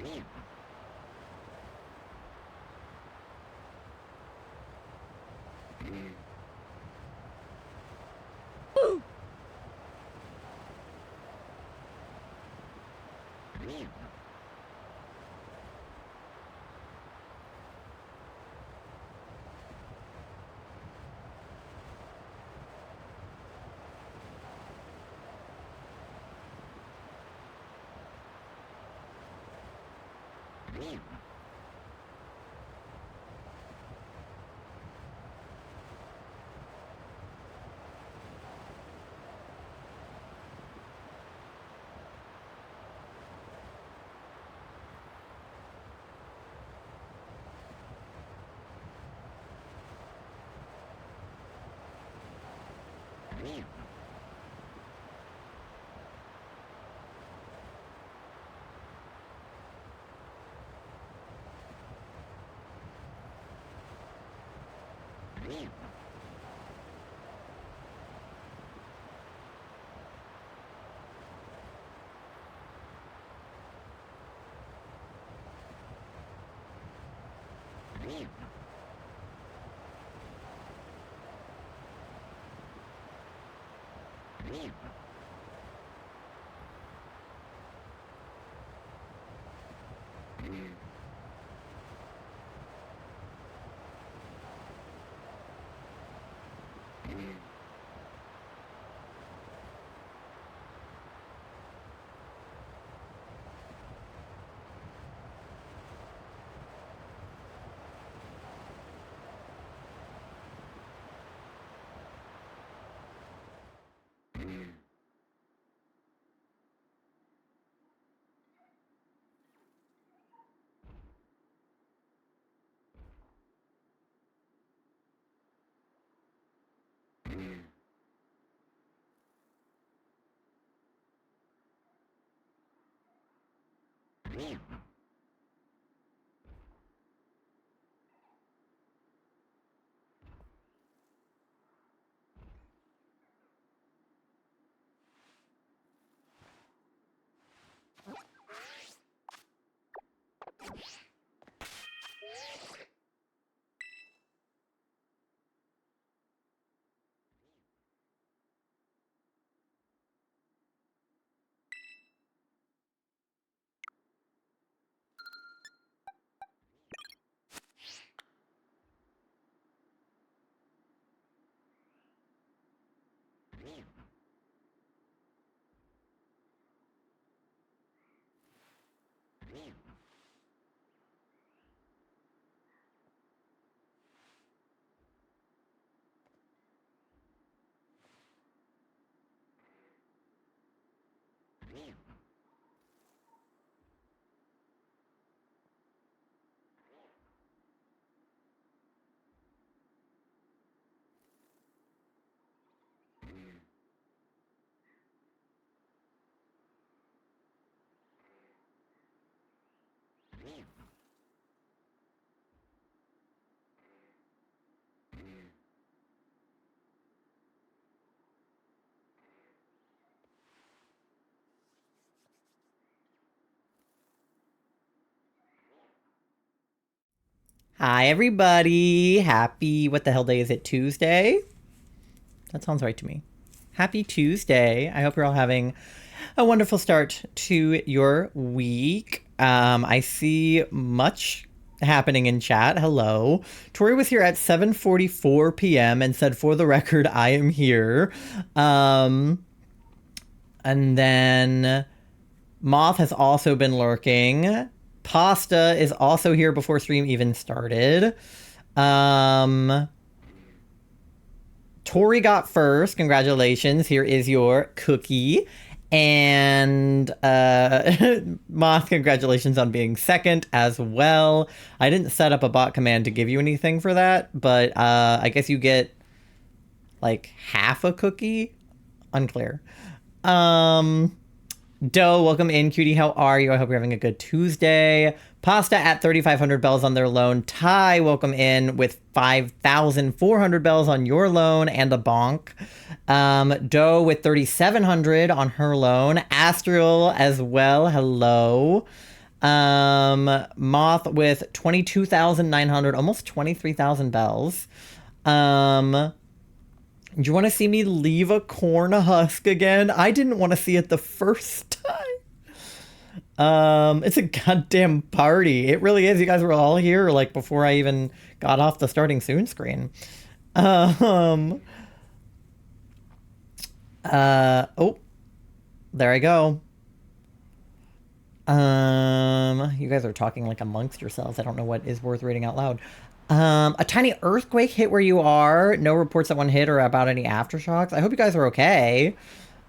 Leave. Hi, everybody. Happy, what the hell day is it? Tuesday? That sounds right to me. Happy Tuesday. I hope you're all having a wonderful start to your week. I see much happening in chat. Hello. Tori was here at 7:44 p.m. and said, for the record, I am here. And then Moth has also been lurking. Pasta is also here before stream even started. Tori got first. Congratulations. Here is your cookie. And Moth, congratulations on being second as well. I didn't set up a bot command to give you anything for that, but I guess you get like half a cookie. Unclear. Doe, welcome in, cutie. How are you? I hope you're having a good Tuesday. Pasta at 3,500 bells on their loan. Ty, welcome in with 5,400 bells on your loan and a bonk. Doe with 3,700 on her loan. Astral as well. Hello. Moth with 22,900, almost 23,000 bells. Do you want to see me leave a corn husk again? I didn't want to see it the first time. It's a goddamn party. It really is. You guys were all here like before I even got off the starting soon screen. Oh, there I go. You guys are talking like amongst yourselves. I don't know what is worth reading out loud. A tiny earthquake hit where you are. No reports that one hit or about any aftershocks. I hope you guys are okay.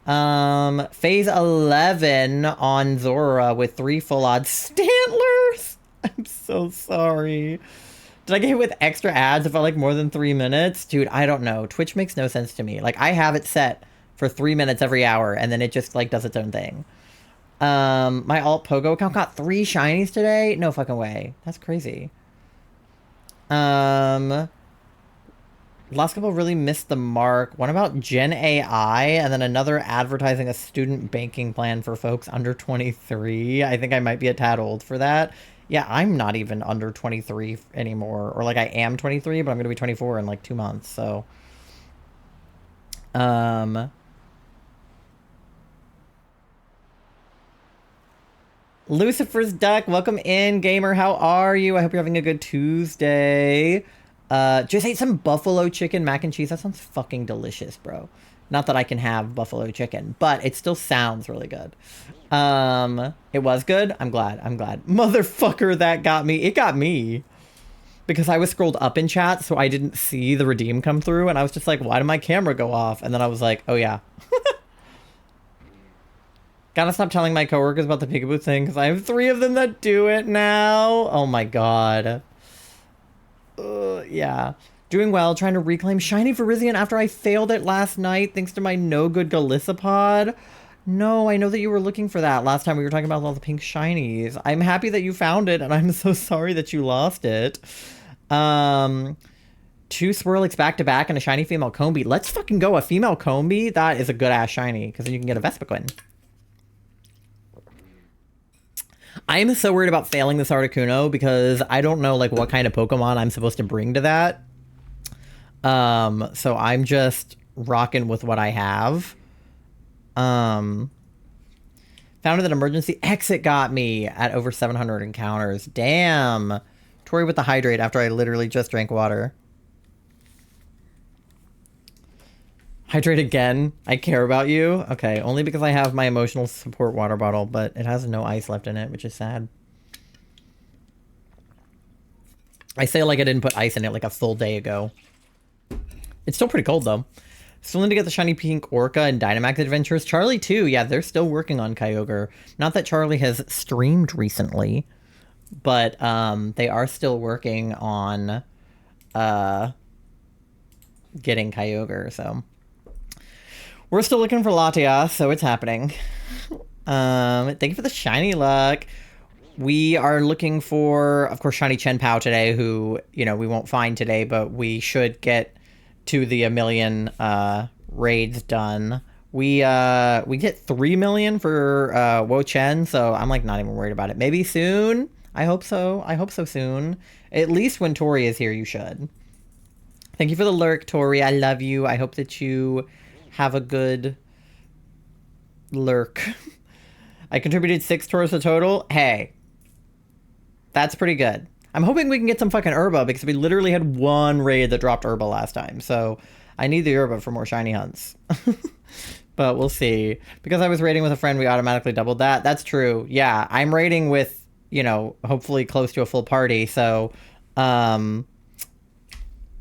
Phase 11 on Zora with 3 full odds Stantlers. I'm so sorry. Did I get hit with extra ads if I like more than 3 minutes? Dude, I don't know. Twitch makes no sense to me. Like, I have it set for 3 minutes every hour, and then it just, like, does its own thing. My alt Pogo account got 3 shinies today? No fucking way. That's crazy. Last couple really missed the mark. One about Gen AI, and then another advertising a student banking plan for folks under 23. I think I might be a tad old for that. Yeah, I'm not even under 23 anymore. Or like I am 23, but I'm going to be 24 in like 2 months, so. Lucifer's Duck, welcome in, gamer. How are you? I hope you're having a good Tuesday. Just ate some buffalo chicken mac and cheese. That sounds fucking delicious, bro. Not that I can have buffalo chicken, but it still sounds really good. It was good. I'm glad. Motherfucker, that got me. It got me. Because I was scrolled up in chat, so I didn't see the redeem come through, and I was just like, why did my camera go off? And then I was like, oh yeah. Gotta stop telling my coworkers about the peekaboo thing, because I have 3 of them that do it now. Oh my god. Yeah. Doing well, trying to reclaim Shiny Virizion after I failed it last night, thanks to my no-good Galissapod. No, I know that you were looking for that last time we were talking about all the pink shinies. I'm happy that you found it, and I'm so sorry that you lost it. 2 Swirlix back-to-back and a shiny female Combi. Let's fucking go. A female Combi? That is a good-ass shiny, because then you can get a Vespiquen. I am so worried about failing this Articuno because I don't know like what kind of Pokemon I'm supposed to bring to that. So I'm just rocking with what I have. Found that emergency exit got me at over 700 encounters. Damn. Tori with the hydrate after I literally just drank water. Hydrate again. I care about you. Okay, only because I have my emotional support water bottle, but it has no ice left in it, which is sad. I say like I didn't put ice in it like a full day ago. It's still pretty cold though. Still need to get the shiny pink Orca and Dynamax Adventures. Charlie too. Yeah, they're still working on Kyogre. Not that Charlie has streamed recently, but they are still working on getting Kyogre, so. We're still looking for Latias, so it's happening. Thank you for the shiny luck. We are looking for, of course, shiny Chien-Pao today, who, you know, we won't find today, but we should get to the 1 million raids done. We get 3 million for Wo Chen, so I'm like not even worried about it. Maybe soon. I hope so. I hope so soon. At least when Tori is here, you should. Thank you for the lurk, Tori. I love you. I hope that you have a good lurk. I contributed 6 towards the total. Hey, that's pretty good. I'm hoping we can get some fucking Herba because we literally had 1 raid that dropped Herba last time. So I need the Herba for more shiny hunts. But we'll see. Because I was raiding with a friend, we automatically doubled that. That's true. Yeah, I'm raiding with, you know, hopefully close to a full party. So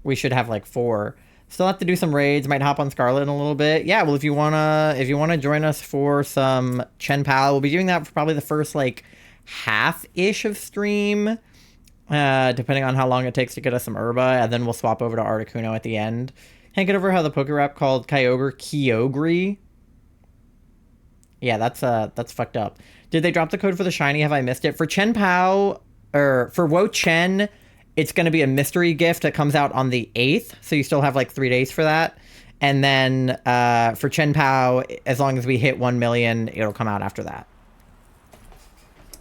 we should have like 4. Still have to do some raids. Might hop on Scarlet in a little bit. Yeah, well, if you wanna join us for some Chien-Pao, we'll be doing that for probably the first like half-ish of stream, depending on how long it takes to get us some Herba, and then we'll swap over to Articuno at the end. Can't get over how the Pokerap called Kyogre. Yeah, that's fucked up. Did they drop the code for the shiny? Have I missed it? For Chien-Pao, or for Wo Chen, it's going to be a mystery gift that comes out on the 8th, so you still have like 3 days for that. And then for Chien-Pao, as long as we hit 1 million, it'll come out after that.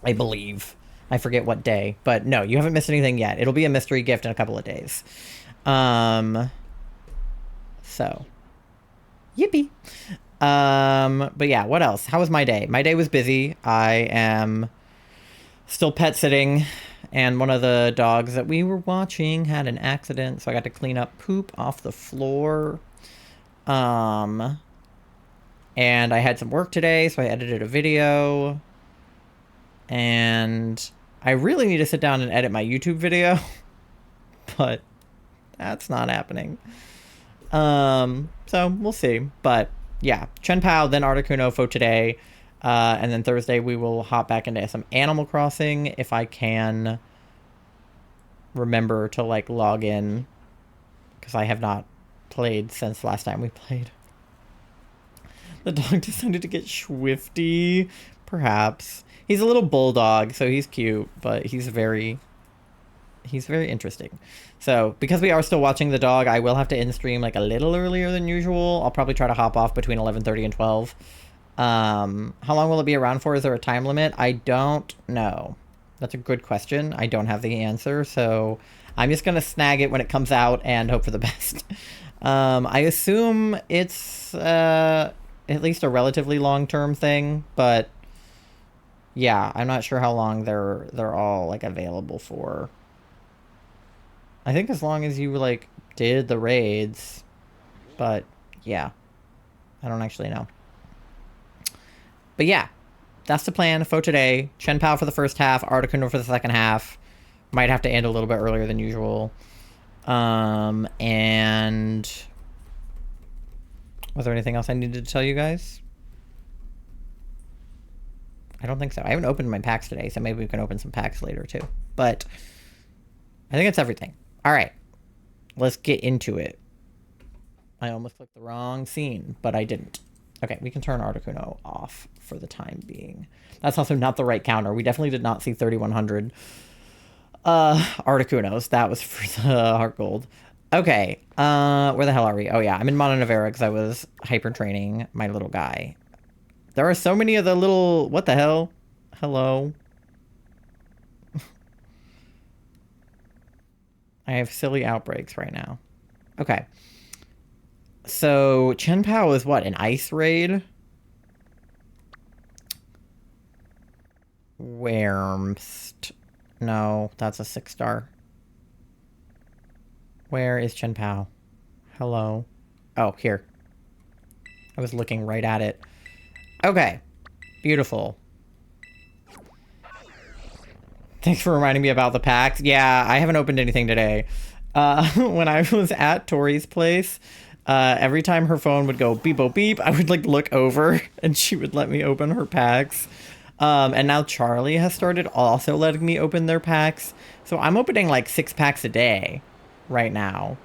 I believe. I forget what day. But no, you haven't missed anything yet. It'll be a mystery gift in a couple of days. So. Yippee. But yeah, what else? How was my day? My day was busy. I am still pet sitting. And one of the dogs that we were watching had an accident, so I got to clean up poop off the floor. And I had some work today, so I edited a video. And I really need to sit down and edit my YouTube video, but that's not happening. So we'll see. But yeah, Chien-Pao, then Articuno for today. And then Thursday we will hop back into some Animal Crossing if I can remember to like log in, because I have not played since last time we played. The dog decided to get swifty, perhaps. He's a little bulldog, so he's cute, but he's very interesting. So because we are still watching the dog, I will have to end stream like a little earlier than usual. I'll probably try to hop off between 11:30 and 12. How long will it be around for? Is there a time limit? I don't know. That's a good question. I don't have the answer, so I'm just gonna snag it when it comes out and hope for the best. I assume it's at least a relatively long-term thing, but yeah, I'm not sure how long they're all like available for. I think as long as you like did the raids, but yeah, I don't actually know. But yeah, that's the plan for today. Chien-Pao for the first half, Articuno for the second half. Might have to end a little bit earlier than usual. And was there anything else I needed to tell you guys? I don't think so. I haven't opened my packs today, so maybe we can open some packs later too. But I think that's everything. All right, let's get into it. I almost clicked the wrong scene, but I didn't. Okay, we can turn Articuno off for the time being. That's also not the right counter. We definitely did not see 3,100 Articunos. That was for the Heart Gold. Okay, where the hell are we? Oh yeah, I'm in Mono Nevera because I was hyper training my little guy. There are so many of the little... What the hell? Hello? I have silly outbreaks right now. Okay. So, Chien-Pao is what? An ice raid? Wurmst. No, that's a 6-star. Where is Chien-Pao? Hello? Oh, here. I was looking right at it. Okay. Beautiful. Thanks for reminding me about the packs. Yeah, I haven't opened anything today. When I was at Tori's place, every time her phone would go beep, oh, beep, I would like look over and she would let me open her packs. And now Charlie has started also letting me open their packs. So I'm opening like 6 packs a day right now.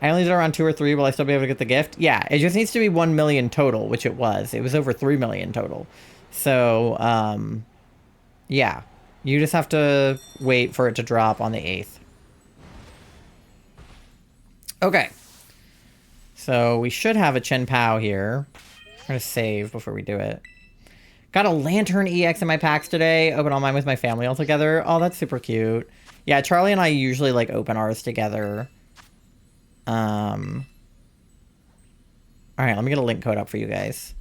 I only did around 2 or 3. Will I still be able to get the gift? Yeah, it just needs to be 1 million total, which it was. It was over 3 million total. So, yeah. You just have to wait for it to drop on the 8th. Okay. So we should have a Chien-Pao here. I'm going to save before we do it. Got a Lantern EX in my packs today. Open all mine with my family all together. Oh, that's super cute. Yeah, Charlie and I usually like open ours together. Alright, let me get a link code up for you guys.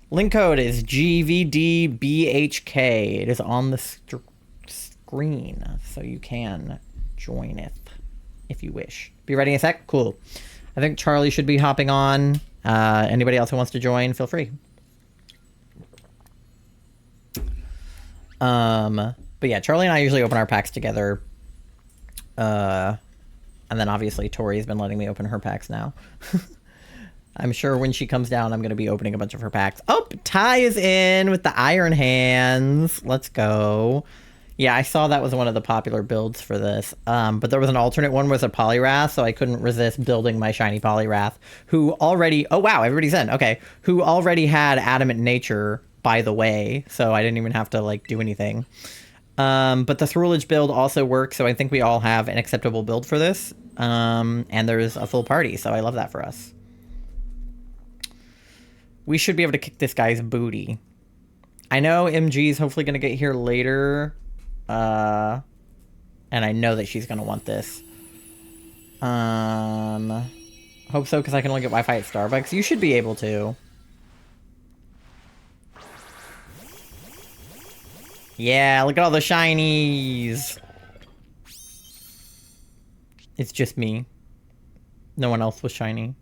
Link code is GVDBHK. It is on the screen, so you can join it if you wish. Be ready in a sec? Cool. I think Charlie should be hopping on. Anybody else who wants to join, feel free. But yeah, Charlie and I usually open our packs together. And then obviously Tori's been letting me open her packs now. I'm sure when she comes down, I'm going to be opening a bunch of her packs. Oh, Ty is in with the Iron Hands. Let's go. Yeah, I saw that was one of the popular builds for this. But there was an alternate one with a Poliwrath, so I couldn't resist building my shiny Poliwrath, who already... Oh, wow, everybody's in. Okay. Who already had Adamant Nature, by the way, so I didn't even have to, like, do anything. But the Thrulage build also works, so I think we all have an acceptable build for this. And there's a full party, so I love that for us. We should be able to kick this guy's booty. I know MG's hopefully going to get here later. And I know that she's going to want this. Hope so, because I can only get Wi-Fi at Starbucks. You should be able to. Yeah, look at all the shinies. It's just me. No one else was shiny.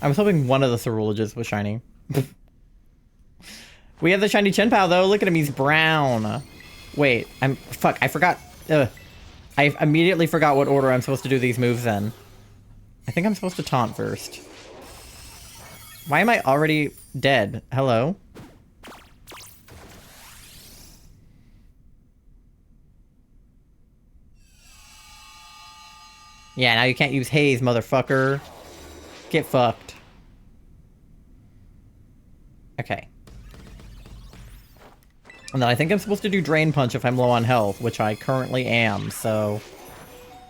I was hoping one of the Cerulages was shiny. We have the shiny Chien-Pao though. Look at him, he's brown. Wait, fuck, I forgot. I immediately forgot what order I'm supposed to do these moves in. I think I'm supposed to taunt first. Why am I already dead? Hello? Yeah, now you can't use haze, motherfucker. Get fucked. Okay. And then I think I'm supposed to do Drain Punch if I'm low on health, which I currently am, so...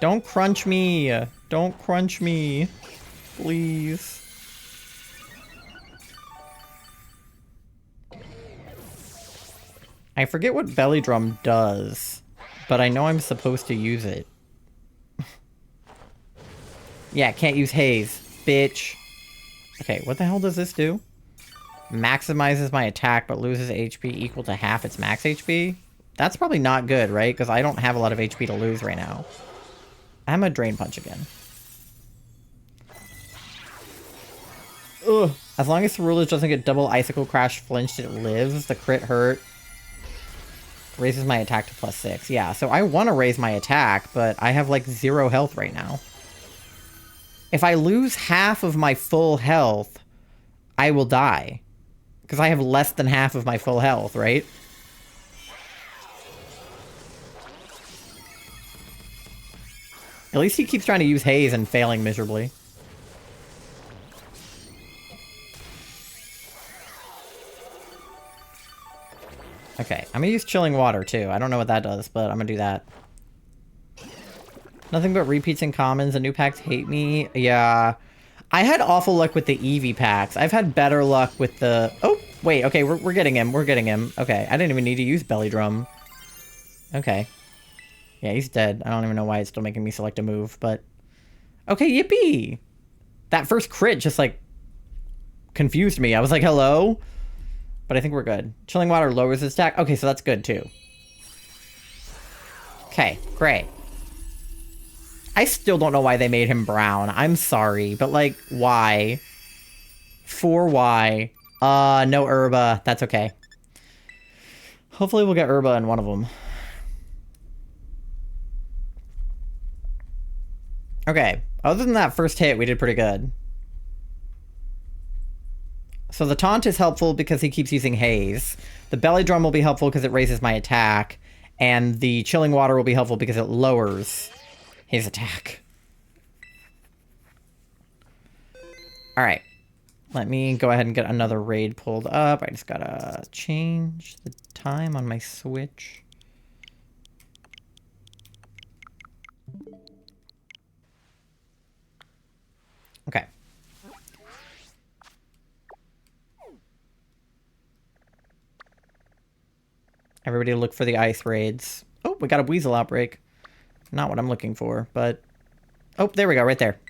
Don't crunch me! Don't crunch me! Please. I forget what Belly Drum does, but I know I'm supposed to use it. Yeah, can't use haze, bitch. Okay, what the hell does this do? Maximizes my attack, but loses HP equal to half its max HP? That's probably not good, right? Because I don't have a lot of HP to lose right now. I'm a Drain Punch again. Ugh. As long as Cerulege doesn't get double Icicle Crash flinched, it lives. The crit hurt raises my attack to +6. Yeah, so I want to raise my attack, but I have like 0 health right now. If I lose half of my full health, I will die. Because I have less than half of my full health, right? At least he keeps trying to use haze and failing miserably. Okay, I'm gonna use Chilling Water too. I don't know what that does, but I'm gonna do that. Nothing but repeats and commons. The new packs hate me. Yeah. I had awful luck with the Eevee packs. I've had better luck with the... Oh, wait. Okay, we're getting him. We're getting him. Okay, I didn't even need to use Belly Drum. Okay. Yeah, he's dead. I don't even know why it's still making me select a move, but... Okay, yippee! That first crit just, like, confused me. I was like, hello? But I think we're good. Chilling Water lowers his attack. Okay, so that's good, too. Okay, great. I still don't know why they made him brown. I'm sorry, but, like, why? For why? No Herba. That's okay. Hopefully we'll get Herba in one of them. Okay. Other than that first hit, we did pretty good. So the taunt is helpful because he keeps using haze. The belly drum will be helpful because it raises my attack. And the chilling water will be helpful because it lowers his attack. Alright. Let me go ahead and get another raid pulled up. I just gotta change the time on my Switch. Okay. Everybody look for the ice raids. Oh, we got a weasel outbreak. Not what I'm looking for, but... Oh, there we go, right there.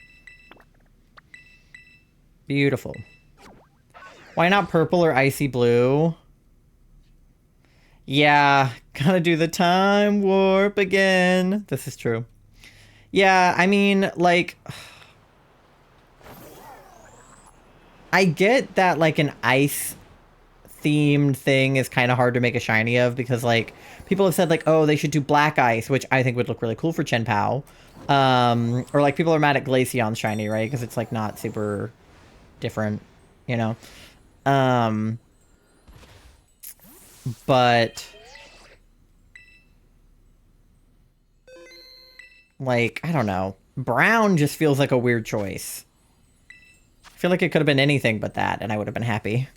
Beautiful. Why not purple or icy blue? Yeah, gotta do the time warp again. This is true. Yeah, I mean, like... I get that, like, an ice-themed thing is kind of hard to make a shiny of, because, like, people have said, like, oh, they should do black ice, which I think would look really cool for Chien-Pao. Or, like, people are mad at Glaceon's shiny, right? Because it's, like, not super different, you know? But... like, I don't know. Brown just feels like a weird choice. I feel like it could have been anything but that, and I would have been happy.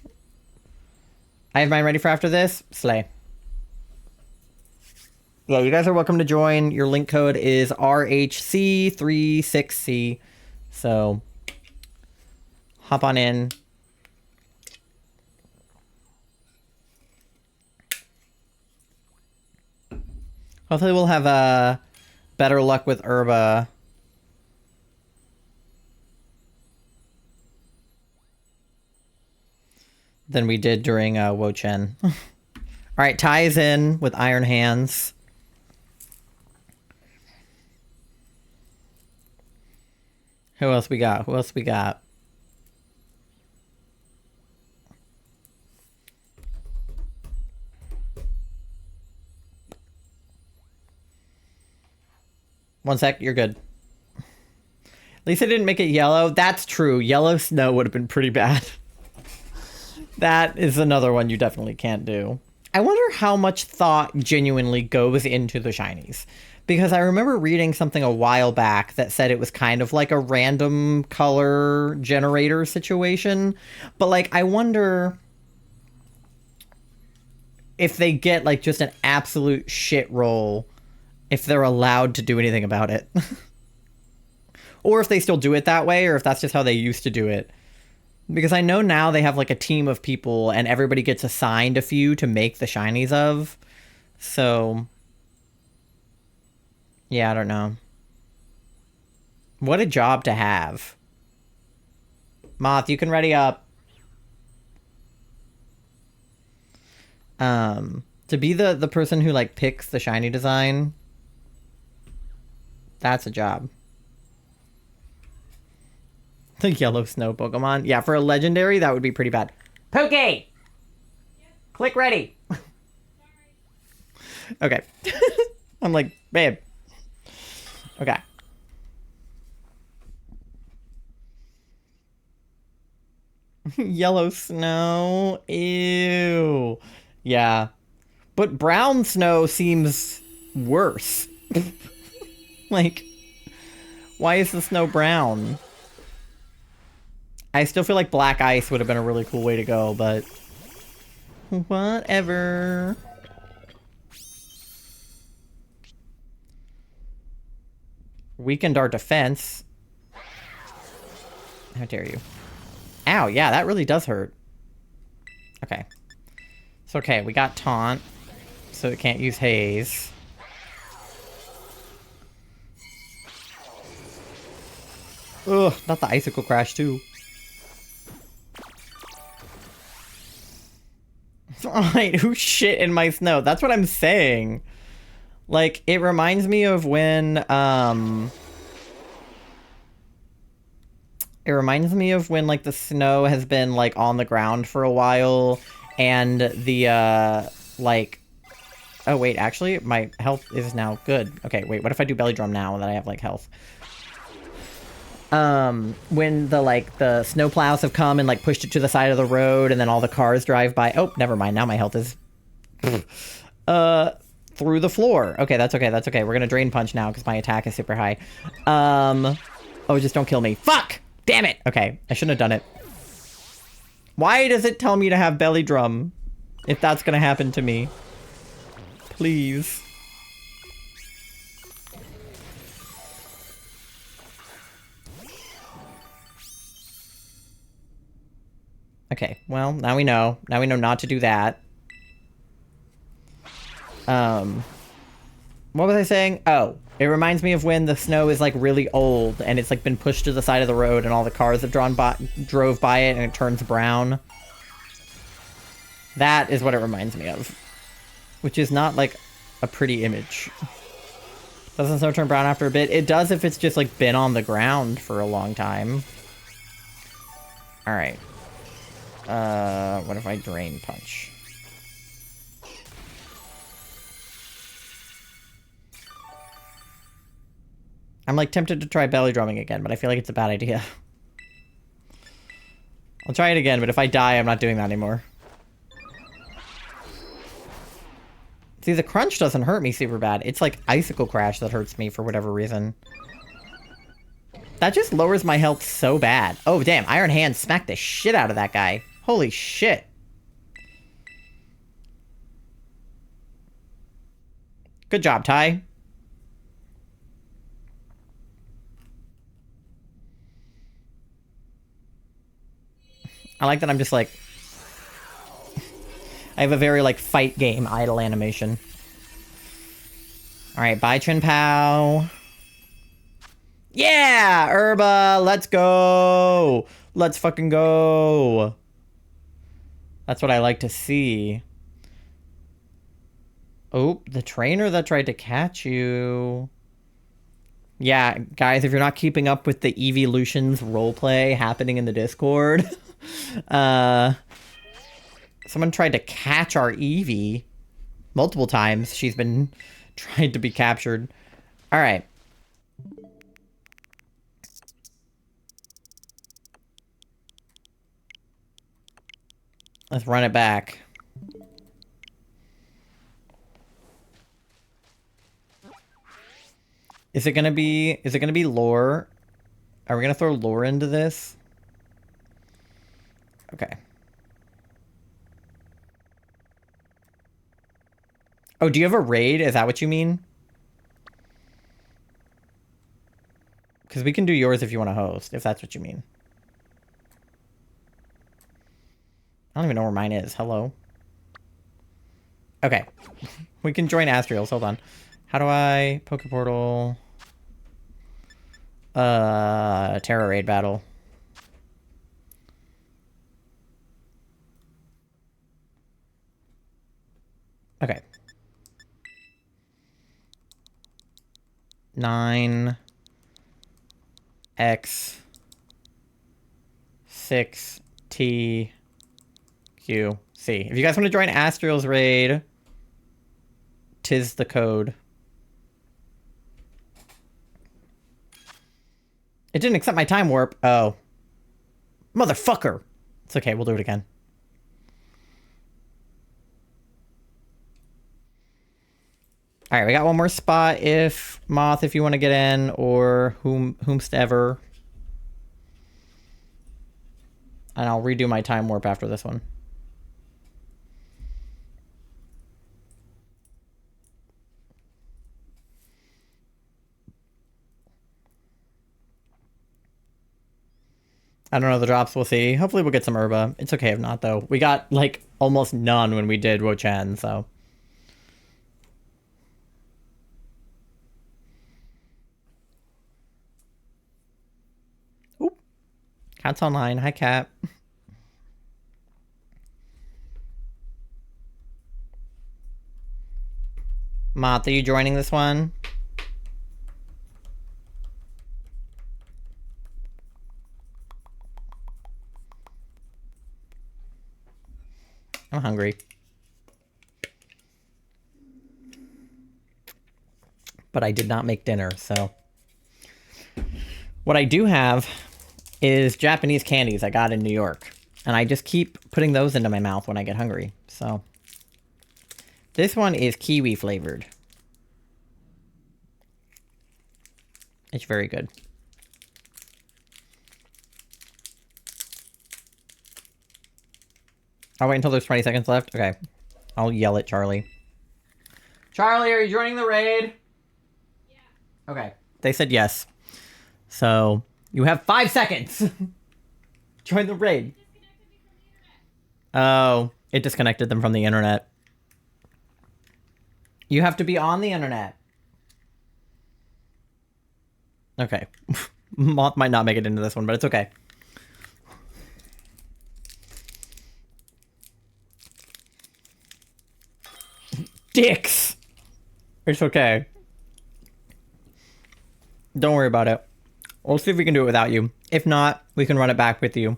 I have mine ready for after this. Slay. Yeah, you guys are welcome to join. Your link code is RHC36C. So, hop on in. Hopefully we'll have better luck with Herba. Than we did during Wo-Chen. Alright, Tai is in with Iron Hands. Who else we got? Who else we got? 1 sec, you're good. At least I didn't make it yellow. That's true. Yellow snow would have been pretty bad. That is another one you definitely can't do. I wonder how much thought genuinely goes into the shinies. Because I remember reading something a while back that said it was kind of like a random color generator situation. But, like, I wonder if they get, like, just an absolute shit roll, if they're allowed to do anything about it. Or if they still do it that way, or if that's just how they used to do it. Because I know now they have, like, a team of people, and everybody gets assigned a few to make the shinies of. So yeah, I don't know. What a job to have. Moth, you can ready up. To be the person who, like, picks the shiny design, that's a job. The yellow snow Pokemon. Yeah, for a legendary, that would be pretty bad. Pokey! Yep. Click ready. Okay. I'm like, babe. Okay. Yellow snow. Ew. Yeah. But brown snow seems worse. Like, why is the snow brown? I still feel like black ice would have been a really cool way to go, but whatever. Weakened our defense. How dare you? Ow, yeah, that really does hurt. Okay. It's okay, we got taunt, so it can't use haze. Ugh, not the icicle crash too. Alright, who shit in my snow? That's what I'm saying. Like, it reminds me of when, like, the snow has been, like, on the ground for a while, and the, like... Oh, wait, actually, my health is now good. Okay, wait, what if I do belly drum now that I have, like, health? When the snow plows have come and, like, pushed it to the side of the road, and then all the cars drive by. Oh, never mind. Now my health is through the floor. Okay, that's okay. That's okay. We're gonna drain punch now because my attack is super high. Oh, just don't kill me. Fuck! Damn it! Okay, I shouldn't have done it. Why does it tell me to have belly drum if that's gonna happen to me? Please. Okay, well, now we know. Now we know not to do that. What was I saying? Oh, it reminds me of when the snow is, like, really old, and it's, like, been pushed to the side of the road, and all the cars have drove by it, and it turns brown. That is what it reminds me of. Which is not, like, a pretty image. Doesn't snow turn brown after a bit? It does if it's just, like, been on the ground for a long time. Alright. What if I drain punch? I'm, like, tempted to try belly drumming again, but I feel like it's a bad idea. I'll try it again, but if I die, I'm not doing that anymore. See, the crunch doesn't hurt me super bad. It's, like, icicle crash that hurts me for whatever reason. That just lowers my health so bad. Oh, damn. Iron Hand smacked the shit out of that guy. Holy shit. Good job, Ty. I like that I'm just, like... I have a very, like, fight game idle animation. Alright, bye, Chien-Pao. Yeah! Herba! Let's go! Let's fucking go! That's what I like to see. Oh, the trainer that tried to catch you. Yeah, guys, if you're not keeping up with the Evolutions roleplay happening in the Discord... someone tried to catch our Eevee multiple times. She's been trying to be captured. All right. Let's run it back. Is it gonna be lore? Are we gonna throw lore into this? Okay. Oh, do you have a raid? Is that what you mean? Because we can do yours if you want to host, if that's what you mean. I don't even know where mine is. Hello? Okay. We can join Astriel's. Hold on. How do I... Pokeportal... Tera raid battle. Okay. 9... X... 6... T... Q... C. If you guys want to join Astriel's raid, 'tis the code. It didn't accept my time warp. Oh. Motherfucker. It's okay, we'll do it again. Alright, we got one more spot if Moth, if you want to get in, or whomstever. And I'll redo my time warp after this one. I don't know the drops, we'll see. Hopefully we'll get some Herba. It's okay if not, though. We got, like, almost none when we did Wo-Chen, so... Oop. Cat's online. Hi, Cat. Moth, are you joining this one? I'm hungry. But I did not make dinner, so... What I do have is Japanese candies I got in New York. And I just keep putting those into my mouth when I get hungry, so... This one is kiwi flavored. It's very good. I'll wait until there's 20 seconds left. Okay. I'll yell at Charlie. Charlie, are you joining the raid? Yeah. Okay. They said yes. So, you have 5 seconds. Join the raid. Oh, it disconnected them from the internet. You have to be on the internet. Okay. Moth might not make it into this one, but it's okay. Dicks! It's okay. Don't worry about it. We'll see if we can do it without you. If not, we can run it back with you.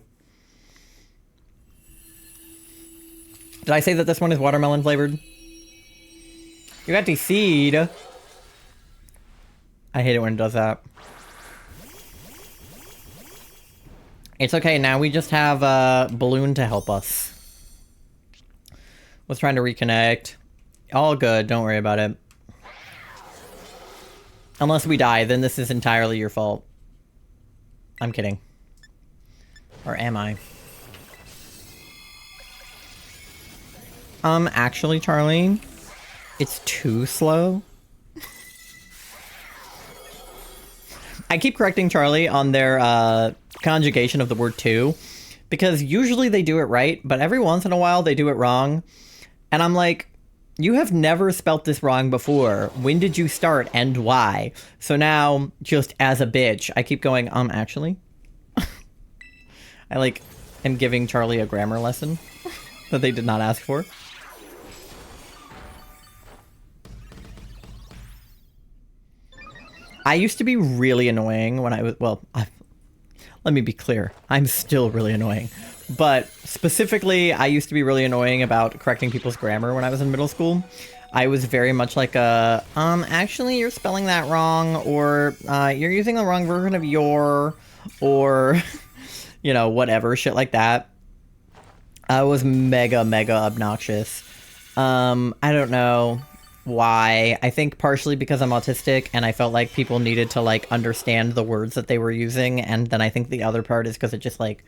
Did I say that this one is watermelon flavored? You got the seed. I hate it when it does that. It's okay, now we just have Balloon to help us. Was trying to reconnect. All good, don't worry about it. Unless we die, then this is entirely your fault. I'm kidding. Or am I? Actually, Charlie, it's too slow. I keep correcting Charlie on their conjugation of the word to, because usually they do it right, but every once in a while they do it wrong. And I'm like, you have never spelt this wrong before. When did you start and why? So now, just as a bitch, I keep going, actually. I, like, am giving Charlie a grammar lesson that they did not ask for. I used to be really annoying when I was, well, let me be clear. I'm still really annoying. But specifically, I used to be really annoying about correcting people's grammar when I was in middle school. I was very much like a, actually you're spelling that wrong, or you're using the wrong version of your, or, you know, whatever, shit like that. Was mega, mega obnoxious. I don't know why. I think partially because I'm autistic and I felt like people needed to like understand the words that they were using, and then I think the other part is because it just like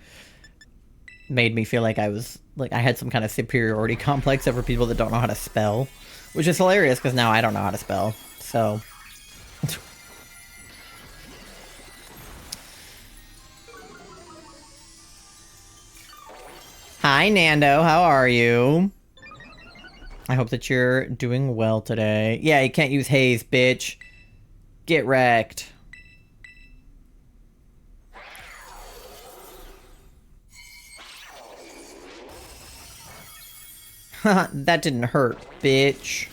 made me feel like I was like I had some kind of superiority complex over people that don't know how to spell, which is hilarious because now I don't know how to spell. So hi Nando, how are you? I hope that you're doing well today. Yeah, you can't use haze, bitch. Get wrecked. That didn't hurt, bitch.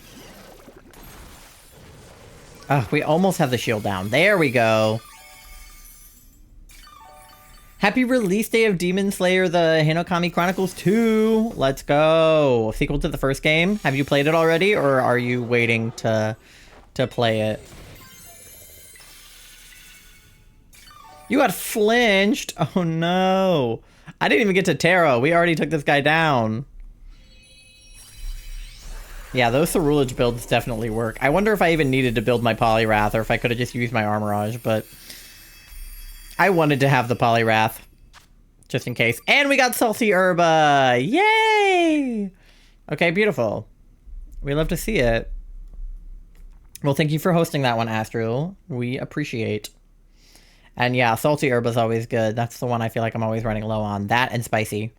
We almost have the shield down. There we go. Happy release day of Demon Slayer, the Hinokami Chronicles 2. Let's go. Sequel to the first game. Have you played it already, or are you waiting to play it? You got flinched. Oh no. I didn't even get to Tera. We already took this guy down. Yeah, those Cerulege builds definitely work. I wonder if I even needed to build my Polyrath or if I could have just used my Armorage, but I wanted to have the Polyrath just in case. And we got Salty Herba! Yay! Okay, beautiful. We love to see it. Well, thank you for hosting that one, Astral. We appreciate. And yeah, Salty Herba's always good. That's the one I feel like I'm always running low on. That and Spicy.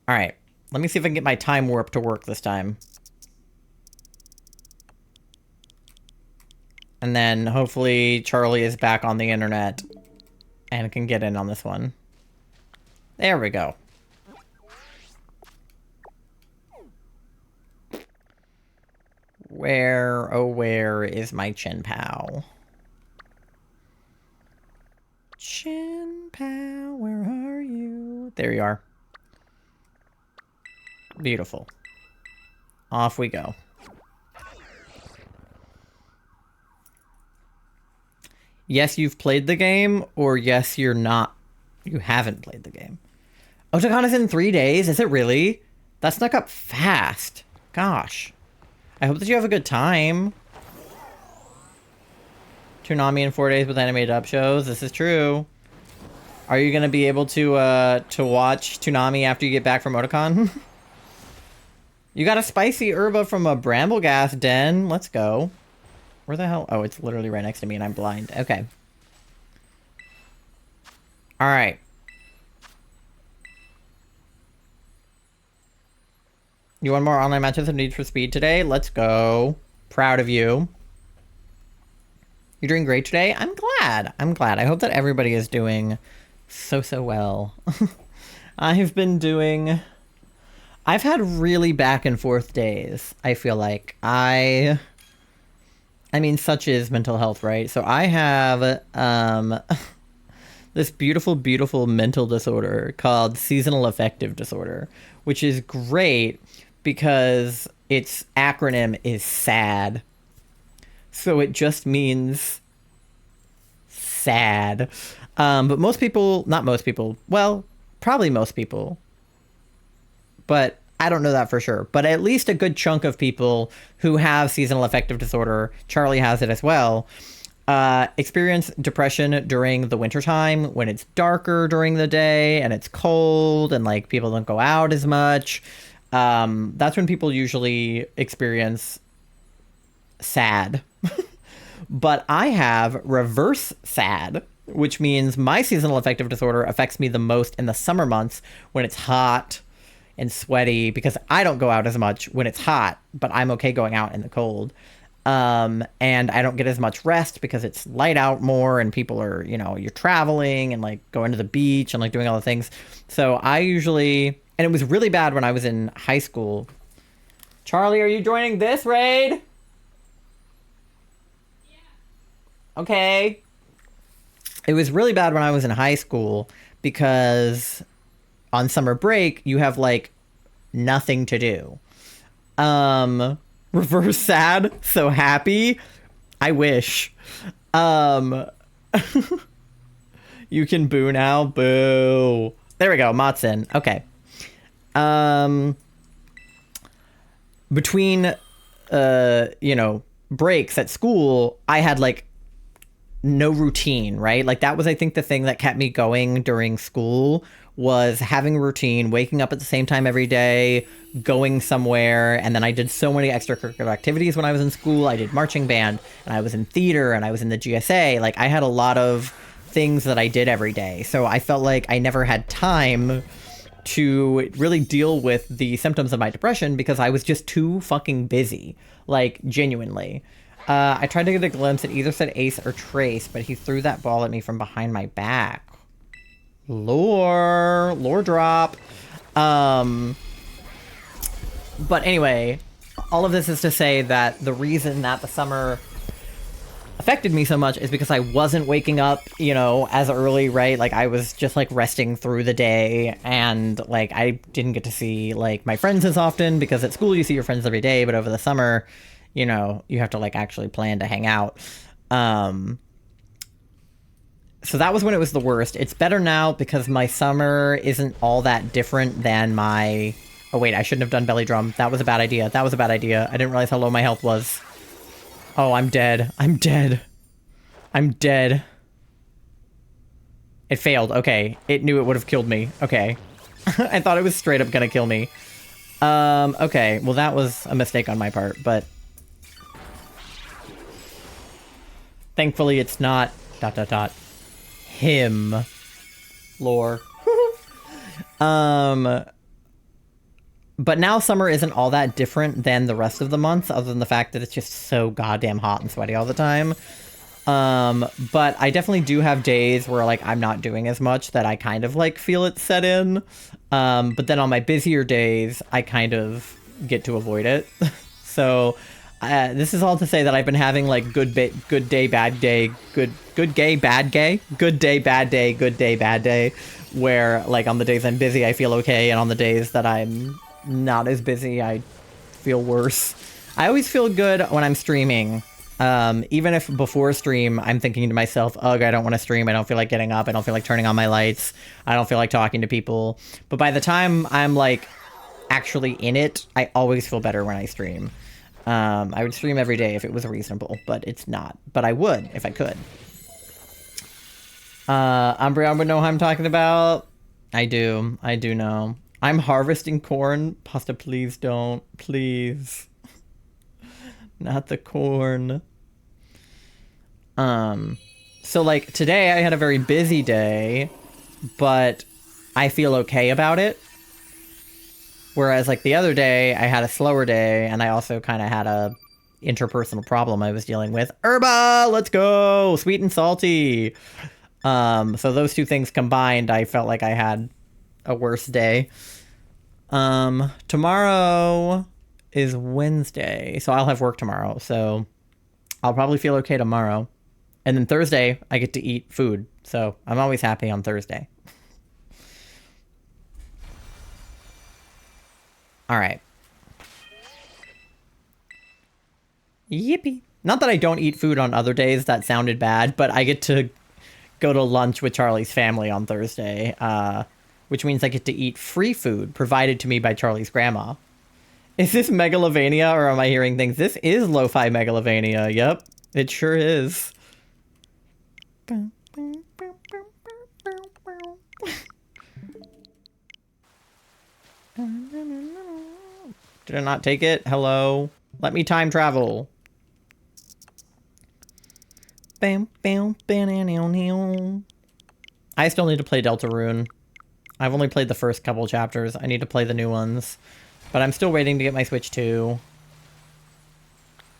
Alright. Let me see if I can get my time warp to work this time. And then hopefully Charlie is back on the internet and can get in on this one. There we go. Where, oh where is my Chien-Pao? Chien-Pao, where are you? There you are. Beautiful. Off we go. Yes, you've played the game, or yes, you're not. You haven't played the game. Otakon is in 3 days? Is it really? That snuck up fast. Gosh. I hope that you have a good time. Toonami in 4 days with animated up shows. This is true. Are you going to be able to watch Toonami after you get back from Otakon? You got a spicy herba from a Brambleghast den. Let's go. Where the hell? Oh, it's literally right next to me and I'm blind. Okay. Alright. You want more online matches of Need for Speed today? Let's go. Proud of you. You're doing great today? I'm glad. I'm glad. I hope that everybody is doing so well. I've had really back and forth days, I feel like. I mean, such is mental health, right? So I have this beautiful, beautiful mental disorder called seasonal affective disorder, which is great because its acronym is SAD. So it just means sad. But most people, not most people, well, probably most people, but I don't know that for sure. But at least a good chunk of people who have seasonal affective disorder, Charlie has it as well, experience depression during the wintertime when it's darker during the day and it's cold and like people don't go out as much. That's when people usually experience sad. But I have reverse sad, which means my seasonal affective disorder affects me the most in the summer months when it's hot and sweaty, because I don't go out as much when it's hot, but I'm okay going out in the cold. And I don't get as much rest because it's light out more and people are, you know, you're traveling and like going to the beach and like doing all the things. So I usually, and it was really bad when I was in high school. Charlie, are you joining this raid? Yeah. Okay. It was really bad when I was in high school because on summer break, you have like nothing to do. Reverse sad, so happy. I wish. You can boo now. Boo. There we go. Matsun. Okay. Um, between, breaks at school, I had like no routine, right? Like that was, I think, the thing that kept me going during school was having a routine, waking up at the same time every day, going somewhere. And then I did so many extracurricular activities when I was in school. I did marching band and I was in theater and I was in the GSA. Like I had a lot of things that I did every day. So I felt like I never had time to really deal with the symptoms of my depression because I was just too fucking busy, like genuinely. I tried to get a glimpse. It either said Ace or Trace, but he threw that ball at me from behind my back. Lore drop. But anyway, all of this is to say that the reason that the summer affected me so much is because I wasn't waking up, as early, right? Like I was just like resting through the day, and like I didn't get to see like my friends as often because at school you see your friends every day, but over the summer, you have to like actually plan to hang out. So that was when it was the worst. It's better now because my summer isn't all that different than my... Oh wait, I shouldn't have done belly drum. That was a bad idea. I didn't realize how low my health was. Oh, I'm dead. It failed. Okay. It knew it would have killed me. Okay. I thought it was straight up gonna kill me. Okay. Well, that was a mistake on my part, but... Thankfully, it's not... ... him. Lore. But now summer isn't all that different than the rest of the months, other than the fact that it's just so goddamn hot and sweaty all the time. But I definitely do have days where like I'm not doing as much that I kind of like feel it set in. But then on my busier days, I kind of get to avoid it. So this is all to say that I've been having like good day, bad day, good day, bad day, good day, bad day, good day, bad day, where like on the days I'm busy, I feel okay. And on the days that I'm not as busy, I feel worse. I always feel good when I'm streaming. Even if before stream, I'm thinking to myself, ugh, I don't want to stream. I don't feel like getting up. I don't feel like turning on my lights. I don't feel like talking to people. But by the time I'm like actually in it, I always feel better when I stream. I would stream every day if it was reasonable, but it's not. But I would if I could. Umbreon would know who I'm talking about. I do know. I'm harvesting corn. Pasta, please don't. Please. Not the corn. So like today I had a very busy day, but I feel okay about it. Whereas like the other day I had a slower day, and I also kind of had a interpersonal problem I was dealing with. Herba, let's go! Sweet and salty. So those two things combined, I felt like I had a worse day. Tomorrow is Wednesday, so I'll have work tomorrow, so I'll probably feel okay tomorrow. And then Thursday, I get to eat food, so I'm always happy on Thursday. Alright. Yippee. Not that I don't eat food on other days, that sounded bad, but I get to go to lunch with Charlie's family on Thursday, which means I get to eat free food provided to me by Charlie's grandma. Is this Megalovania, or am I hearing things? This is lo-fi Megalovania. Yep, it sure is. Did I not take it? Hello? Let me time travel. I still need to play Deltarune. I've only played the first couple chapters. I need to play the new ones. But I'm still waiting to get my Switch 2.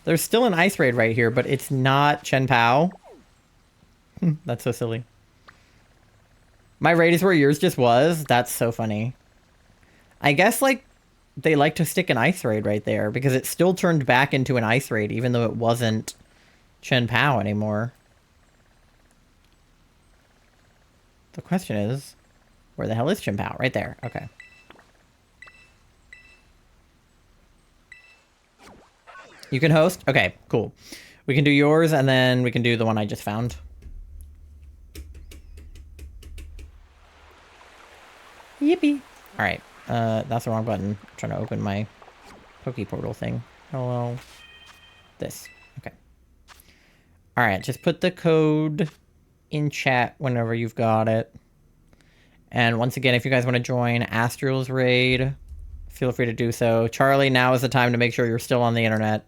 There's still an ice raid right here, but it's not Chien-Pao. That's so silly. My raid is where yours just was? That's so funny. I guess, like, they like to stick an ice raid right there, because it still turned back into an ice raid, even though it wasn't Chien-Pao anymore. The question is, where the hell is Chien-Pao? Right there. Okay. You can host? Okay, cool. We can do yours, and then we can do the one I just found. Yippee. Alright, that's the wrong button. I'm trying to open my Poke Portal thing. Hello. This. Okay. Alright, just put the code in chat whenever you've got it. And once again, if you guys want to join Astral's raid, feel free to do so. Charlie, now is the time to make sure you're still on the internet.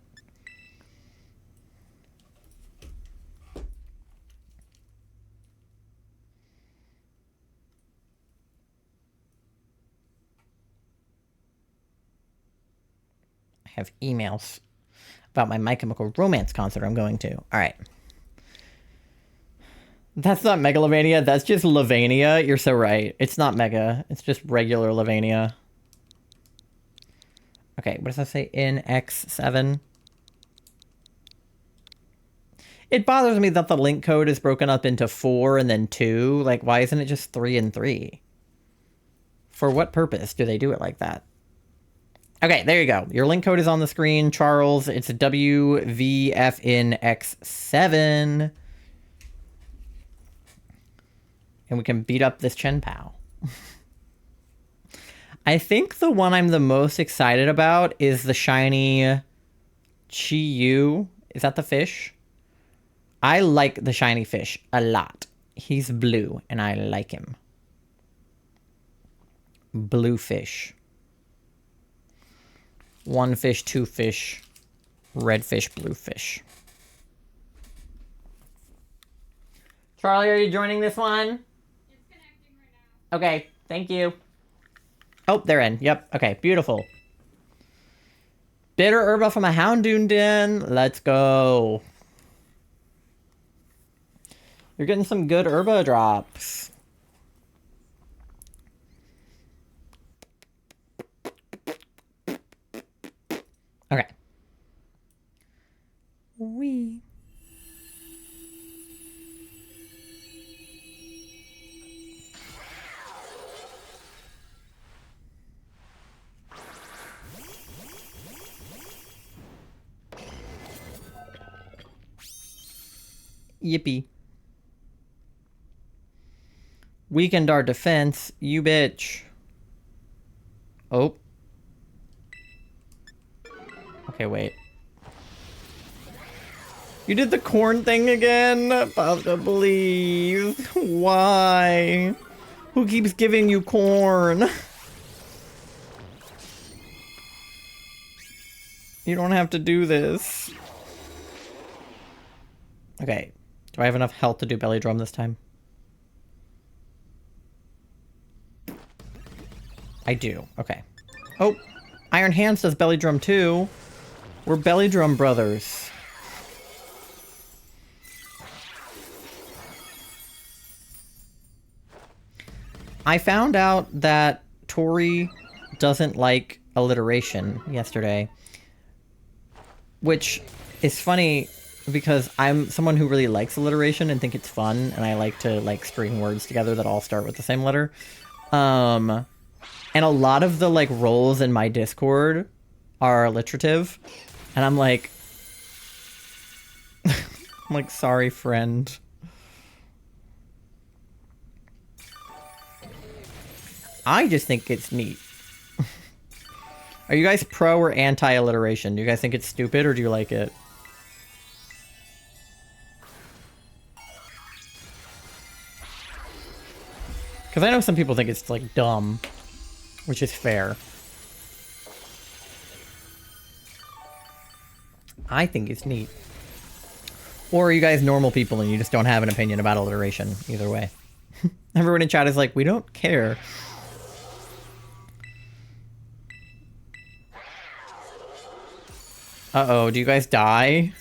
I have emails about my My Chemical Romance concert I'm going to. All right. That's not Megalovania. That's just Lavania. You're so right. It's not Mega. It's just regular Lavania. Okay, what does that say? NX7. It bothers me that the link code is broken up into 4 and then 2. Like, why isn't it just 3 and 3? For what purpose do they do it like that? Okay, there you go. Your link code is on the screen, Charles. It's WVFNX7. And we can beat up this Chien-Pao. I think the one I'm the most excited about is the shiny Chi-Yu. Is that the fish? I like the shiny fish a lot. He's blue, and I like him. Blue fish. 1 fish, 2 fish, red fish, blue fish. Charlie, are you joining this one? It's connecting right now. Okay, thank you. Oh, they're in. Yep. Okay, beautiful. Bitter herba from a Houndoom Den. Let's go. You're getting some good herba drops. Okay. Wee. Yippee. Weakened our defense, you bitch. Oh. Okay, wait. You did the corn thing again? Pasta, please. Why? Who keeps giving you corn? You don't have to do this. Okay. Do I have enough health to do belly drum this time? I do. Okay. Oh, Iron Hands does belly drum too. We're belly drum brothers. I found out that Tori doesn't like alliteration yesterday, which is funny because I'm someone who really likes alliteration and think it's fun, and I like to like string words together that all start with the same letter. And a lot of the like roles in my Discord are alliterative, and I'm like, I'm like, sorry, friend. I just think it's neat. Are you guys pro or anti-alliteration? Do you guys think it's stupid or do you like it? Because I know some people think it's like dumb, which is fair. I think it's neat. Or are you guys normal people and you just don't have an opinion about alliteration? Either way. Everyone in chat is like, we don't care. Uh-oh, do you guys die?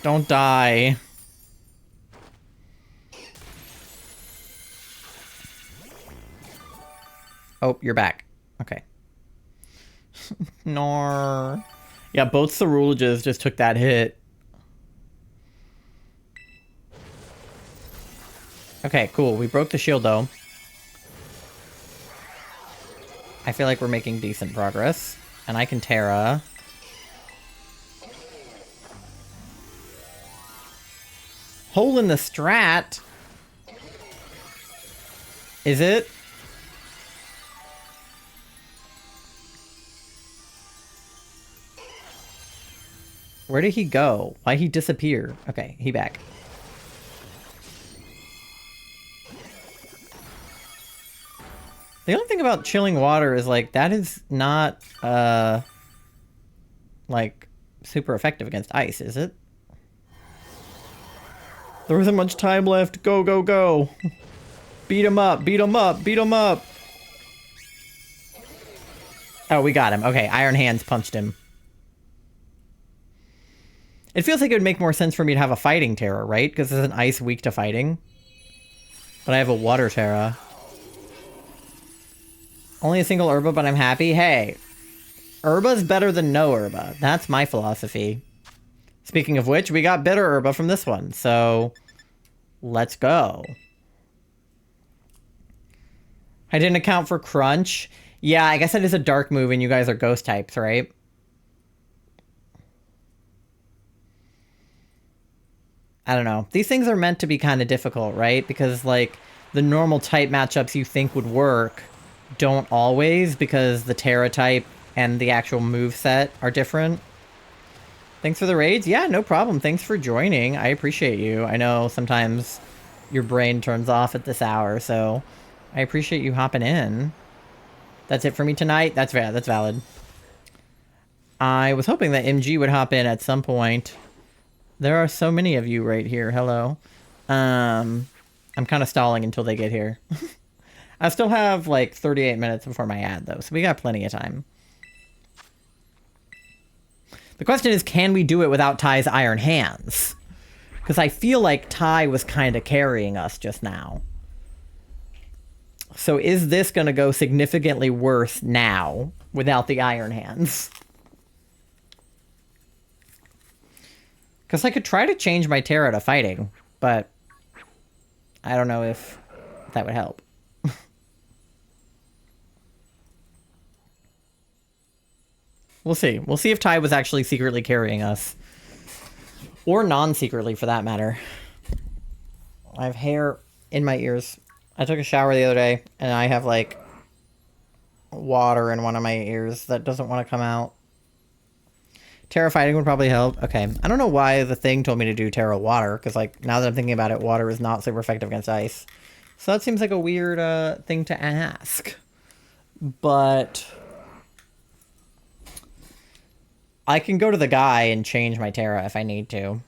Don't die. Oh, you're back. Okay. Nor. Yeah, both Cerulages just took that hit. Okay, cool. We broke the shield, though. I feel like we're making decent progress. And I can Tera. Hole in the strat? Is it? Where did he go? Why'd he disappear? Okay, he back. The only thing about chilling water is, like, that is not, like, super effective against ice, is it? There isn't much time left. Go, go, go. Beat him up, beat him up, beat him up. Oh, we got him. Okay, Iron Hands punched him. It feels like it would make more sense for me to have a fighting Tera, right? Because it's an ice weak to fighting. But I have a water Tera. Only a single Herba, but I'm happy. Hey, Herba's better than no Herba. That's my philosophy. Speaking of which, we got bitter Herba from this one, so let's go. I didn't account for Crunch. Yeah, I guess that is a dark move and you guys are ghost types, right? I don't know. These things are meant to be kind of difficult, right? Because, like, the normal type matchups you think would work don't always, because the Tera type and the actual move set are different. Thanks for the raids. Yeah, no problem. Thanks for joining. I appreciate you. I know sometimes your brain turns off at this hour, so I appreciate you hopping in. That's it for me tonight. That's valid. I was hoping that MG would hop in at some point. There are so many of you right here. Hello. I'm kind of stalling until they get here. I still have like 38 minutes before my ad, though, so we got plenty of time. The question is, can we do it without Ty's Iron Hands? Because I feel like Ty was kind of carrying us just now. So is this going to go significantly worse now without the Iron Hands? Because I could try to change my Tera to fighting, but I don't know if that would help. We'll see. We'll see if Ty was actually secretly carrying us. Or non-secretly, for that matter. I have hair in my ears. I took a shower the other day, and I have, like, water in one of my ears that doesn't want to come out. Tera fighting would probably help. Okay. I don't know why the thing told me to do Tera water, because, like, now that I'm thinking about it, water is not super effective against ice. So that seems like a weird thing to ask. But I can go to the guy and change my Tera if I need to.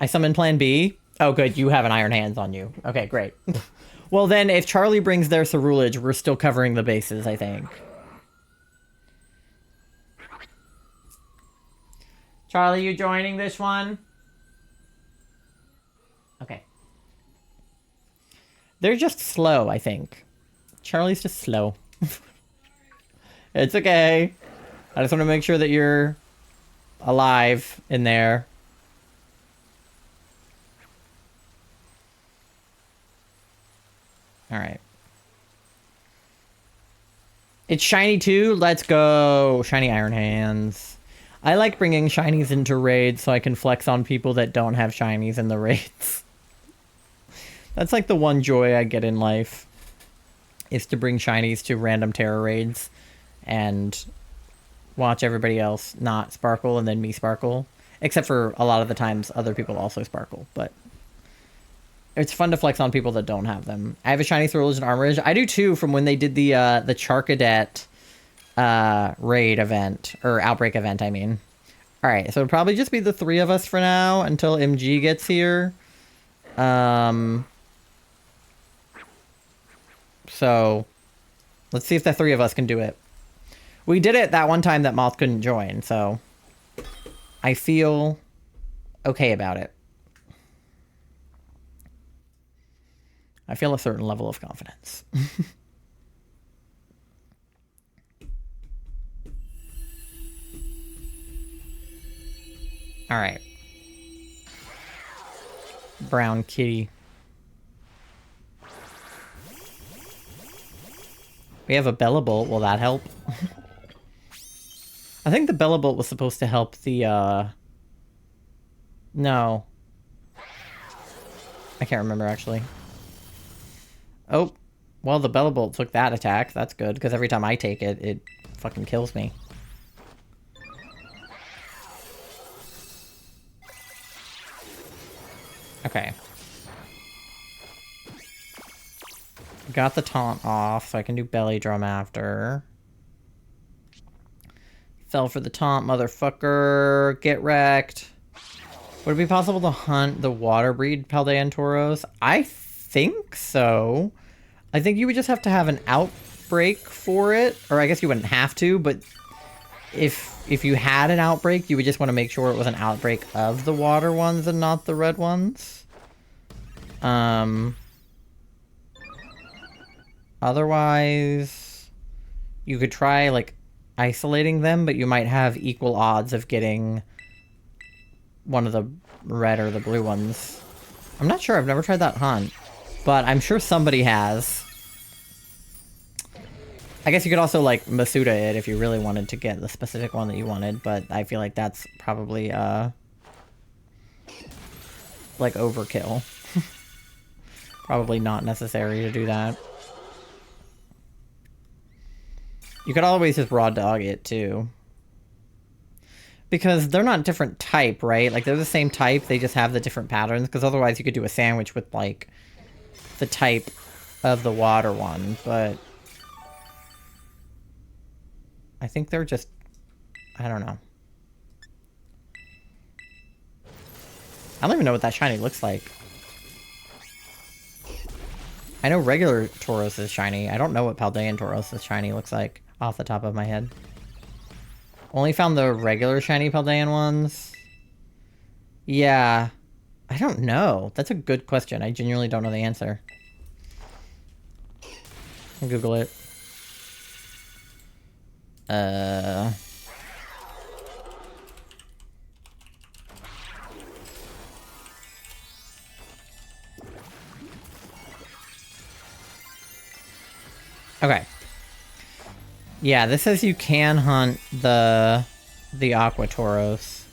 I summon Plan B. Oh, good. You have an Iron Hands on you. Okay, great. Well, then, if Charlie brings their Cerulege, we're still covering the bases, I think. Charlie, you joining this one? Okay. They're just slow, I think. Charlie's just slow. It's okay. I just want to make sure that you're alive in there. Alright. It's shiny too? Let's go. Shiny Iron Hands. I like bringing shinies into raids so I can flex on people that don't have shinies in the raids. That's like the one joy I get in life. Is to bring shinies to random Tera raids. And watch everybody else not sparkle and then me sparkle. Except for a lot of the times other people also sparkle. But it's fun to flex on people that don't have them. I have a shiny Cerulege and Armorage. I do too, from when they did the Charcadet raid event. Or outbreak event, I mean. Alright, so it'll probably just be the three of us for now until MG gets here. So let's see if the three of us can do it. We did it that one time that Moth couldn't join, so I feel okay about it. I feel a certain level of confidence. All right. Brown kitty. We have a Bellabolt. Will that help? I think the Bellabolt was supposed to help the, No. I can't remember, actually. Oh. Well, the Bellabolt took that attack. That's good, because every time I take it, it fucking kills me. Okay. Got the taunt off, so I can do belly drum after. Fell for the taunt, motherfucker. Get wrecked. Would it be possible to hunt the water breed Paldean Tauros? I think so. I think you would just have to have an outbreak for it. Or I guess you wouldn't have to, but if you had an outbreak, you would just want to make sure it was an outbreak of the water ones and not the red ones. Otherwise, you could try, like, isolating them, but you might have equal odds of getting one of the red or the blue ones. I'm not sure. I've never tried that hunt, but I'm sure somebody has. I guess you could also, like, Masuda it if you really wanted to get the specific one that you wanted, but I feel like that's probably, like, overkill. Probably not necessary to do that. You could always just raw dog it, too. Because they're not different type, right? Like, they're the same type, they just have the different patterns, because otherwise you could do a sandwich with, like, the type of the water one, but I think they're just, I don't know. I don't even know what that shiny looks like. I know regular Tauros is shiny. I don't know what Paldean Tauros' shiny looks like off the top of my head. Only found the regular shiny Paldean ones. Yeah. I don't know. That's a good question. I genuinely don't know the answer. I'll Google it. Okay. Yeah, this says you can hunt the Aqua Tauros.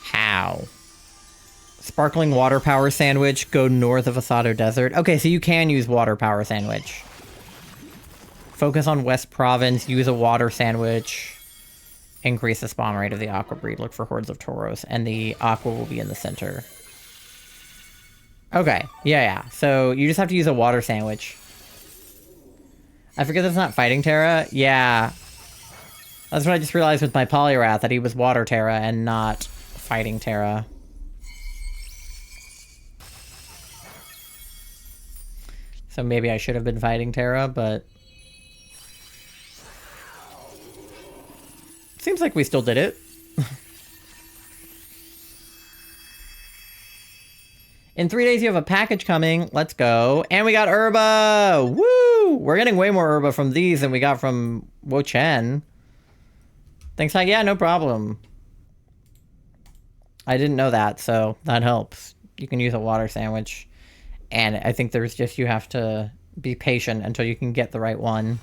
How? Sparkling water power sandwich, go north of Asado Desert. Okay, so you can use water power sandwich. Focus on West Province, use a water sandwich. Increase the spawn rate of the Aqua breed, look for hordes of Tauros, and the Aqua will be in the center. Okay, yeah. So you just have to use a water sandwich. I forget that's not fighting Tera. Yeah. That's what I just realized with my Poliwrath, that he was water Tera and not fighting Tera. So maybe I should have been fighting Tera, but seems like we still did it. In 3 days, you have a package coming. Let's go. And we got Herba! Woo! We're getting way more Herba from these than we got from Wo-Chen. Thanks, Hi. Yeah, no problem. I didn't know that, so that helps. You can use a water sandwich. And I think there's just, you have to be patient until you can get the right one.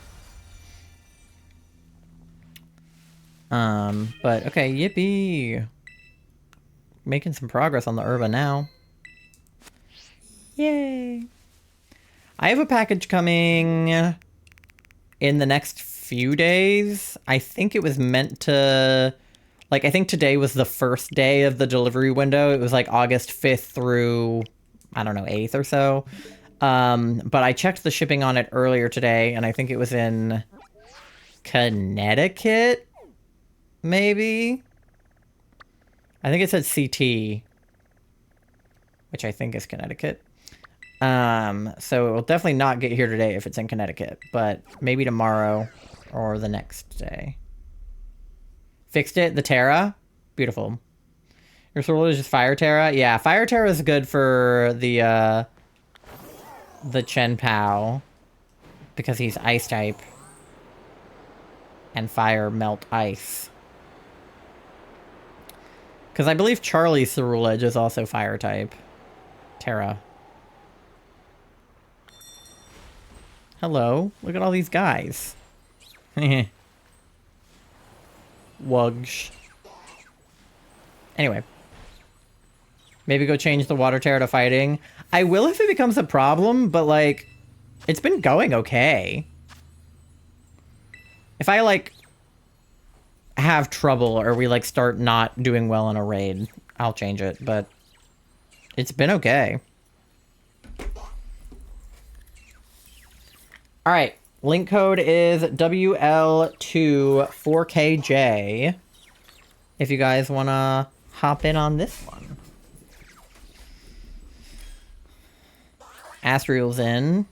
But, okay, yippee! Making some progress on the Herba now. Yay! I have a package coming in the next few days. I think it was meant to... Like, I think today was the first day of the delivery window. It was like August 5th through, I don't know, 8th or so. But I checked the shipping on it earlier today, and I think it was in Connecticut, maybe? I think it said CT, which I think is Connecticut. So it will definitely not get here today if it's in Connecticut, but maybe tomorrow or the next day. Fixed it? The Tera? Beautiful. Your sword is just Fire Tera? Yeah, Fire Tera is good for the Chien-Pao because he's ice type and fire melt ice. Because I believe Charlie's Cerulege is also fire type. Tera. Hello. Look at all these guys. Wugsh. Anyway. Maybe go change the water Tera to fighting. I will if it becomes a problem, but, like, it's been going okay. If I, like, have trouble or we like start not doing well in a raid, I'll change it, but it's been okay. All right, link code is WL24KJ if you guys want to hop in on this one. Astriel's in.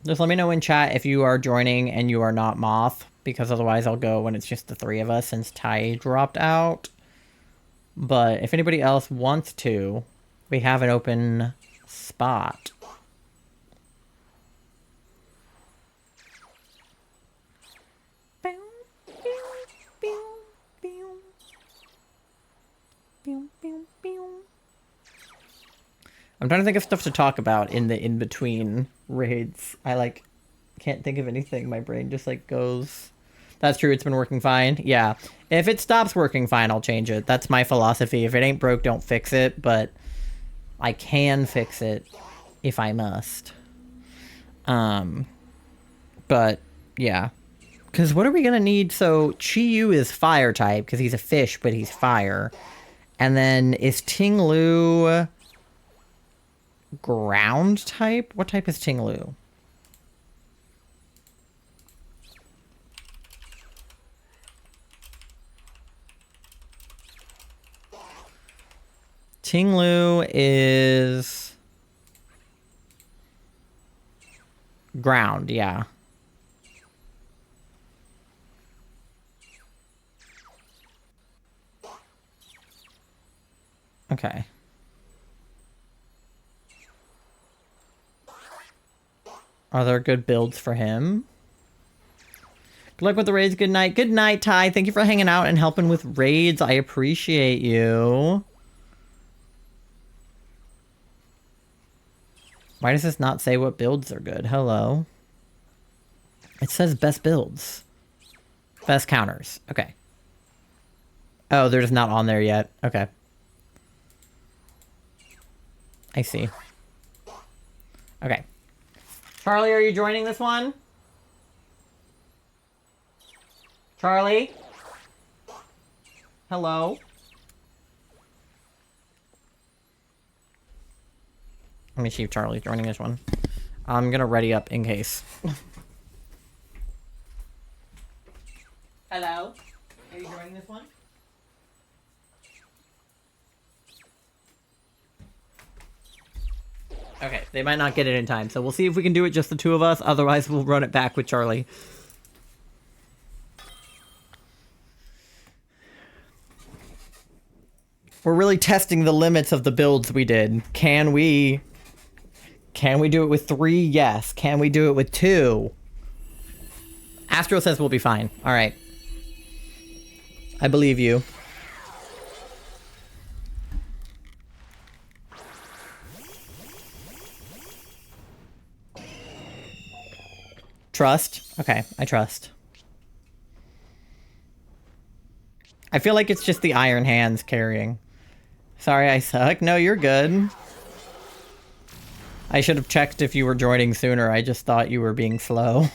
Just let me know in chat if you are joining and you are not Moth, because otherwise I'll go when it's just the three of us since Ty dropped out. But if anybody else wants to, we have an open spot. I'm trying to think of stuff to talk about in the in-between raids. I, like, can't think of anything. My brain just, like, goes... That's true, it's been working fine. Yeah. If it stops working fine, I'll change it. That's my philosophy. If it ain't broke, don't fix it, but I can fix it if I must. But, yeah. Because what are we gonna need? So, Chi-Yu is fire type, because he's a fish, but he's fire. And then, is Ting-Lu... ground type? What type is Ting-Lu? Ting-Lu is ground, yeah. Okay. Are there good builds for him? Good luck with the raids. Good night. Good night, Ty. Thank you for hanging out and helping with raids. I appreciate you. Why does this not say what builds are good? Hello. It says best builds. Best counters. Okay. Oh, they're just not on there yet. Okay. I see. Okay. Charlie, are you joining this one? Charlie? Hello? Let me see if Charlie's joining this one. I'm gonna ready up in case. Hello? Are you joining this one? Okay, they might not get it in time, so we'll see if we can do it just the two of us. Otherwise, we'll run it back with Charlie. We're really testing the limits of the builds we did. Can we do it with 3? Yes. Can we do it with 2? Astro says we'll be fine. All right. I believe you. Trust? Okay, I trust. I feel like it's just the Iron Hands carrying. Sorry, I suck. No, you're good. I should have checked if you were joining sooner. I just thought you were being slow.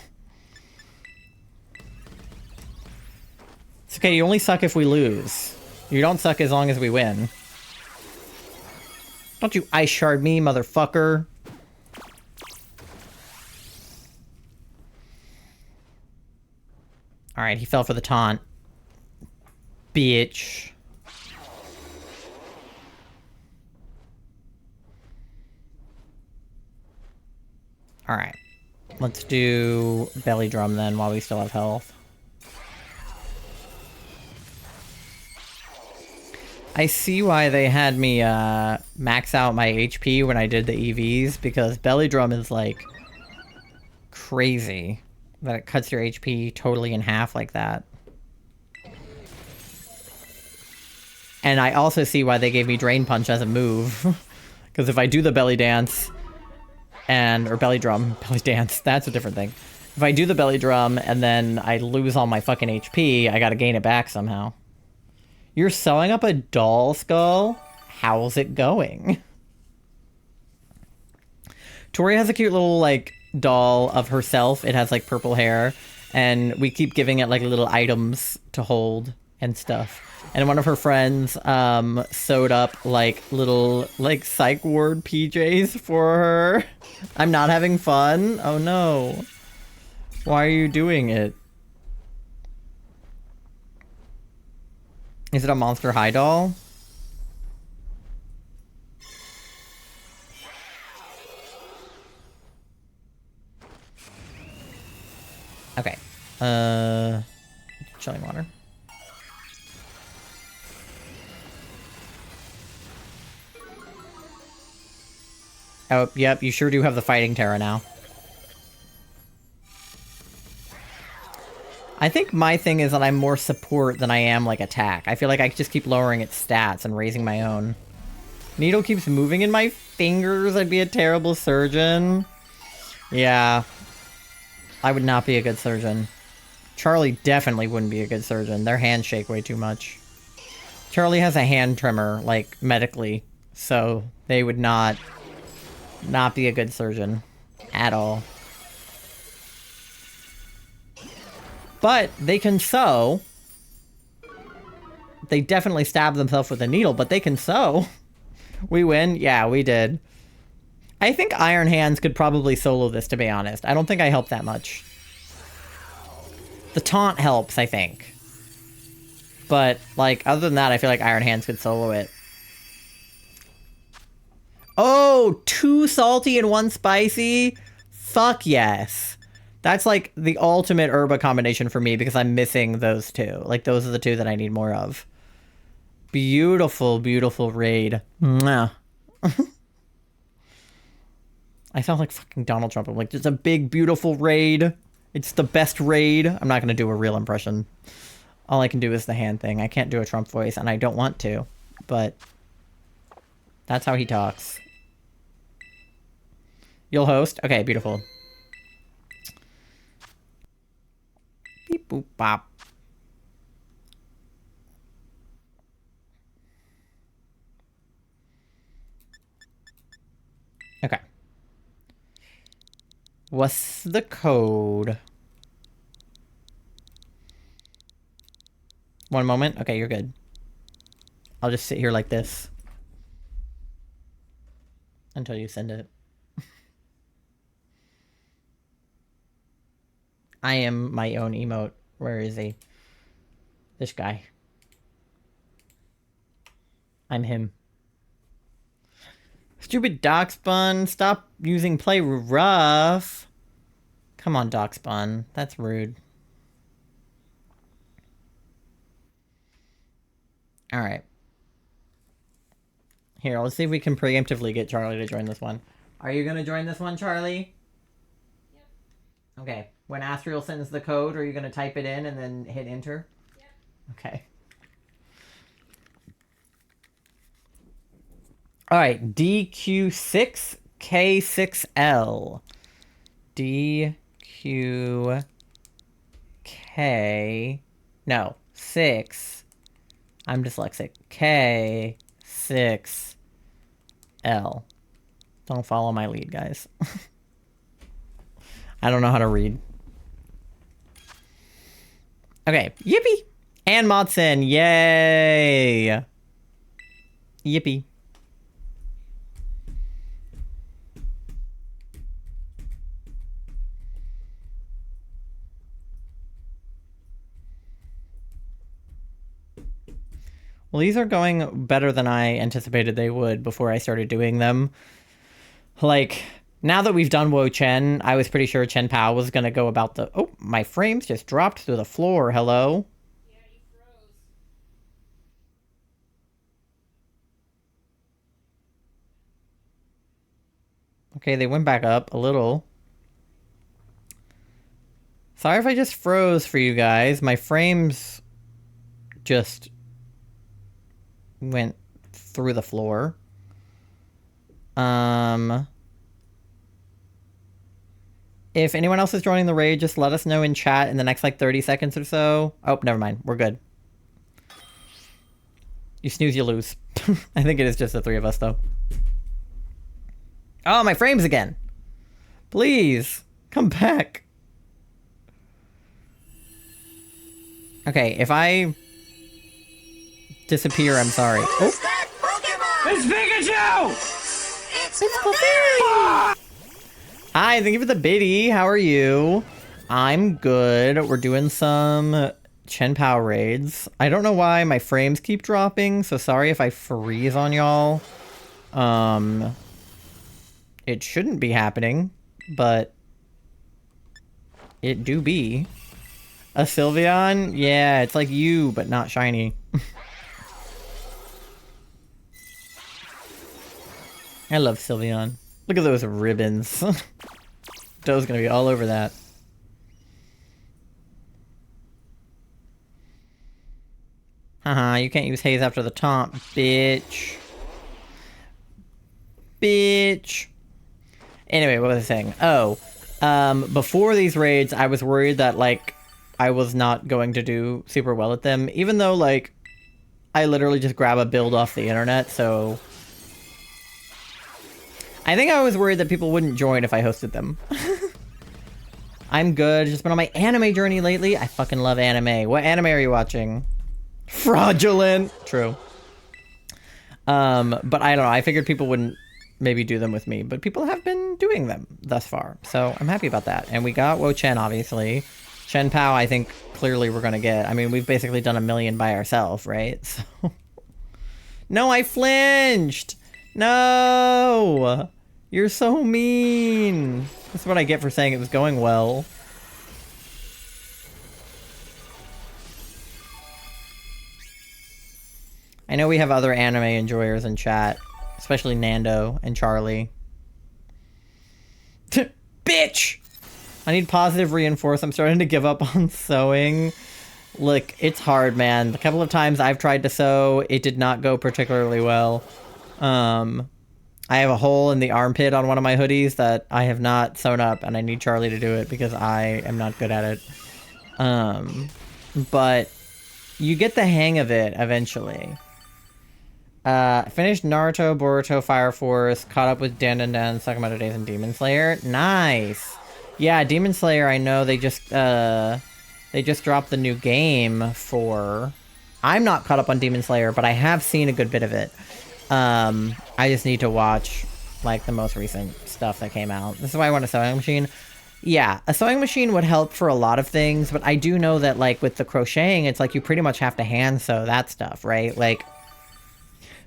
It's okay, you only suck if we lose. You don't suck as long as we win. Don't you ice shard me, motherfucker. Alright, he fell for the taunt. Bitch. Alright. Let's do belly drum then while we still have health. I see why they had me max out my HP when I did the EVs, because belly drum is like crazy that it cuts your HP totally in half like that. And I also see why they gave me drain punch as a move, because if I do the belly dance or belly drum, belly dance, that's a different thing. If I do the belly drum and then I lose all my fucking HP, I gotta gain it back somehow. You're sewing up a doll skull? How's it going? Tori has a cute little, like, doll of herself. It has, like, purple hair. and we keep giving it like little items to hold and stuff. And one of her friends sewed up like little like psych ward PJs for her. I'm not having fun. Oh no. Why are you doing it? Is it a Monster High doll? Okay. Chilling water. Oh, yep, you sure do have the fighting Tera now. I think my thing is that I'm more support than I am, like, attack. I feel like I just keep lowering its stats and raising my own. Needle keeps moving in my fingers. I'd be a terrible surgeon. Yeah. I would not be a good surgeon. Charlie definitely wouldn't be a good surgeon. Their hands shake way too much. Charlie has a hand trimmer, like, medically. So, they would not be a good surgeon. At all. But they can sew. They definitely stab themselves with a needle, but they can sew. We win? Yeah, we did. I think Iron Hands could probably solo this, to be honest. I don't think I help that much. The taunt helps, I think. But, like, other than that, I feel like Iron Hands could solo it. Oh, 2 salty and 1 spicy? Fuck yes. That's like the ultimate herba combination for me because I'm missing those two. Like, those are the two that I need more of. Beautiful, beautiful raid. Mwah. I sound like fucking Donald Trump. I'm like, it's a big, beautiful raid. It's the best raid. I'm not going to do a real impression. All I can do is the hand thing. I can't do a Trump voice, and I don't want to. But that's how he talks. You'll host? Okay, beautiful. Beep boop bop. Okay. What's the code? One moment. Okay, you're good. I'll just sit here like this until you send it. I am my own emote. Where is he? This guy. I'm him. Stupid Doxbun. Stop using play rough. Come on, Doxbun. That's rude. Alright. Here, let's see if we can preemptively get Charlie to join this one. Are you going to join this one, Charlie? Yep. Okay. When Astriel sends the code, are you going to type it in and then hit enter? Yep. Okay. Alright, DQ6K6L. DQK... No, 6. I'm dyslexic. K6L. Don't follow my lead, guys. I don't know how to read. Okay, yippee! And Modson, yay! Yippee. Well, these are going better than I anticipated they would before I started doing them. Like, now that we've done Wo Chen, I was pretty sure Chien-Pao was going to go about the... Oh, my frames just dropped through the floor. Hello? Yeah, you froze. Okay, they went back up a little. Sorry if I just froze for you guys. My frames just went through the floor. If anyone else is joining the raid, just let us know in chat in the next, like, 30 seconds or so. Oh, never mind. We're good. You snooze, you lose. I think it is just the 3 of us, though. Oh, my frames again. Please, come back. Okay, if I disappear, I'm sorry. Oh, It's Pikachu! it's Clefairy! Hi, thank you for the biddy. How are you? I'm good. We're doing some Chien-Pao raids. I don't know why my frames keep dropping, so sorry if I freeze on y'all. It shouldn't be happening, but it do be. A Sylveon? Yeah, it's like you, but not shiny. I love Sylveon. Look at those ribbons. Doe's gonna be all over that. Haha, you can't use haze after the taunt, bitch. Bitch. Anyway, what was I saying? Oh, before these raids, I was worried that, like, I was not going to do super well at them, even though, like, I literally just grab a build off the internet, so... I think I was worried that people wouldn't join if I hosted them. I'm good. Just been on my anime journey lately. I fucking love anime. What anime are you watching? Fraudulent. True. But I don't know. I figured people wouldn't maybe do them with me, but people have been doing them thus far, so I'm happy about that. And we got Wo-Chen, obviously. Chien-Pao, I think clearly we're gonna get. I mean, we've basically done a million by ourselves, right? So. No, I flinched. No. You're so mean. That's what I get for saying it was going well. I know we have other anime enjoyers in chat, especially Nando and Charlie. Bitch! I need positive reinforce. I'm starting to give up on sewing. Look, it's hard, man. The couple of times I've tried to sew, it did not go particularly well. I have a hole in the armpit on one of my hoodies that I have not sewn up, and I need Charlie to do it because I am not good at it. But you get the hang of it eventually. Finished Naruto, Boruto, Fire Force, caught up with Dan, Sakamoto Days, and Demon Slayer. Nice! Yeah, Demon Slayer, I know they just dropped the new game for... I'm not caught up on Demon Slayer, but I have seen a good bit of it. I just need to watch, like, the most recent stuff that came out. This is why I want a sewing machine. Yeah, a sewing machine would help for a lot of things, but I do know that, like, with the crocheting, it's like you pretty much have to hand sew that stuff, right? Like,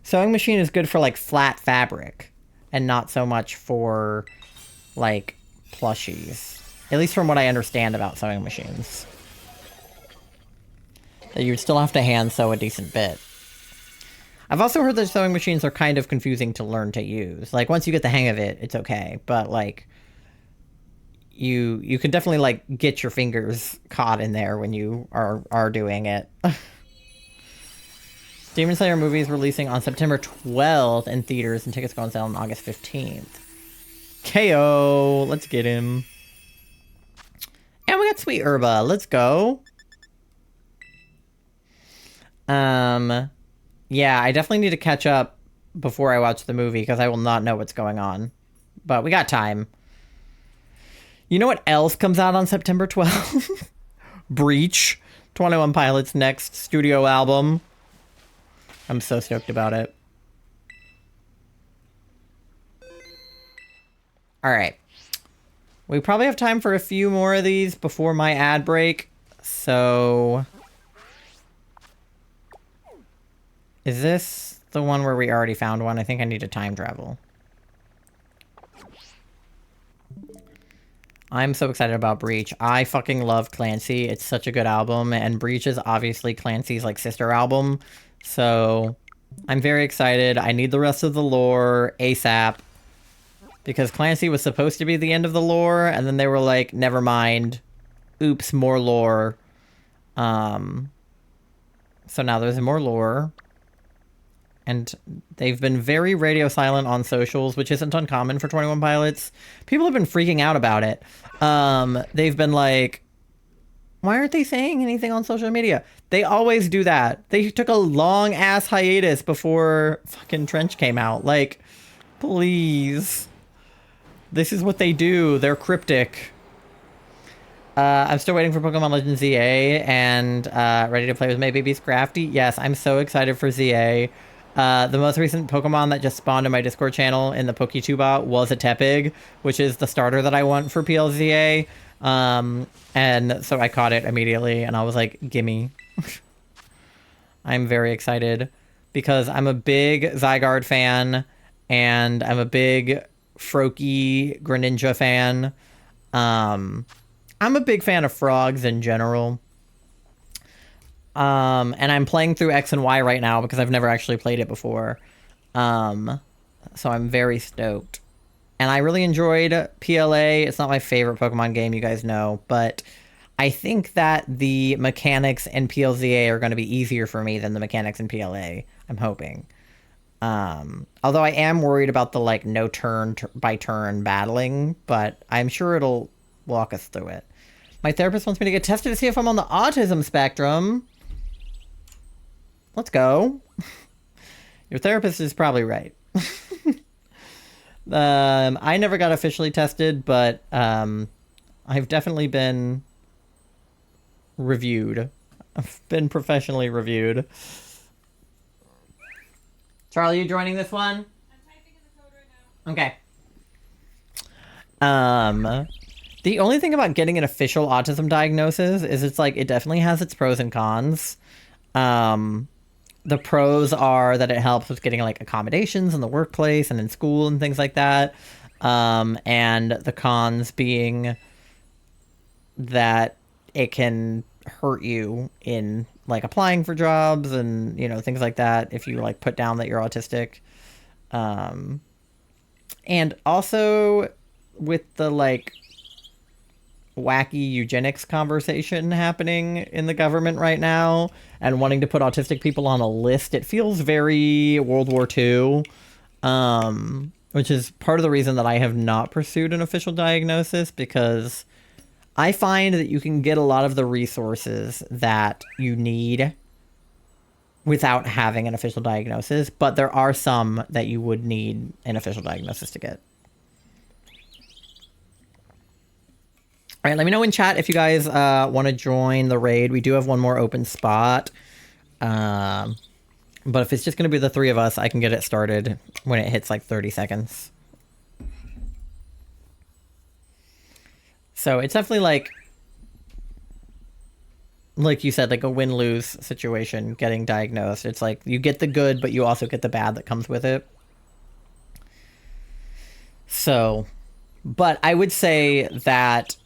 sewing machine is good for, like, flat fabric, and not so much for, like, plushies. At least from what I understand about sewing machines. That you'd still have to hand sew a decent bit. I've also heard that sewing machines are kind of confusing to learn to use. Like, once you get the hang of it, it's okay. But, like, you can definitely, like, get your fingers caught in there when you are doing it. Demon Slayer movie is releasing on September 12th in theaters, and tickets go on sale on August 15th. KO! Let's get him. And we got Sweet Herba. Let's go. Yeah, I definitely need to catch up before I watch the movie, because I will not know what's going on. But we got time. You know what else comes out on September 12th? Breach. 21 Pilots' next studio album. I'm so stoked about it. Alright. We probably have time for a few more of these before my ad break. So... is this the one where we already found one? I think I need to time travel. I'm so excited about Breach. I fucking love Clancy. It's such a good album, and Breach is obviously Clancy's, like, sister album. So, I'm very excited. I need the rest of the lore ASAP. Because Clancy was supposed to be the end of the lore, and then they were like, never mind. Oops, more lore. So now there's more lore. And they've been very radio silent on socials, which isn't uncommon for 21 Pilots. People have been freaking out about it. They've been like, why aren't they saying anything on social media? They always do that. They took a long-ass hiatus before fucking Trench came out. Like, please. This is what they do. They're cryptic. I'm still waiting for Pokemon Legends ZA and ready to play with my baby Scrafty. Yes, I'm so excited for ZA. The most recent Pokemon that just spawned in my Discord channel in the PokeTube was a Tepig, which is the starter that I want for PLZA. And so I caught it immediately, and I was like, gimme. I'm very excited because I'm a big Zygarde fan, and I'm a big Froakie Greninja fan. I'm a big fan of frogs in general. And I'm playing through X and Y right now because I've never actually played it before. So I'm very stoked. And I really enjoyed PLA. It's not my favorite Pokemon game, you guys know, but I think that the mechanics in PLZA are going to be easier for me than the mechanics in PLA. I'm hoping. Although I am worried about the, like, no turn by turn battling, but I'm sure it'll walk us through it. My therapist wants me to get tested to see if I'm on the autism spectrum. Let's go. Your therapist is probably right. I never got officially tested, but I've definitely been reviewed. I've been professionally reviewed. Charlie, you joining this one? I'm typing in the code right now. Okay. The only thing about getting an official autism diagnosis is it's like, it definitely has its pros and cons. The pros are that it helps with getting, like, accommodations in the workplace and in school and things like that. And the cons being that it can hurt you in, like, applying for jobs and, you know, things like that if you, like, put down that you're autistic. And also with the, like, wacky eugenics conversation happening in the government right now and wanting to put autistic people on a list, it feels very World War II, which is part of the reason that I have not pursued an official diagnosis, because I find that you can get a lot of the resources that you need without having an official diagnosis, but there are some that you would need an official diagnosis to get. All right, let me know in chat if you guys want to join the raid. We do have one more open spot. But if it's just going to be the three of us, I can get it started when it hits like 30 seconds. So it's definitely like you said, like a win-lose situation getting diagnosed. It's like you get the good, but you also get the bad that comes with it. So, but I would say that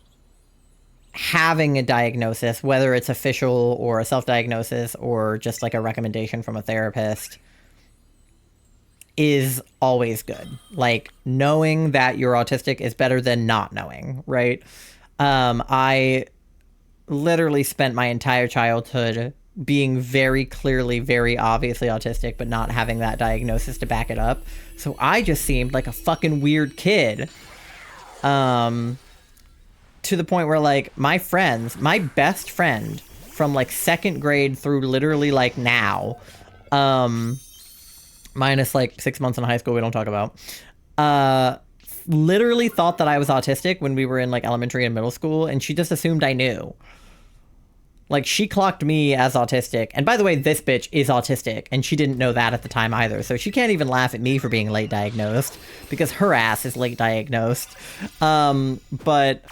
having a diagnosis, whether it's official or a self-diagnosis or just like a recommendation from a therapist, is always good. Like, knowing that you're autistic is better than not knowing, right? I literally spent my entire childhood being very clearly, very obviously autistic, but not having that diagnosis to back it up. So I just seemed like a fucking weird kid. To the point where, like, my friends, my best friend from, like, 2nd grade through literally, like, now, minus, like, 6 months in high school we don't talk about, literally thought that I was autistic when we were in, like, elementary and middle school, and she just assumed I knew. Like, she clocked me as autistic. And by the way, this bitch is autistic, and she didn't know that at the time either. So she can't even laugh at me for being late diagnosed, because her ass is late diagnosed. But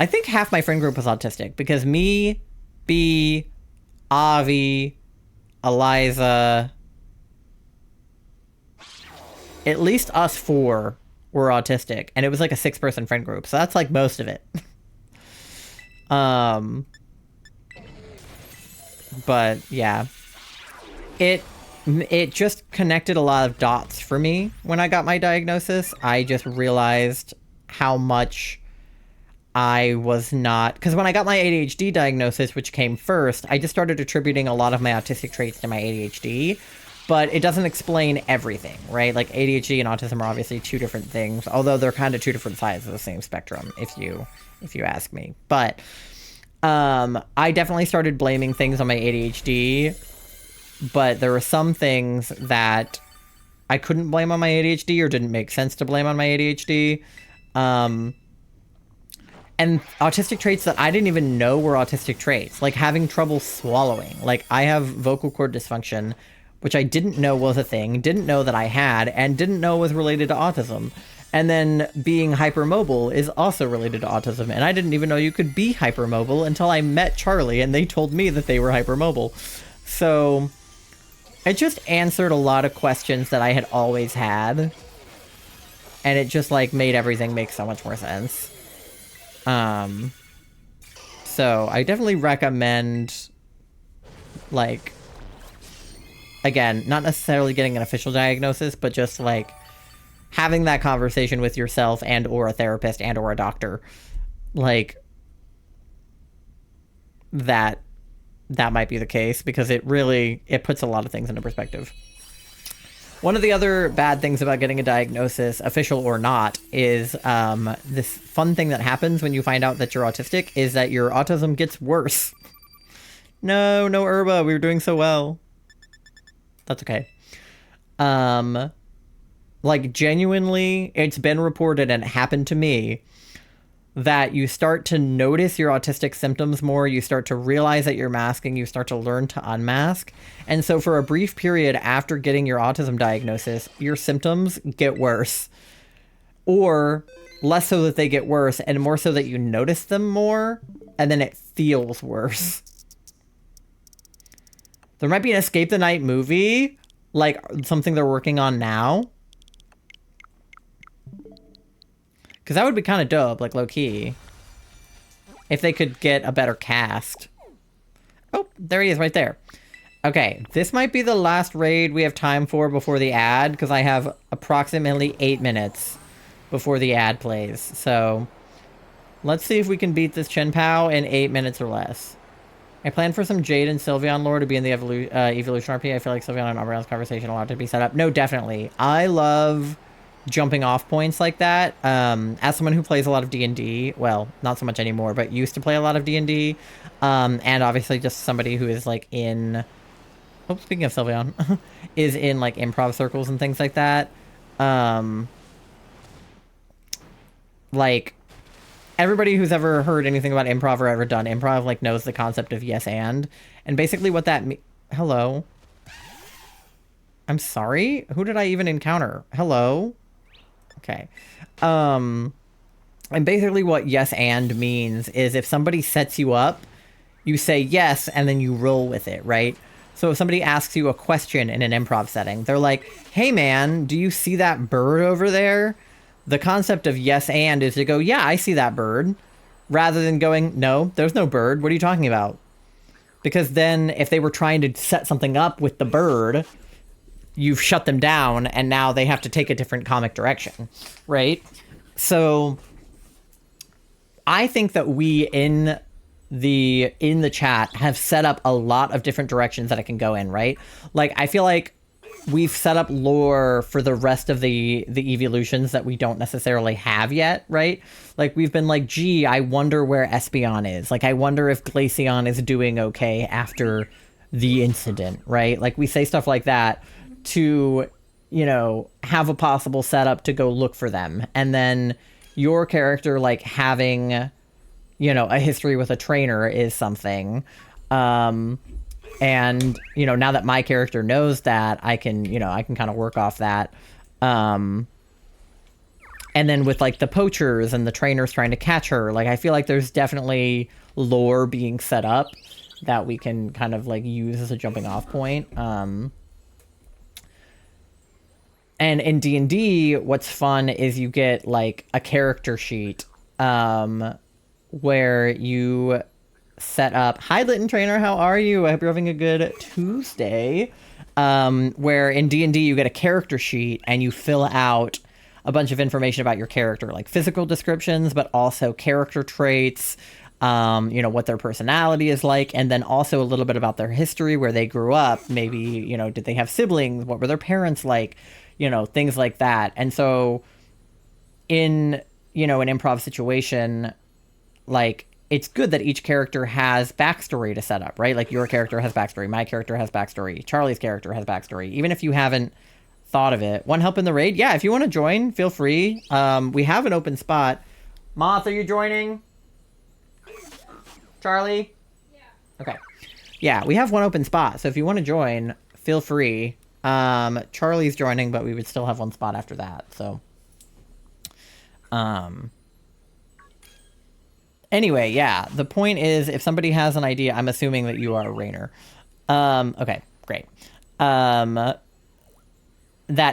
I think half my friend group was autistic, because me, B, Avi, Eliza, at least us 4 were autistic, and it was like a 6-person friend group, so that's like most of it. But yeah, it just connected a lot of dots for me when I got my diagnosis. I just realized how much I was not, because when I got my ADHD diagnosis, which came first, I just started attributing a lot of my autistic traits to my ADHD, but it doesn't explain everything, right? Like, ADHD and autism are obviously 2 different things, although they're kind of 2 different sides of the same spectrum, if you ask me. But I definitely started blaming things on my ADHD, but there were some things that I couldn't blame on my ADHD or didn't make sense to blame on my ADHD. And autistic traits that I didn't even know were autistic traits, like having trouble swallowing. Like I have vocal cord dysfunction, which I didn't know was a thing, didn't know that I had, and didn't know was related to autism. And then being hypermobile is also related to autism, and I didn't even know you could be hypermobile until I met Charlie and they told me that they were hypermobile. So it just answered a lot of questions that I had always had, and it just like made everything make so much more sense. So I definitely recommend, like, again, not necessarily getting an official diagnosis, but just like having that conversation with yourself and or a therapist and or a doctor. Like, that might be the case, because it puts a lot of things into perspective. One of the other bad things about getting a diagnosis, official or not, is this fun thing that happens when you find out that you're autistic is that your autism gets worse. No, Urba, we were doing so well. That's okay. Like, genuinely, it's been reported, and it happened to me, that you start to notice your autistic symptoms more, you start to realize that you're masking, you start to learn to unmask. And so for a brief period after getting your autism diagnosis, your symptoms get worse. Or less so that they get worse, and more so that you notice them more, and then it feels worse. There might be an Escape the Night movie, like something they're working on now. Because that would be kind of dope, like, low-key. If they could get a better cast. Oh, there he is, right there. Okay, this might be the last raid we have time for before the ad, because I have approximately 8 minutes before the ad plays. So, let's see if we can beat this Chien-Pao in 8 minutes or less. I plan for some Jade and Sylveon lore to be in the Evolution RP. I feel like Sylveon and Umbreon's conversation allowed to be set up. No, definitely. I love jumping off points like that. As someone who plays a lot of D&D, well, not so much anymore, but used to play a lot of D&D, and obviously just somebody who is like in, oh, speaking of Sylveon, is in like improv circles and things like that. Like, everybody who's ever heard anything about improv or ever done improv, like, knows the concept of yes and basically what that hello? I'm sorry? Who did I even encounter? Hello? Okay. And basically what yes and means is if somebody sets you up, you say yes and then you roll with it, right? So if somebody asks you a question in an improv setting, they're like, hey man, do you see that bird over there? The concept of yes and is to go, yeah, I see that bird, rather than going, no, there's no bird. What are you talking about? Because then if they were trying to set something up with the bird, you've shut them down, and now they have to take a different comic direction, right? So I think that we in the chat have set up a lot of different directions that it can go in, right? Like, I feel like we've set up lore for the rest of the evolutions that we don't necessarily have yet, right? Like, we've been like, gee, I wonder where Espeon is. Like, I wonder if Glaceon is doing okay after the incident, right? Like, we say stuff like that to, you know, have a possible setup to go look for them. And then your character, like, having, you know, a history with a trainer is something. And, you know, now that my character knows that, I can kind of work off that. And then with, like, the poachers and the trainers trying to catch her, like, I feel like there's definitely lore being set up that we can kind of, like, use as a jumping off point. And in D&D, what's fun is you get, like, a character sheet, where you set up, hi Lytton Trainer, how are you? I hope you're having a good Tuesday. Where in D&D you get a character sheet and you fill out a bunch of information about your character, like physical descriptions, but also character traits, you know, what their personality is like, and then also a little bit about their history, where they grew up, maybe, you know, did they have siblings, what were their parents like, you know, things like that. And so in, you know, an improv situation, like, it's good that each character has backstory to set up, right? Like, your character has backstory, my character has backstory, Charlie's character has backstory, even if you haven't thought of it. Want help in the raid? Yeah, if you want to join, feel free. We have an open spot. Moth, are you joining? Charlie? Yeah. Okay. Yeah, we have one open spot, so if you want to join, feel free. Charlie's joining, but we would still have one spot after that, so. Anyway, yeah, the point is, if somebody has an idea, I'm assuming that you are a Rainer. Okay, great. That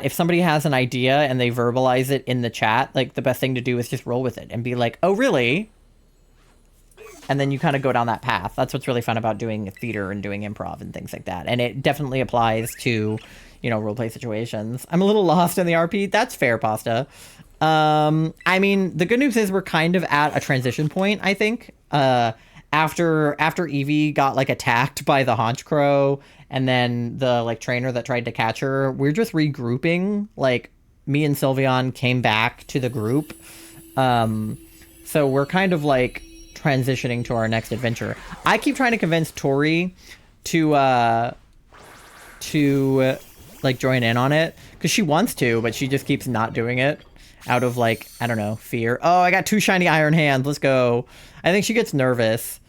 if somebody has an idea and they verbalize it in the chat, like, the best thing to do is just roll with it and be like, oh, really? And then you kind of go down that path. That's what's really fun about doing theater and doing improv and things like that. And it definitely applies to, you know, roleplay situations. I'm a little lost in the RP. That's fair, Pasta. I mean, the good news is we're kind of at a transition point, I think. After Evie got, like, attacked by the Haunch Crow and then the, like, trainer that tried to catch her, we're just regrouping. Like, me and Sylveon came back to the group. So we're kind of, like, transitioning to our next adventure. I keep trying to convince Tori to like, join in on it. Because she wants to, but she just keeps not doing it. Out of, like, I don't know, fear. Oh, I got 2 shiny iron hands. Let's go. I think she gets nervous.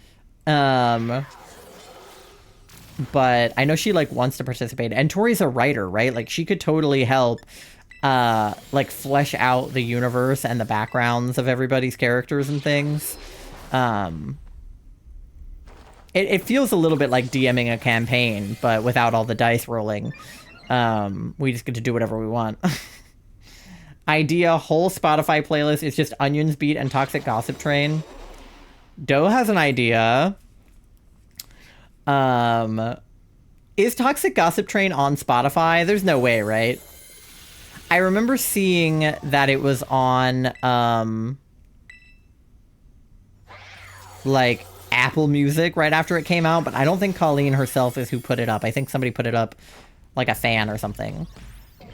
But I know she, like, wants to participate. And Tori's a writer, right? Like, she could totally help, like, flesh out the universe and the backgrounds of everybody's characters and things. It feels a little bit like DMing a campaign, but without all the dice rolling. We just get to do whatever we want. Idea, whole Spotify playlist is just Onions Beat and Toxic Gossip Train. Doe has an idea. Is Toxic Gossip Train on Spotify? There's no way, right? I remember seeing that it was on, like, Apple Music right after it came out, but I don't think Colleen herself is who put it up. I think somebody put it up, like, a fan or something.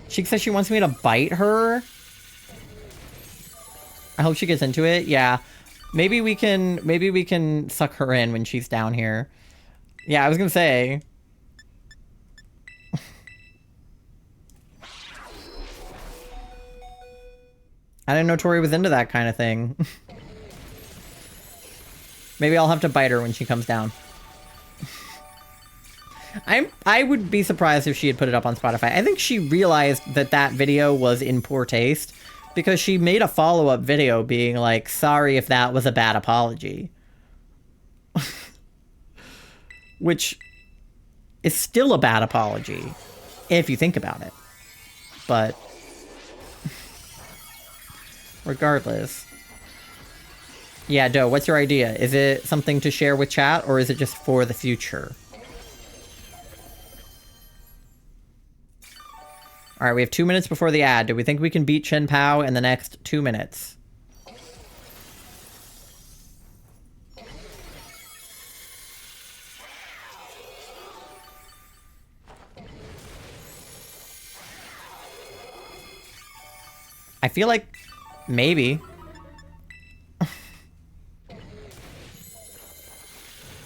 She says she wants me to bite her. I hope she gets into it. Yeah. Maybe we can suck her in when she's down here. Yeah, I was gonna say. I didn't know Tori was into that kind of thing. Maybe I'll have to bite her when she comes down. I would be surprised if she had put it up on Spotify. I think she realized that that video was in poor taste because she made a follow-up video being like, sorry if that was a bad apology. Which is still a bad apology if you think about it. But regardless. Yeah, Doe, what's your idea? Is it something to share with chat or is it just for the future? All right, we have 2 minutes before the ad. Do we think we can beat Chien-Pao in the next 2 minutes? I feel like maybe.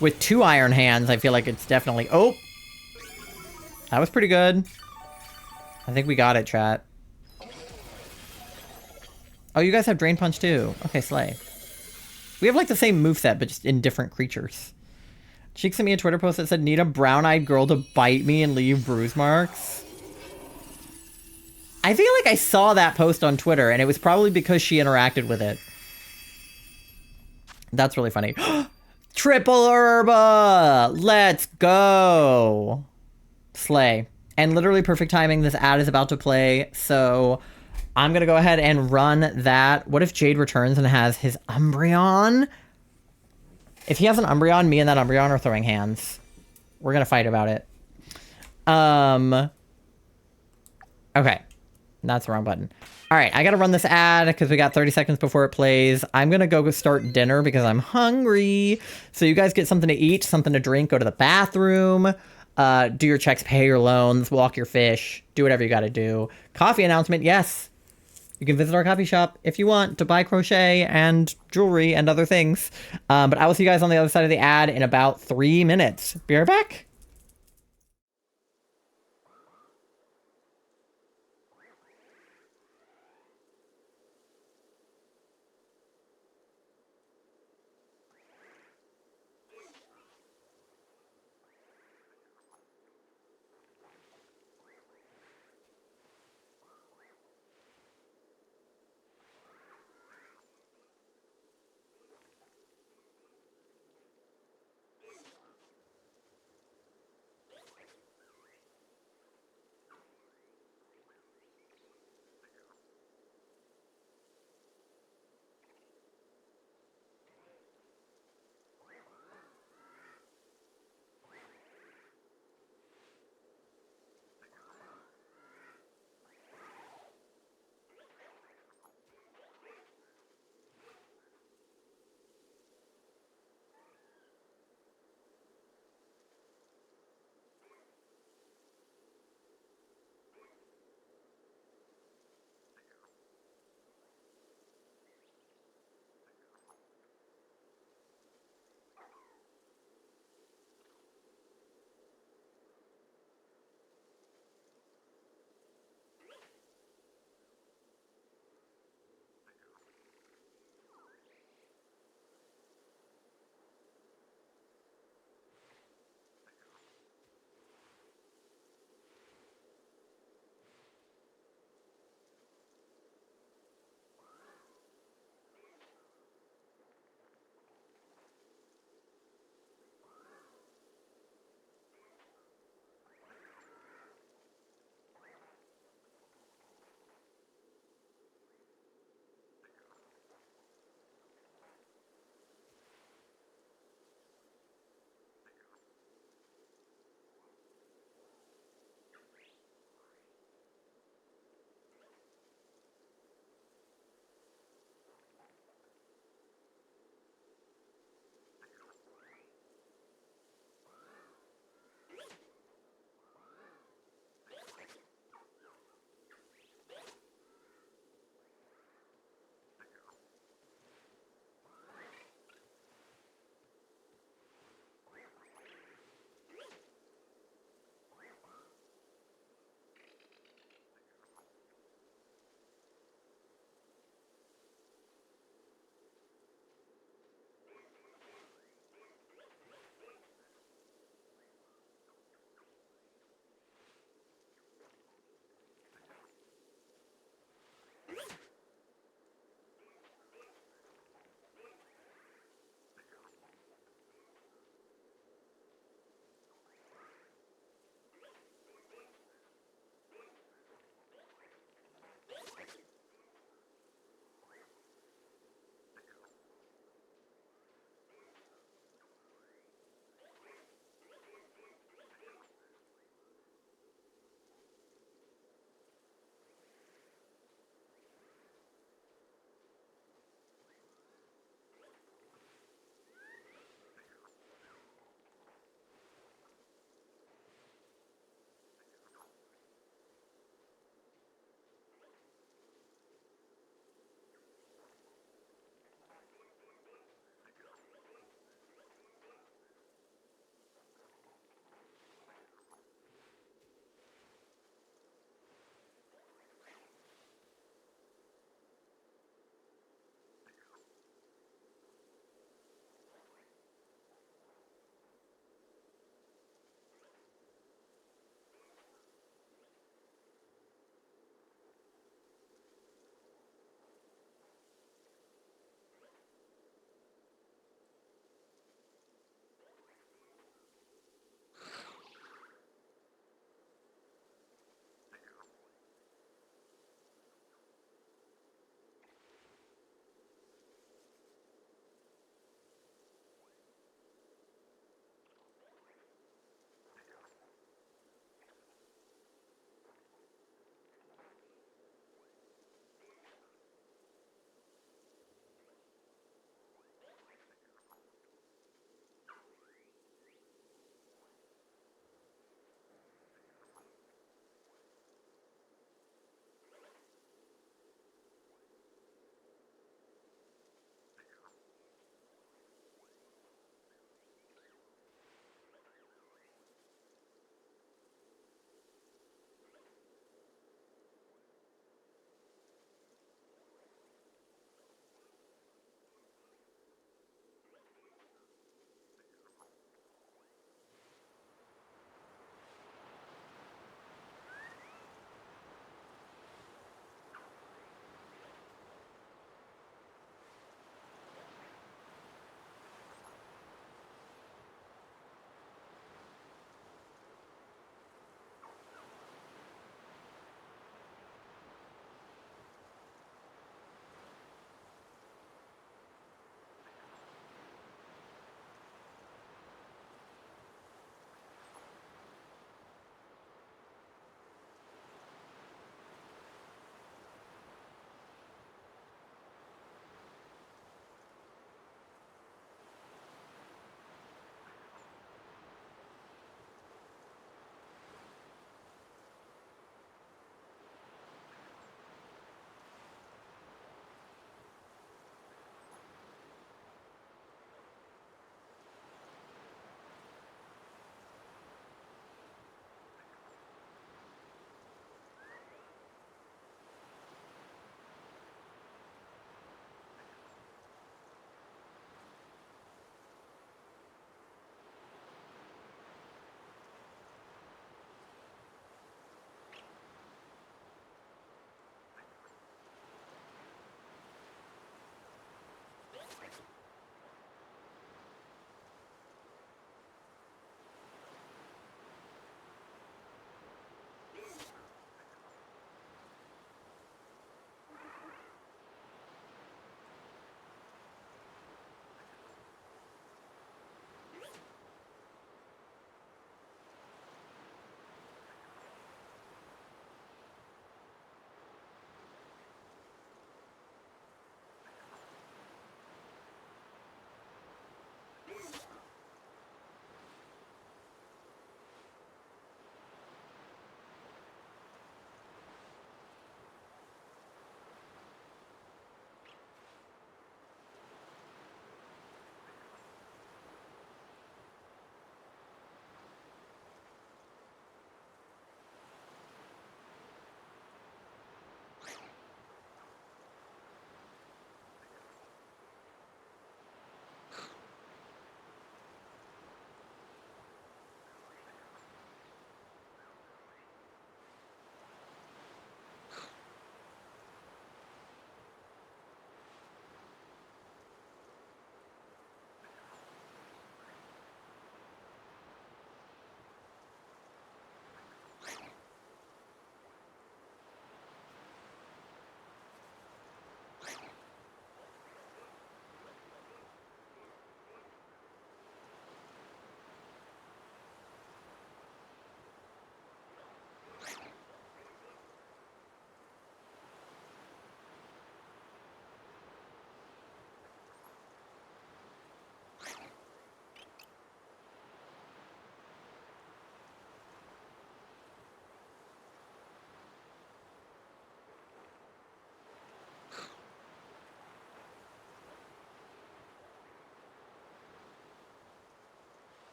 With 2 iron hands, I feel like it's definitely... Oh! That was pretty good. I think we got it, chat. Oh, you guys have Drain Punch too. Okay, slay. We have, like, the same moveset, but just in different creatures. Cheek sent me a Twitter post that said, need a brown-eyed girl to bite me and leave bruise marks. I feel like I saw that post on Twitter, and it was probably because she interacted with it. That's really funny. Triple Herba! Let's go! Slay. And literally perfect timing, this ad is about to play, so I'm gonna go ahead and run that. What if Jade returns and has his Umbreon? If he has an Umbreon, me and that Umbreon are throwing hands. We're gonna fight about it. Okay. That's the wrong button. Alright, I gotta run this ad because we got 30 seconds before it plays. I'm gonna go start dinner because I'm hungry. So you guys get something to eat, something to drink, go to the bathroom. Do your checks, pay your loans, walk your fish, do whatever you gotta do. Coffee announcement, yes. You can visit our coffee shop if you want to buy crochet and jewelry and other things. But I will see you guys on the other side of the ad in about 3 minutes. Be right back.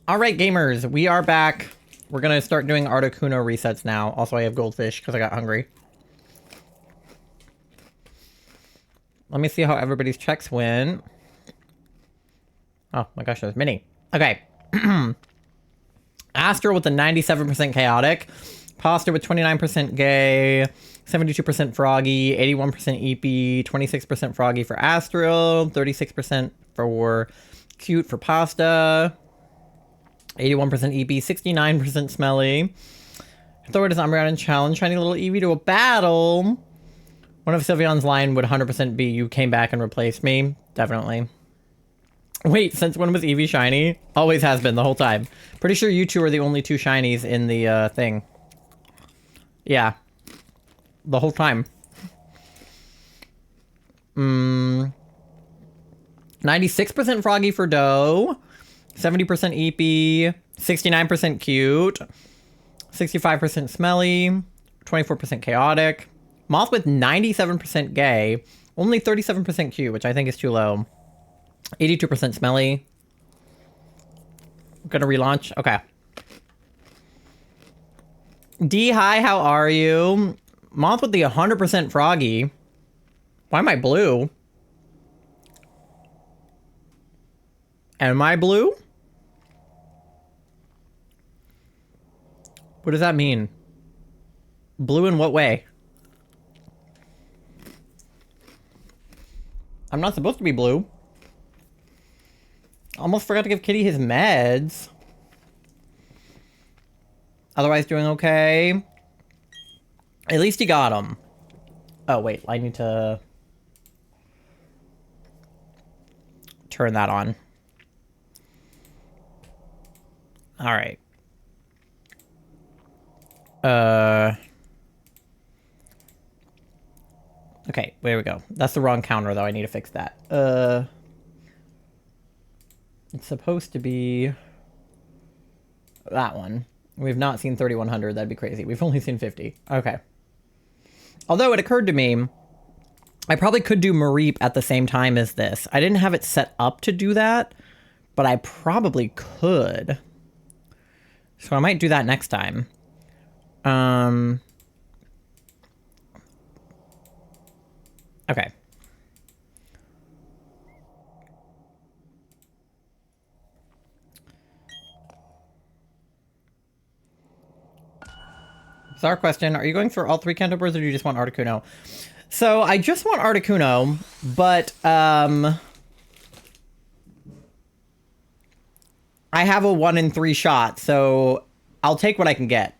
All right, gamers, we are back. We're gonna start doing Articuno resets now. Also, I have goldfish because I got hungry. Let me see how everybody's checks went. Oh my gosh, there's many. Okay. Astral with a 97% chaotic. Pasta with 29% gay. 72% froggy. 81% EP. 26% froggy for Astral. 36% for cute for pasta. 81% EP. 69% smelly. Throw it as Umbreon and challenge shiny little Eevee to a battle. One of Sylveon's line would 100% be you came back and replaced me. Definitely. Wait, since when was Eevee shiny? Always has been the whole time. Pretty sure you two are the only two shinies in the thing. Yeah. The whole time. 96% froggy for Doe. 70% EP. 69% cute. 65% smelly. 24% chaotic. Moth with 97% gay. Only 37% cute, which I think is too low. 82% smelly. Gonna relaunch? Okay. D, hi, how are you? Moth with the 100% froggy. Why am I blue? Am I blue? What does that mean? Blue in what way? I'm not supposed to be blue. Almost forgot to give Kitty his meds. Otherwise doing okay. At least he got them. Oh, wait. I need to turn that on. All right. Okay, there we go. That's the wrong counter, though. I need to fix that. It's supposed to be that one. We've not seen 3100. That'd be crazy. We've only seen 50. Okay. Although it occurred to me, I probably could do Mareep at the same time as this. I didn't have it set up to do that, but I probably could. So I might do that next time. Okay. So our question, are you going for all three Cantobers or do you just want Articuno? So I just want Articuno, but I have a 1 in 3 shot, so I'll take what I can get.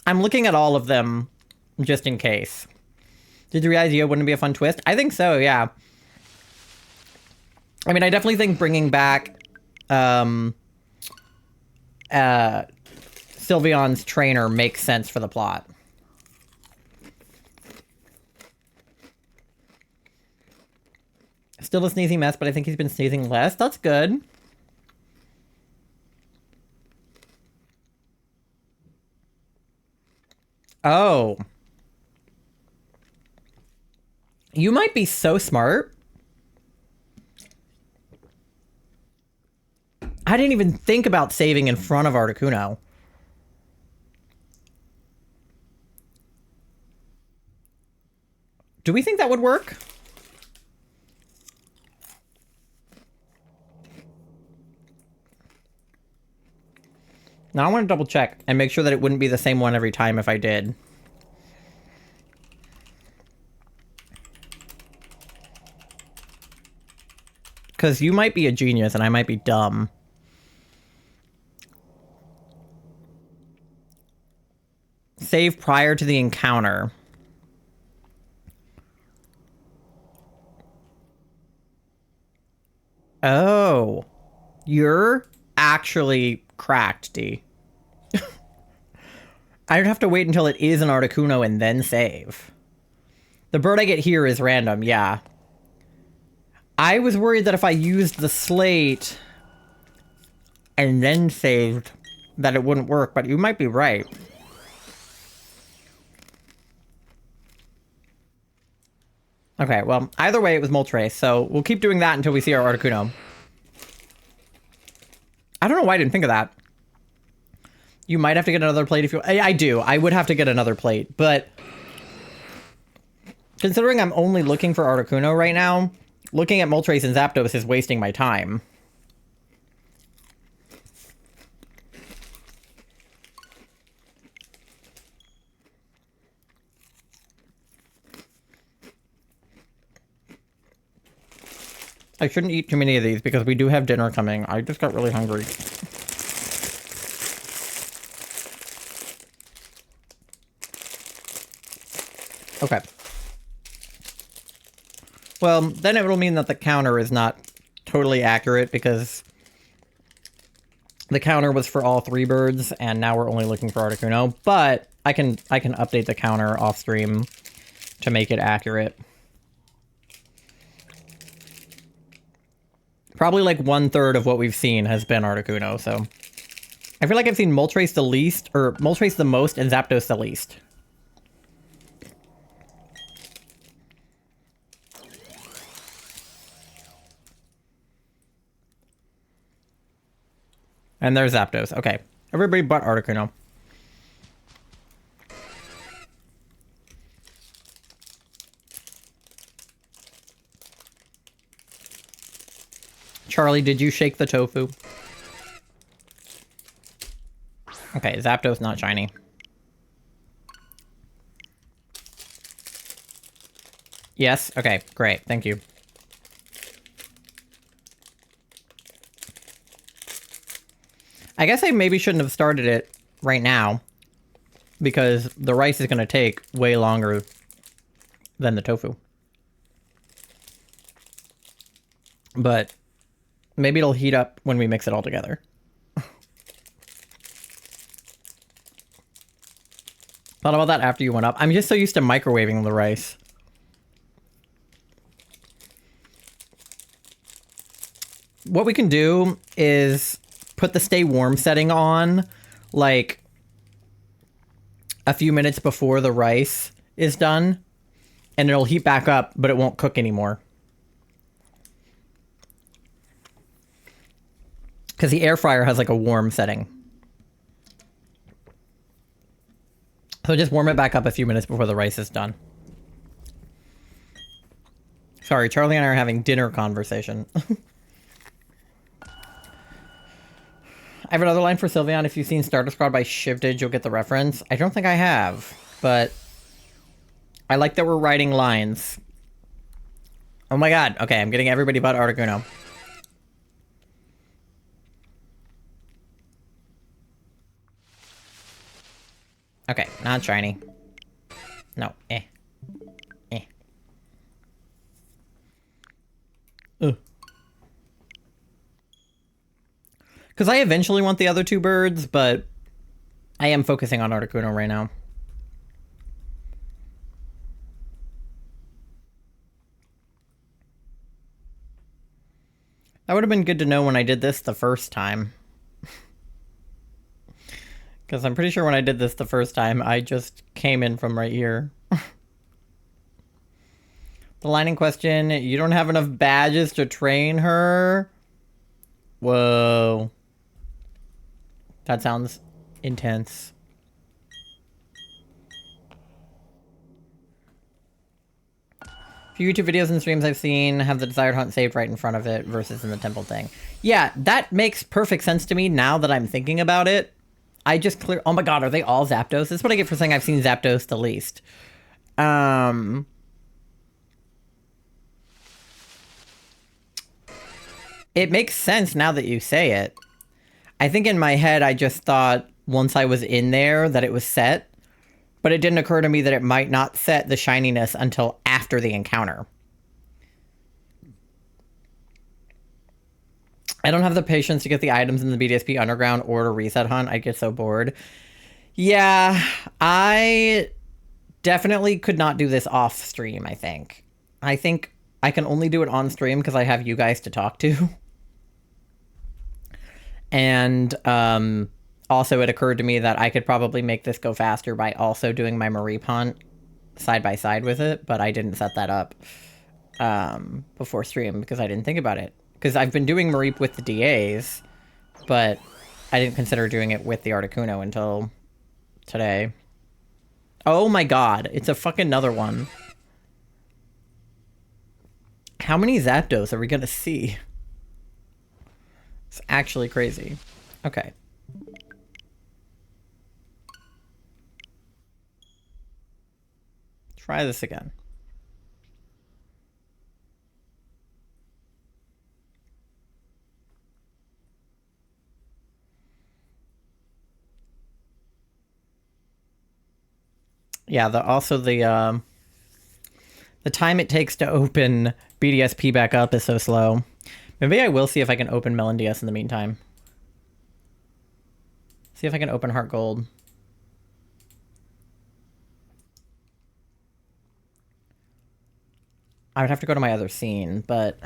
I'm looking at all of them just in case. Did you realize Yo wouldn't be a fun twist? I think so, yeah. I mean, I definitely think bringing back Sylveon's trainer makes sense for the plot. Still a sneezing mess, but I think he's been sneezing less. That's good. Oh. You might be so smart. I didn't even think about saving in front of Articuno. Do we think that would work? Now I want to double check and make sure that it wouldn't be the same one every time if I did. Because you might be a genius and I might be dumb. Save prior to the encounter. Oh. You're actually cracked, D. I'd have to wait until it is an Articuno and then save. The bird I get here is random, yeah. I was worried that if I used the slate and then saved, that it wouldn't work, but you might be right. Okay, well, either way, it was Moltres, so we'll keep doing that until we see our Articuno. I don't know why I didn't think of that. You might have to get another plate if you... I do. I would have to get another plate, but... Considering I'm only looking for Articuno right now, looking at Moltres and Zapdos is wasting my time. I shouldn't eat too many of these because we do have dinner coming. I just got really hungry. Okay. Well, then it will mean that the counter is not totally accurate because the counter was for all 3 birds and now we're only looking for Articuno, but I can update the counter off stream to make it accurate. Probably like 1/3 of what we've seen has been Articuno, so... I feel like I've seen Moltres the least, or Moltres the most, and Zapdos the least. And there's Zapdos. Okay. Everybody but Articuno. Charlie, did you shake the tofu? Okay, Zapdos not shiny. Yes? Okay, great. Thank you. I guess I maybe shouldn't have started it right now because the rice is going to take way longer than the tofu. But maybe it'll heat up when we mix it all together. Thought about that after you went up. I'm just so used to microwaving the rice. What we can do is put the stay warm setting on like a few minutes before the rice is done and it'll heat back up, but it won't cook anymore. Because the air fryer has like a warm setting. So just warm it back up a few minutes before the rice is done. Sorry, Charlie and I are having dinner conversation. I have another line for Sylveon. If you've seen Starter Squad by Shifted, you'll get the reference. I don't think I have, but I like that we're writing lines. Oh my god. Okay, I'm getting everybody but Articuno. Okay, not shiny. No, eh. Eh. Ugh. Because I eventually want the other 2 birds, but I am focusing on Articuno right now. That would have been good to know when I did this the first time. Because I'm pretty sure when I did this the first time, I just came in from right here. The line in question, you don't have enough badges to train her? Whoa. That sounds intense. Few YouTube videos and streams I've seen have the desired hunt saved right in front of it versus in the temple thing. Yeah, that makes perfect sense to me now that I'm thinking about it. I just clear... Oh my god, are they all Zapdos? This is what I get for saying I've seen Zapdos the least. It makes sense now that you say it. I think in my head I just thought once I was in there that it was set. But it didn't occur to me that it might not set the shininess until after the encounter. I don't have the patience to get the items in the BDSP Underground or to reset hunt. I get so bored. Yeah, I definitely could not do this off stream, I think. I think I can only do it on stream because I have you guys to talk to. And also it occurred to me that I could probably make this go faster by also doing my Marie hunt side by side with it, but I didn't set that up before stream because I didn't think about it. Because I've been doing Mareep with the DAs, but I didn't consider doing it with the Articuno until today. Oh my god, it's a fucking another one. How many Zapdos are we gonna see? It's actually crazy. Okay. Try this again. Yeah, the time it takes to open BDSP back up is so slow. Maybe I will see if I can open Melon DS in the meantime. See if I can open Heart Gold. I would have to go to my other scene, but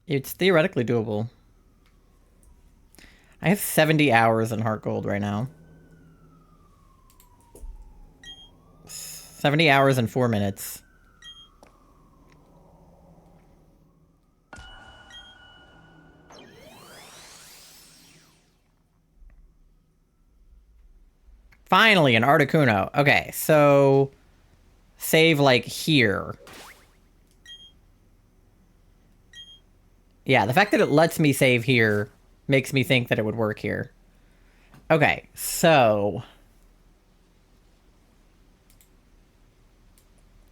it's theoretically doable. I have 70 hours in Heart Gold right now. 70 hours and 4 minutes. Finally, an Articuno. Okay, so save like here. Yeah, the fact that it lets me save here makes me think that it would work here. Okay, so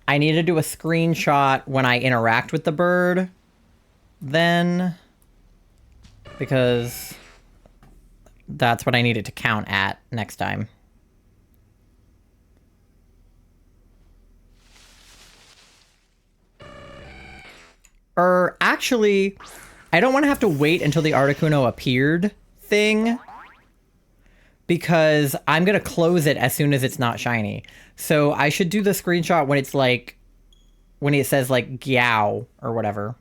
I need to do a screenshot when I interact with the bird then, because that's what I needed to count at next time. Or actually, I don't want to have to wait until the Articuno appeared thing, because I'm going to close it as soon as it's not shiny. So I should do the screenshot when it's like, when it says like Gyow or whatever.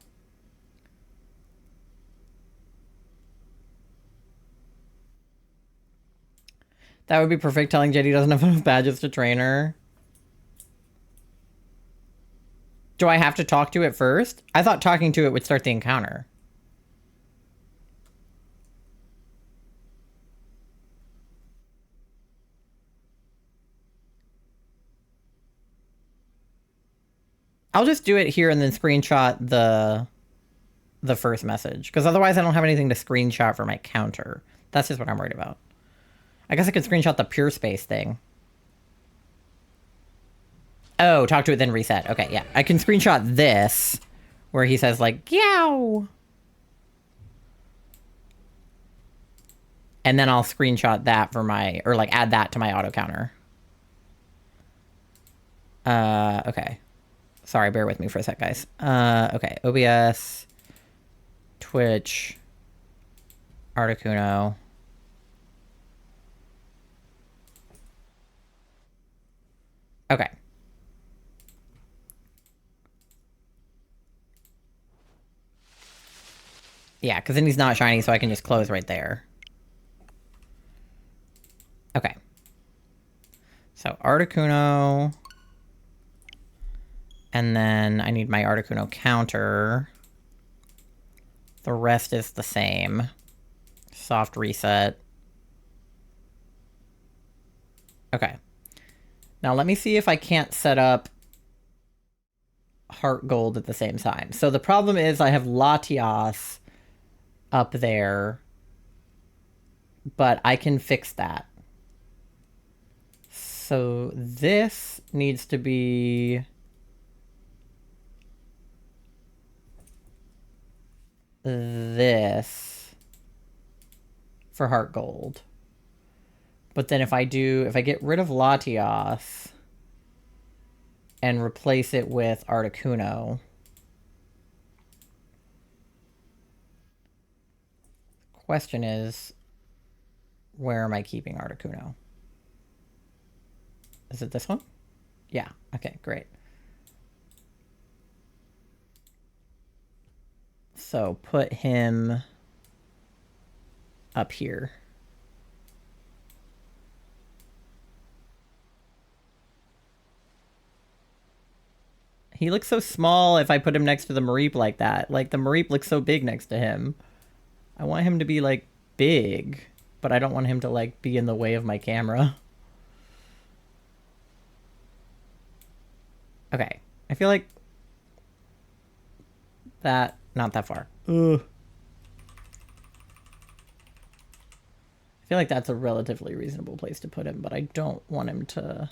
That would be perfect, telling Jetty doesn't have enough badges to train her. Do I have to talk to it first? I thought talking to it would start the encounter. I'll just do it here and then screenshot the first message, because otherwise I don't have anything to screenshot for my counter. That's just what I'm worried about. I guess I could screenshot the pure space thing. Oh, talk to it, then reset. Okay, yeah. I can screenshot this, where he says, like, yow! And then I'll screenshot that for my, or, like, add that to my auto counter. Okay. Sorry, bear with me for a sec, guys. Okay, OBS, Twitch, Articuno. Okay. Yeah, because then he's not shiny, so I can just close right there. Okay. So, Articuno. And then I need my Articuno counter. The rest is the same. Soft reset. Okay. Now let me see if I can't set up Heart Gold at the same time. So the problem is I have Latias up there, but I can fix that. So this needs to be this for Heart Gold. But then if I get rid of Latias and replace it with Articuno, question is, where am I keeping Articuno? Is it this one? Yeah, okay, great. So put him up here. He looks so small if I put him next to the Mareep like that. Like, the Mareep looks so big next to him. I want him to be, like, big. But I don't want him to, like, be in the way of my camera. Okay. I feel like... that... not that far. Ugh. I feel like that's a relatively reasonable place to put him, but I don't want him to...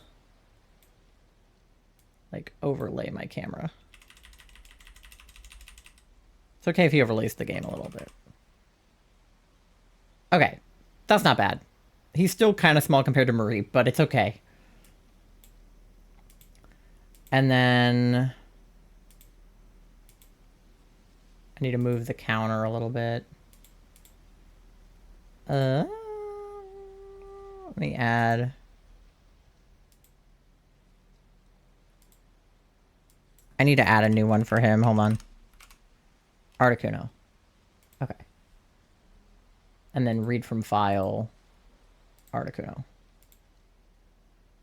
like, overlay my camera. It's okay if he overlays the game a little bit. Okay. That's not bad. He's still kind of small compared to Marie, but it's okay. And then... I need to move the counter a little bit. Let me add... I need to add a new one for him. Hold on. Articuno. Okay. And then read from file. Articuno.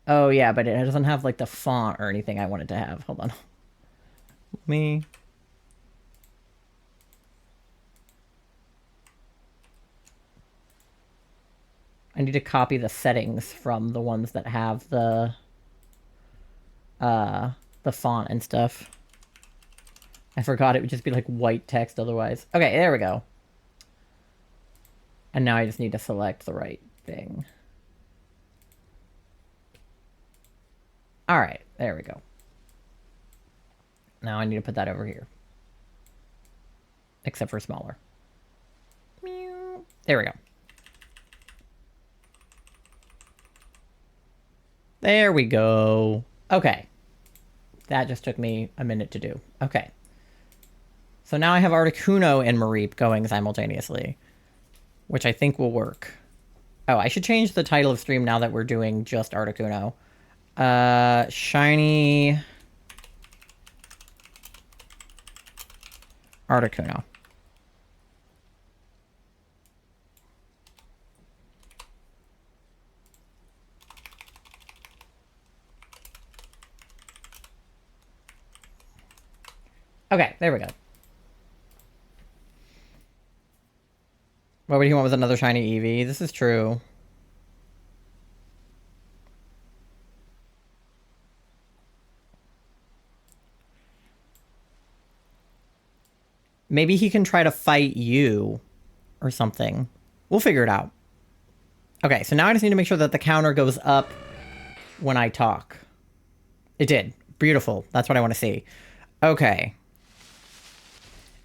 Oh, yeah, but it doesn't have, like, the font or anything I wanted to have. Hold on. Me. I need to copy the settings from the ones that have the font and stuff. I forgot it would just be like white text otherwise. Okay, there we go. And now I just need to select the right thing. Alright, there we go. Now I need to put that over here. Except for smaller. There we go. There we go. Okay. That just took me a minute to do. Okay. So now I have Articuno and Mareep going simultaneously, which I think will work. Oh, I should change the title of stream now that we're doing just Articuno. Shiny Articuno. Okay, there we go. What would you want with another shiny Eevee? This is true. Maybe he can try to fight you or something. We'll figure it out. Okay, so now I just need to make sure that the counter goes up when I talk. It did. Beautiful. That's what I want to see. Okay.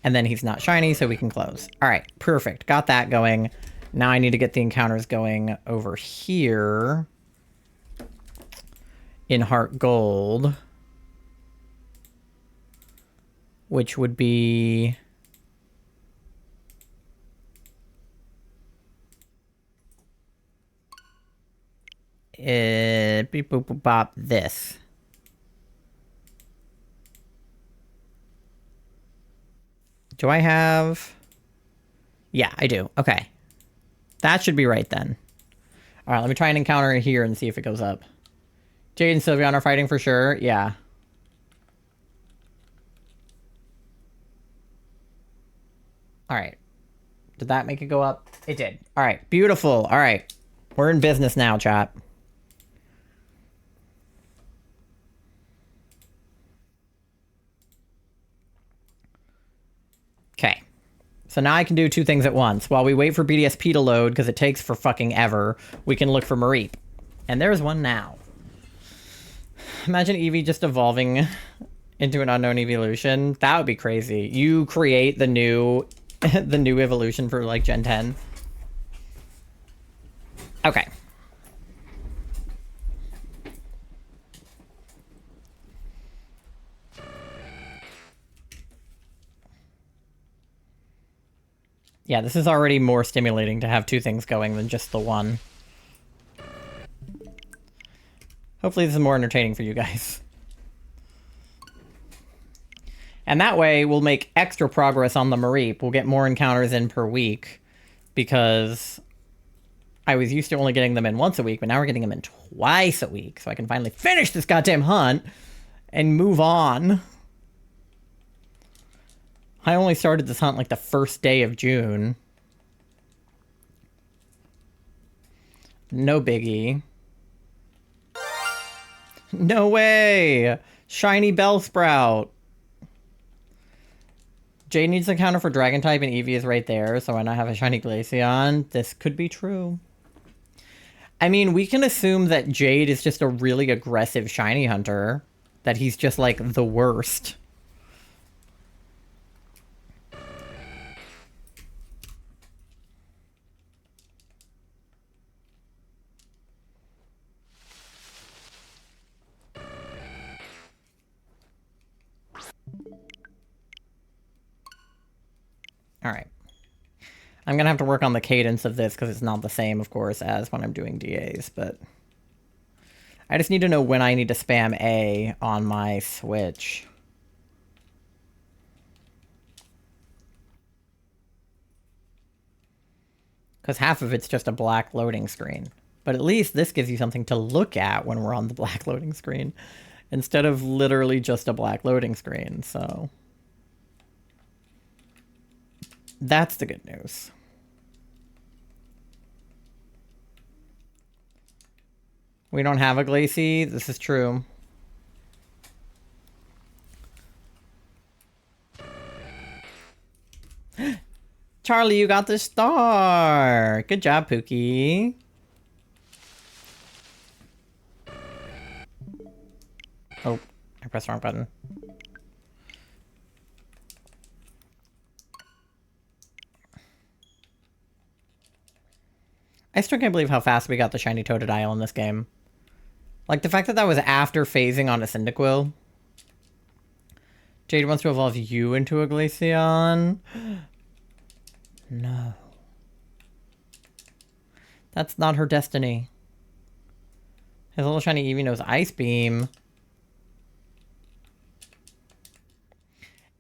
And then he's not shiny, so we can close. All right, perfect. Got that going. Now I need to get the encounters going over here in Heart Gold, which would be... beep boop boop bop this. Do I have... yeah, I do. Okay. That should be right then. All right, let me try and encounter it here and see if it goes up. Jade and Sylveon are fighting for sure. Yeah. All right. Did that make it go up? It did. All right. Beautiful. All right. We're in business now, chat. Okay. So now I can do two things at once. While we wait for BDSP to load, because it takes for fucking ever, we can look for Mareep. And there's one now. Imagine Eevee just evolving into an unknown evolution. That would be crazy. You create the new the new evolution for like Gen 10. Okay. Yeah, this is already more stimulating to have two things going than just the one. Hopefully this is more entertaining for you guys. And that way, we'll make extra progress on the Mareep. We'll get more encounters in per week, because I was used to only getting them in once a week, but now we're getting them in twice a week, so I can finally finish this goddamn hunt and move on. I only started this hunt like the first day of June. No biggie. No way! Shiny Bellsprout! Jade needs to counter for Dragon type and Eevee is right there, so why not have a shiny Glaceon? This could be true. I mean, we can assume that Jade is just a really aggressive shiny hunter. That he's just, like, the worst. Alright. I'm gonna have to work on the cadence of this because it's not the same, of course, as when I'm doing DAs, but... I just need to know when I need to spam A on my Switch. Because half of it's just a black loading screen. But at least this gives you something to look at when we're on the black loading screen. Instead of literally just a black loading screen, so... That's the good news. We don't have a Glacie. This is true. Charlie, you got the star! Good job, Pookie. Oh, I pressed the wrong button. I still can't believe how fast we got the shiny Totodile in this game. Like, the fact that that was after phasing on a Cyndaquil. Jade wants to evolve you into a Glaceon. No. That's not her destiny. His little shiny Eevee knows Ice Beam.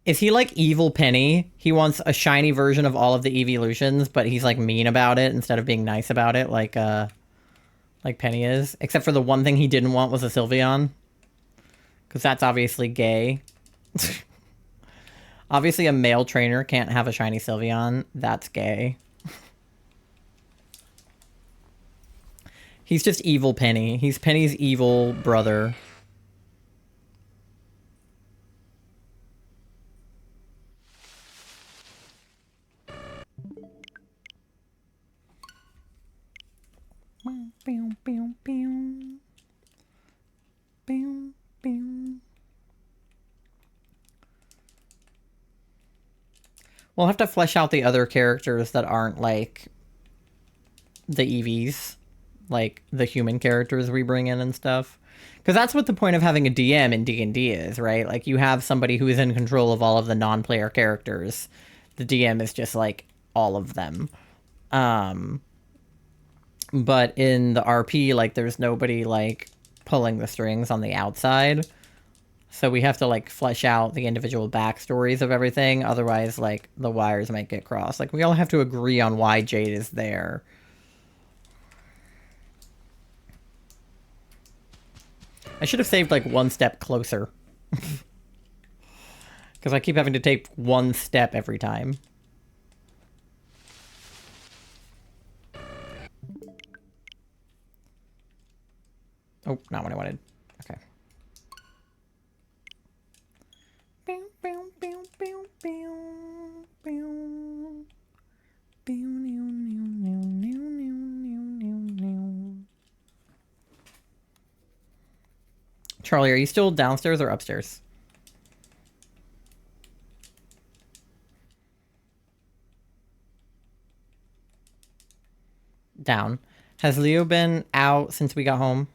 Is he like Evil Penny? He wants a shiny version of all of the evolutions, but he's like mean about it instead of being nice about it like Penny is. Except for the one thing he didn't want was a Sylveon. Because that's obviously gay. Obviously a male trainer can't have a shiny Sylveon. That's gay. He's just Evil Penny. He's Penny's evil brother. We'll have to flesh out the other characters that aren't like the EVs, like the human characters we bring in and stuff. Because that's what the point of having a DM in D&D is, right? Like you have somebody who is in control of all of the non-player characters. The DM is just like all of them. But in the RP, like, there's nobody, like, pulling the strings on the outside. So we have to, like, flesh out the individual backstories of everything. Otherwise, like, the wires might get crossed. Like, we all have to agree on why Jade is there. I should have saved, like, one step closer. Because I keep having to take one step every time. Oh, not what I wanted. Okay. Charlie, are you still downstairs or upstairs? Down. Has Leo been out since we got home?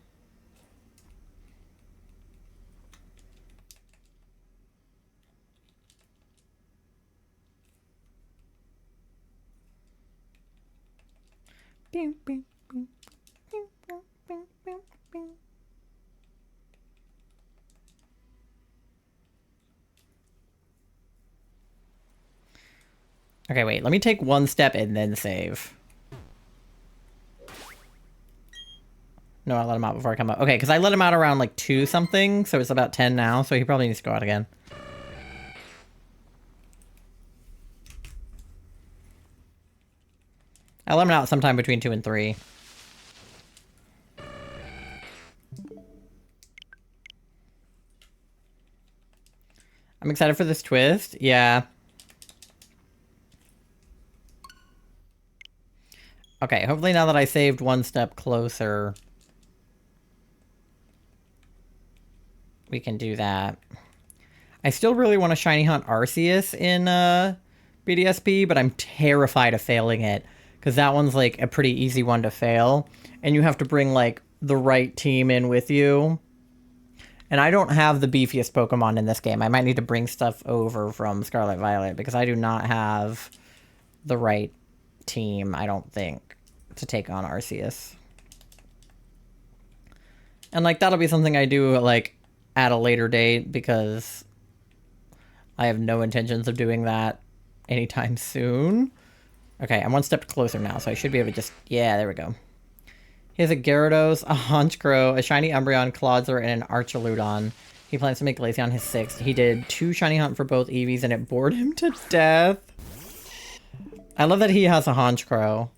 Okay, wait. Let me take one step and then save. No, I let him out before I come out. Okay, because I let him out around like 2 something, so it's about 10 now, so he probably needs to go out again. I let him out sometime between 2 and 3. I'm excited for this twist. Yeah. Okay, hopefully now that I saved one step closer, we can do that. I still really want to shiny hunt Arceus in BDSP, but I'm terrified of failing it. Because that one's like a pretty easy one to fail. And you have to bring like the right team in with you. And I don't have the beefiest Pokemon in this game. I might need to bring stuff over from Scarlet Violet because I do not have the right team, I don't think, to take on Arceus. And like that'll be something I do like at a later date because I have no intentions of doing that anytime soon. Okay, I'm one step closer now, so I should be able to just... Yeah, there we go. He has a Gyarados, a Honchkrow, a Shiny Umbreon, Clawitzer, and an Archaludon. He plans to make Glaceon his 6th. He did 2 Shiny Hunt for both Eevees, and it bored him to death. I love that he has a Honchkrow.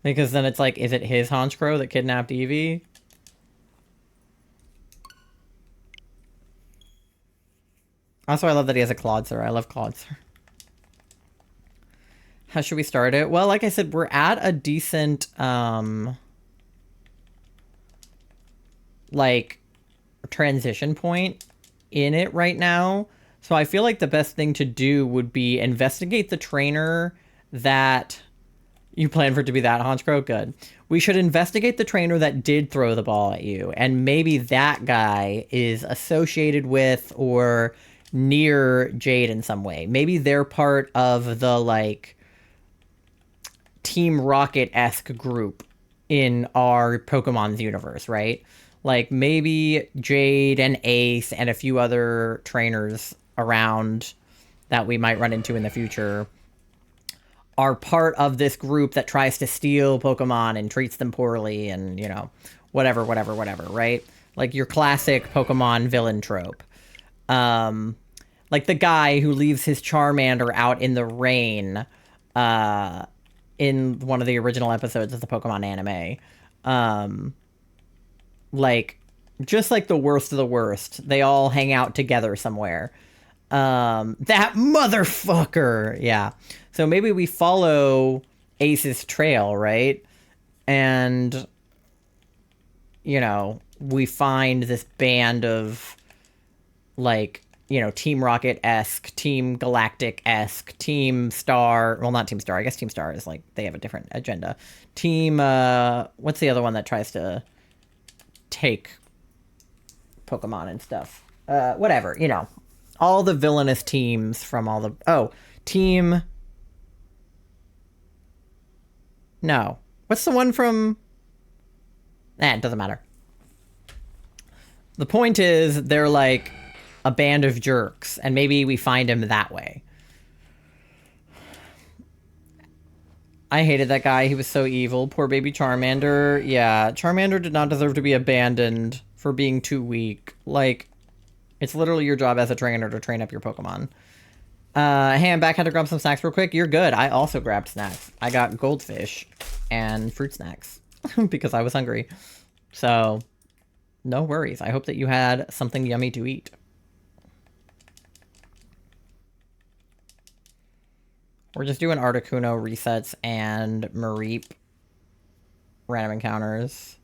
Because then it's like, is it his Honchkrow that kidnapped Eevee? Also, I love that he has a Clawitzer. I love Clawitzer. How should we start it? Well, like I said, we're at a decent, like, transition point in it right now. So I feel like the best thing to do would be investigate the trainer that... You plan for it to be that, Honchkrow? Good. We should investigate the trainer that did throw the ball at you. And maybe that guy is associated with or near Jade in some way. Maybe they're part of the, like... Team Rocket-esque group in our Pokemon's universe, right? Like, maybe Jade and Ace and a few other trainers around that we might run into in the future are part of this group that tries to steal Pokemon and treats them poorly and, you know, whatever, right? Like your classic Pokemon villain trope. Like the guy who leaves his Charmander out in the rain, in one of the original episodes of the Pokemon anime. Like, just like the worst of the worst. They all hang out together somewhere. That motherfucker! Yeah. So maybe we follow Ace's trail, right? And, you know, we find this band of, like... You know, Team Rocket-esque, Team Galactic-esque, Team Star... Well, not Team Star. I guess Team Star is, like, they have a different agenda. Team, what's the other one that tries to take Pokemon and stuff? Whatever, you know. All the villainous teams from all the... Oh, Team... No. What's the one from... it doesn't matter. The point is, they're, like... a band of jerks, and maybe we find him that way. I hated that guy. He was so evil. Poor baby Charmander. Yeah, Charmander did not deserve to be abandoned for being too weak. Like, it's literally your job as a trainer to train up your Pokemon. Hey, I'm back. Had to grab some snacks real quick. You're good. I also grabbed snacks. I got goldfish and fruit snacks because I was hungry. So, no worries. I hope that you had something yummy to eat. We're just doing Articuno resets and Mareep random encounters.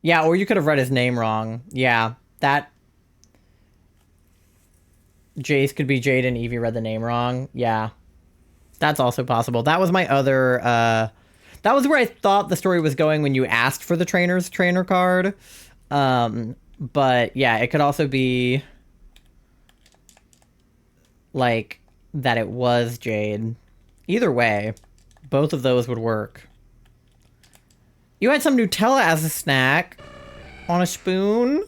Yeah, or you could have read his name wrong. Yeah, that... Jace could be Jade and Eevee read the name wrong. Yeah, that's also possible. That was my other... that was where I thought the story was going when you asked for the trainer's trainer card. But yeah, it could also be... like, that it was Jade. Either way, both of those would work. You had some Nutella as a snack. On a spoon?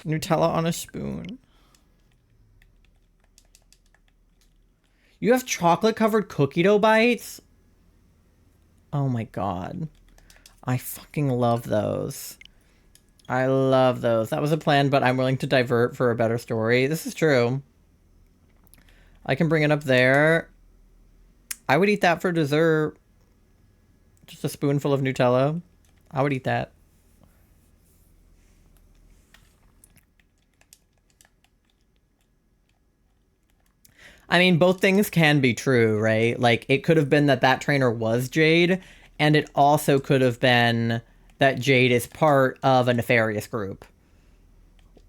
Nutella on a spoon. You have chocolate-covered cookie dough bites? Oh my god. I fucking love those. I love those. That was a plan, but I'm willing to divert for a better story. This is true. I can bring it up there. I would eat that for dessert. Just a spoonful of Nutella. I would eat that. I mean, both things can be true, right? Like, it could have been that that trainer was Jade, and it also could have been that Jade is part of a nefarious group.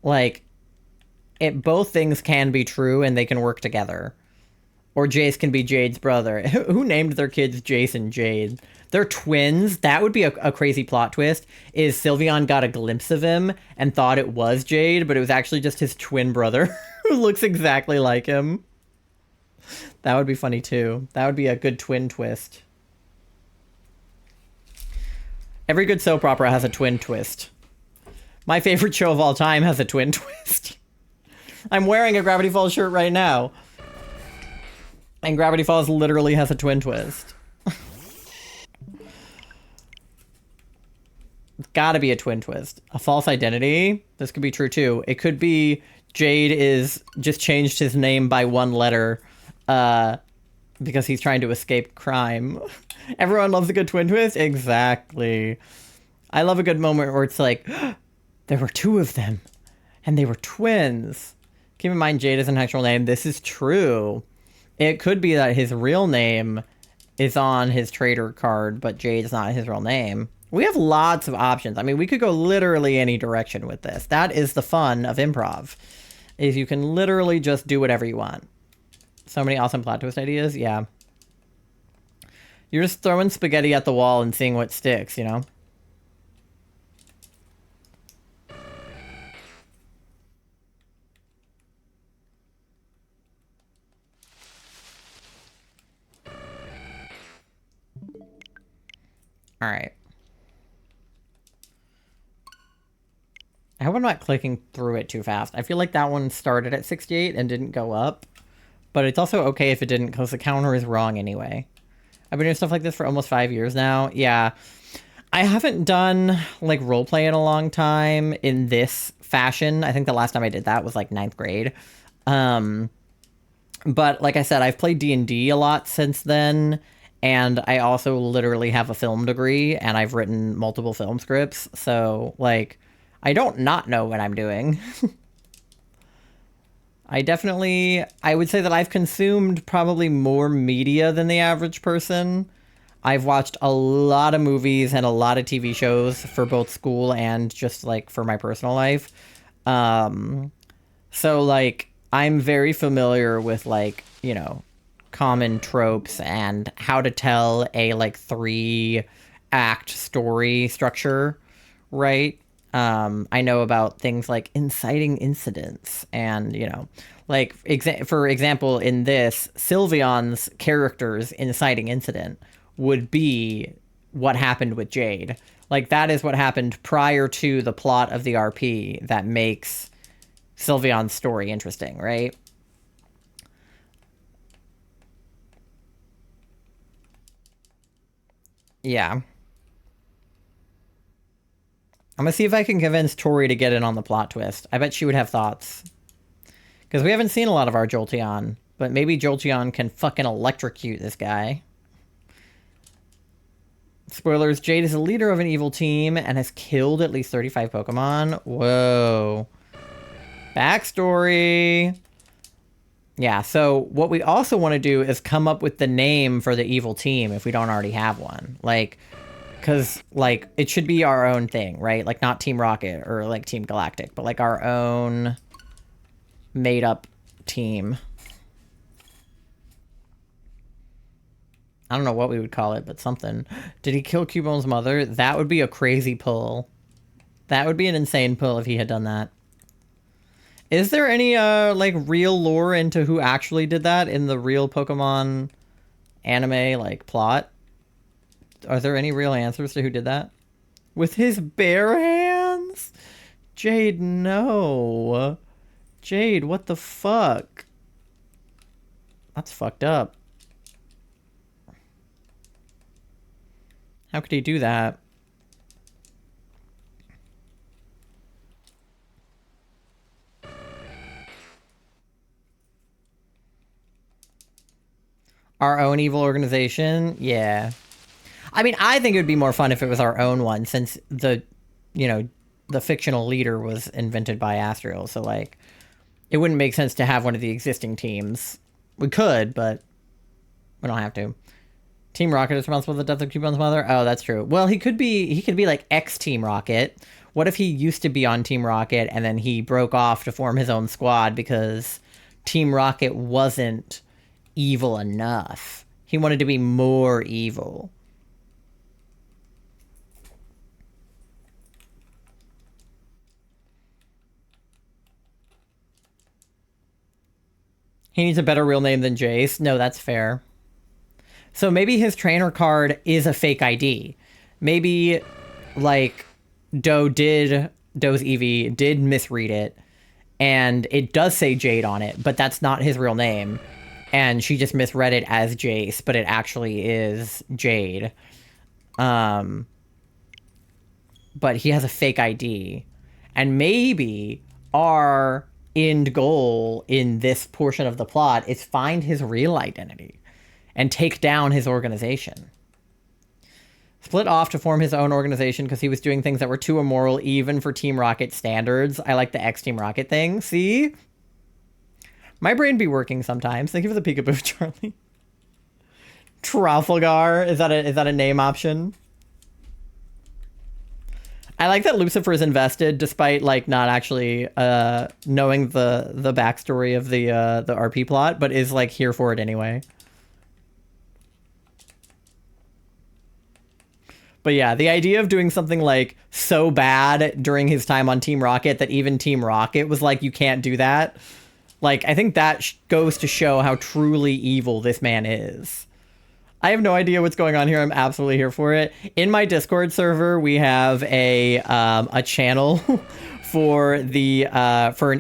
Like, both things can be true, and they can work together. Or Jace can be Jade's brother. Who named their kids Jace and Jade? They're twins. That would be a crazy plot twist, is Sylveon got a glimpse of him and thought it was Jade, but it was actually just his twin brother who looks exactly like him. That would be funny too. That would be a good twin twist. Every good soap opera has a twin twist. My favorite show of all time has a twin twist. I'm wearing a Gravity Falls shirt right now. And Gravity Falls literally has a twin twist. It's gotta be a twin twist. A false identity? This could be true too. It could be Jade is just changed his name by one letter because he's trying to escape crime. Everyone loves a good twin twist? Exactly. I love a good moment where it's like, there were two of them, and they were twins. Keep in mind, Jade is an actual name. This is true. It could be that his real name is on his trader card, but Jade's not his real name. We have lots of options. I mean, we could go literally any direction with this. That is the fun of improv, is you can literally just do whatever you want. So many awesome plot twist ideas. Yeah. You're just throwing spaghetti at the wall and seeing what sticks, you know? All right. I hope I'm not clicking through it too fast. I feel like that one started at 68 and didn't go up. But it's also okay if it didn't, because the counter is wrong anyway. I've been doing stuff like this for almost 5 years now. Yeah. I haven't done, like, roleplay in a long time in this fashion. I think the last time I did that was, like, 9th grade. But, like I said, I've played D&D a lot since then. And I also literally have a film degree, and I've written multiple film scripts. So, like, I don't not know what I'm doing. I would say that I've consumed probably more media than the average person. I've watched a lot of movies and a lot of TV shows for both school and just, like, for my personal life. So, like, I'm very familiar with, like, you know, common tropes and how to tell a, like, 3-act story structure, right? I know about things like inciting incidents and, you know, like, for example, in this, Sylveon's character's inciting incident would be what happened with Jade. Like, that is what happened prior to the plot of the RP that makes Sylveon's story interesting, right? Yeah. I'm gonna see if I can convince Tori to get in on the plot twist. I bet she would have thoughts. Because we haven't seen a lot of our Jolteon, but maybe Jolteon can fucking electrocute this guy. Spoilers, Jade is a leader of an evil team and has killed at least 35 Pokemon. Whoa. Backstory. Yeah, so what we also want to do is come up with the name for the evil team if we don't already have one. Like, because, like, it should be our own thing, right? Like, not Team Rocket or, like, Team Galactic, but, like, our own made-up team. I don't know what we would call it, but something. Did he kill Cubone's mother? That would be a crazy pull. That would be an insane pull if he had done that. Is there any, like, real lore into who actually did that in the real Pokemon anime, like, plot? Are there any real answers to who did that? With his bare hands? Jade, no. Jade, what the fuck? That's fucked up. How could he do that? Our own evil organization? Yeah. I mean, I think it would be more fun if it was our own one, since the, you know, the fictional leader was invented by Astriel. So, like, it wouldn't make sense to have one of the existing teams. We could, but we don't have to. Team Rocket is responsible for the death of Coupon's mother? Oh, that's true. Well, he could be like ex-Team Rocket. What if he used to be on Team Rocket and then he broke off to form his own squad because Team Rocket wasn't evil enough? He wanted to be more evil. He needs a better real name than Jace. No, that's fair. So maybe his trainer card is a fake ID. Maybe, like, Doe's Eevee did misread it, and it does say Jade on it, but that's not his real name. And she just misread it as Jace, but it actually is Jade. But he has a fake ID. And maybe our end goal in this portion of the plot is find his real identity and take down his organization. Split off to form his own organization because he was doing things that were too immoral even for Team Rocket standards. I like the ex-Team Rocket thing. See? My brain be working sometimes. Thank you for the peekaboo, Charlie. Trafalgar. Is that a name option? I like that Lucifer is invested despite, like, not actually knowing the backstory of the RP plot, but is, like, here for it anyway. But yeah, the idea of doing something, like, so bad during his time on Team Rocket that even Team Rocket was like, you can't do that. Like, I think that goes to show how truly evil this man is. I have no idea what's going on here. I'm absolutely here for it. In my Discord server, we have a channel for an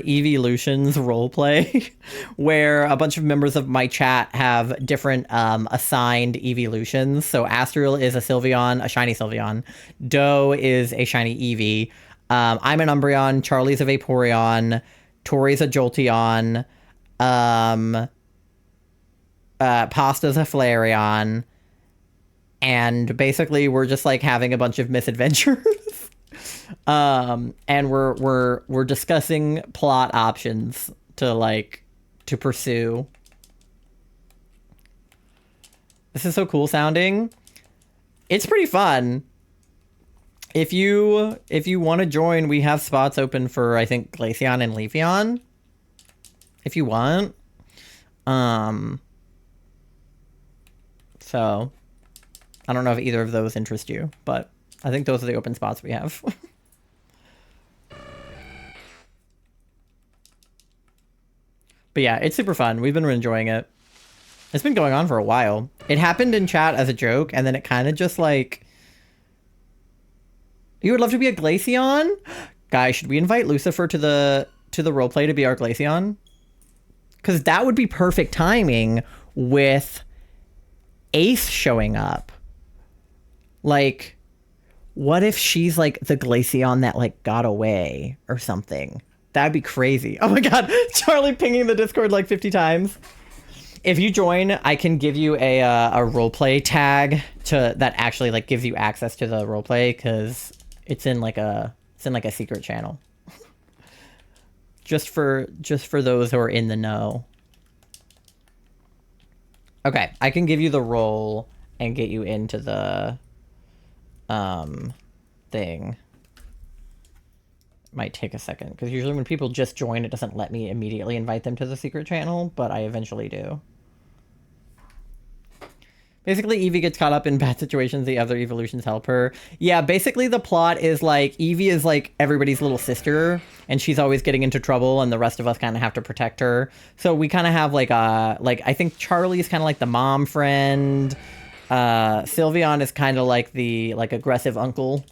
Evolutions roleplay where a bunch of members of my chat have different assigned Evolutions. So Astriel is a Sylveon, a shiny Sylveon. Doe is a shiny Eevee. I'm an Umbreon. Charlie's a Vaporeon. Tori's a Jolteon. Pasta's a Flareon, and basically we're just like having a bunch of misadventures. And we're discussing plot options to pursue. This is so cool sounding. It's pretty fun. If you want to join, we have spots open for, I think, Glaceon and Leafeon. If you want. So, I don't know if either of those interest you, but I think those are the open spots we have. But yeah, it's super fun. We've been enjoying it. It's been going on for a while. It happened in chat as a joke, and then it kind of just like... You would love to be a Glaceon? Guys, should we invite Lucifer to the roleplay to be our Glaceon? Because that would be perfect timing with Ace showing up. Like, what if she's like the Glaceon that like got away or something? That'd be crazy. Oh my god, Charlie pinging the Discord like 50 times. If you join, I can give you a roleplay tag that actually like gives you access to the roleplay, because it's in like a secret channel. just for those who are in the know. Okay, I can give you the role and get you into the thing. Might take a second, because usually when people just join, it doesn't let me immediately invite them to the secret channel, but I eventually do. Basically, Eevee gets caught up in bad situations, the other evolutions help her. Yeah, basically the plot is like, Eevee is like everybody's little sister, and she's always getting into trouble, and the rest of us kind of have to protect her. So we kind of have like I think Charlie's kind of like the mom friend. Sylveon is kind of like the aggressive uncle,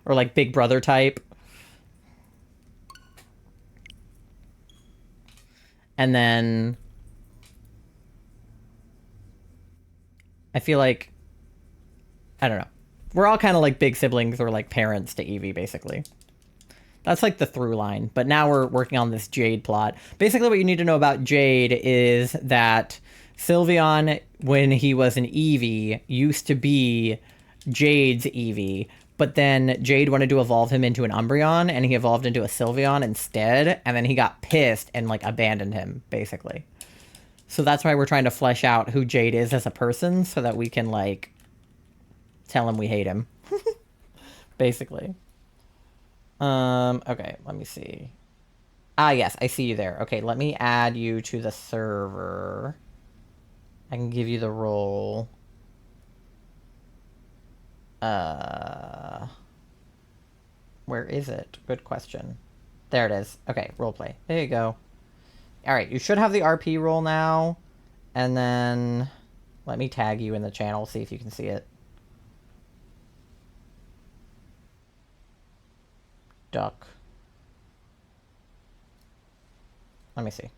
or like big brother type. And then I feel like, I don't know. We're all kind of like big siblings or like parents to Eevee, basically. That's like the through line. But now we're working on this Jade plot. Basically what you need to know about Jade is that Sylveon, when he was an Eevee, used to be Jade's Eevee, but then Jade wanted to evolve him into an Umbreon, and he evolved into a Sylveon instead, and then he got pissed and, like, abandoned him, basically. So that's why we're trying to flesh out who Jade is as a person, so that we can, like, tell him we hate him. Basically. Okay, let me see. Ah, yes, I see you there. Okay, let me add you to the server. I can give you the role. Where is it? Good question. There it is. Okay, roleplay. There you go. Alright, you should have the RP role now. And then let me tag you in the channel, see if you can see it. Duck. Let me see.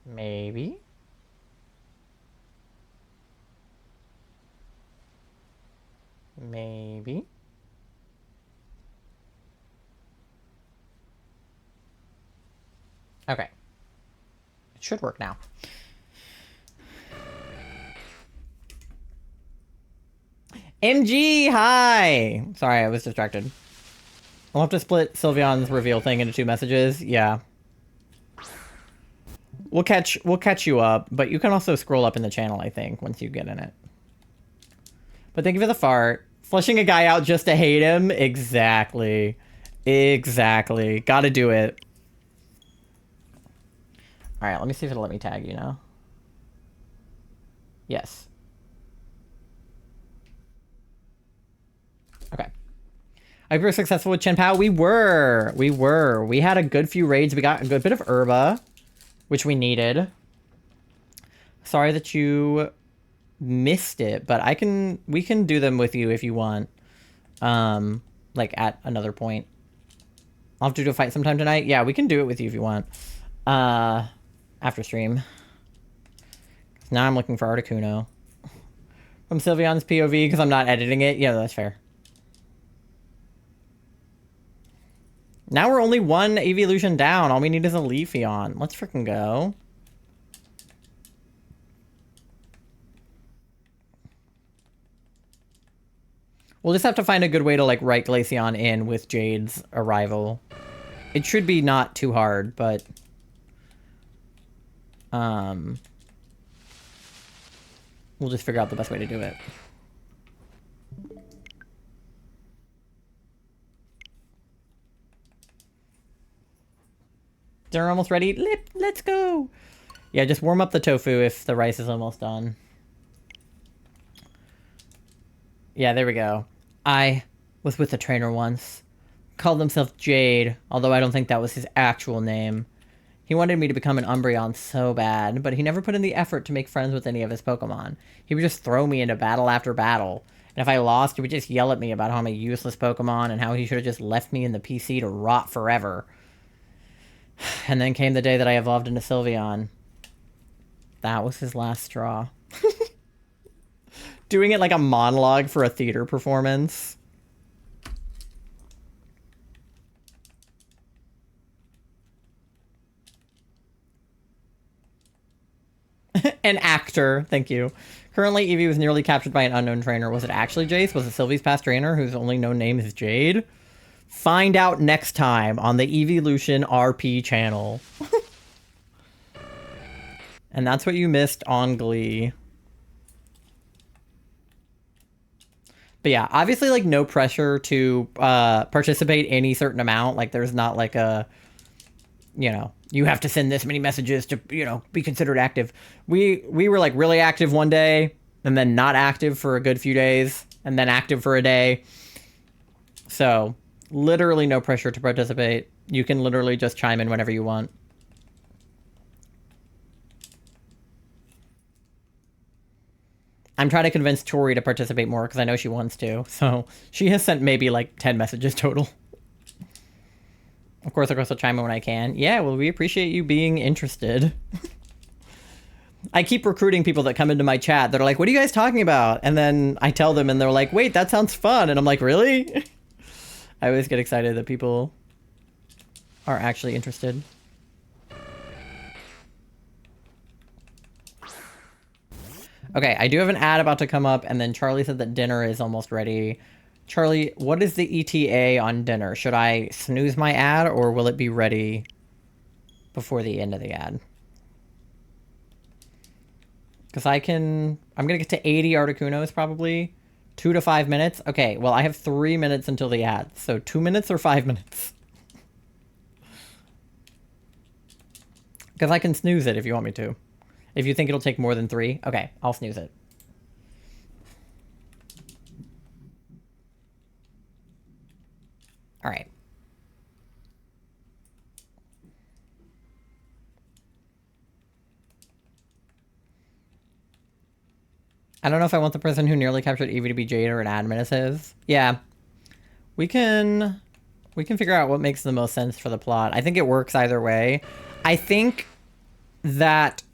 Maybe. Maybe. Okay. It should work now. MG, hi! Sorry, I was distracted. I'll have to split Sylveon's reveal thing into 2 messages. Yeah. We'll catch you up, but you can also scroll up in the channel, I think, once you get in it. But thank you for the fart. Flushing a guy out just to hate him? Exactly. Exactly. Gotta do it. Alright, let me see if it'll let me tag you now. Yes. Okay. I hope we were successful with Chien-Pao. We were. We were. We had a good few raids. We got a good bit of Herba, which we needed. Sorry that you missed it, but we can do them with you if you want. Like at another point. I'll have to do a fight sometime tonight. Yeah, we can do it with you if you want. After stream. Now I'm looking for Articuno. From Sylveon's POV because I'm not editing it. Yeah, that's fair. Now we're only 1 evolution down. All we need is a Leafeon. Let's freaking go. We'll just have to find a good way to, like, write Glaceon in with Jade's arrival. It should be not too hard, but... we'll just figure out the best way to do it. They're almost ready. Let's go. Yeah, just warm up the tofu if the rice is almost done. Yeah, there we go. I was with a trainer once. Called himself Jade, although I don't think that was his actual name. He wanted me to become an Umbreon so bad, but he never put in the effort to make friends with any of his Pokemon. He would just throw me into battle after battle. And if I lost, he would just yell at me about how I'm a useless Pokemon and how he should have just left me in the PC to rot forever. And then came the day that I evolved into Sylveon. That was his last straw. Doing it like a monologue for a theater performance. An actor, thank you. Currently, Eevee was nearly captured by an unknown trainer. Was it actually Jace? Was it Sylvie's past trainer whose only known name is Jade? Find out next time on the Evolution RP channel. And that's what you missed on Glee. But yeah, obviously, like, no pressure to participate any certain amount. Like, there's not like a, you know, you have to send this many messages to, you know, be considered active. We were, like, really active one day, and then not active for a good few days, and then active for a day. So, literally no pressure to participate. You can literally just chime in whenever you want. I'm trying to convince Tori to participate more because I know she wants to. So she has sent maybe like 10 messages total. Of course, I'll chime in when I can. Yeah, well, we appreciate you being interested. I keep recruiting people that come into my chat that are like, what are you guys talking about? And then I tell them and they're like, wait, that sounds fun. And I'm like, really? I always get excited that people are actually interested. Okay, I do have an ad about to come up, and then Charlie said that dinner is almost ready. Charlie, what is the ETA on dinner? Should I snooze my ad, or will it be ready before the end of the ad? Because I'm going to get to 80 Articunos probably. 2 to 5 minutes. Okay, well, I have 3 minutes until the ad. So 2 minutes or 5 minutes? Because I can snooze it if you want me to. If you think it'll take more than 3. Okay, I'll snooze it. All right. I don't know if I want the person who nearly captured Evie to be Jade or an admin as his. Yeah. We can figure out what makes the most sense for the plot. I think it works either way. I think that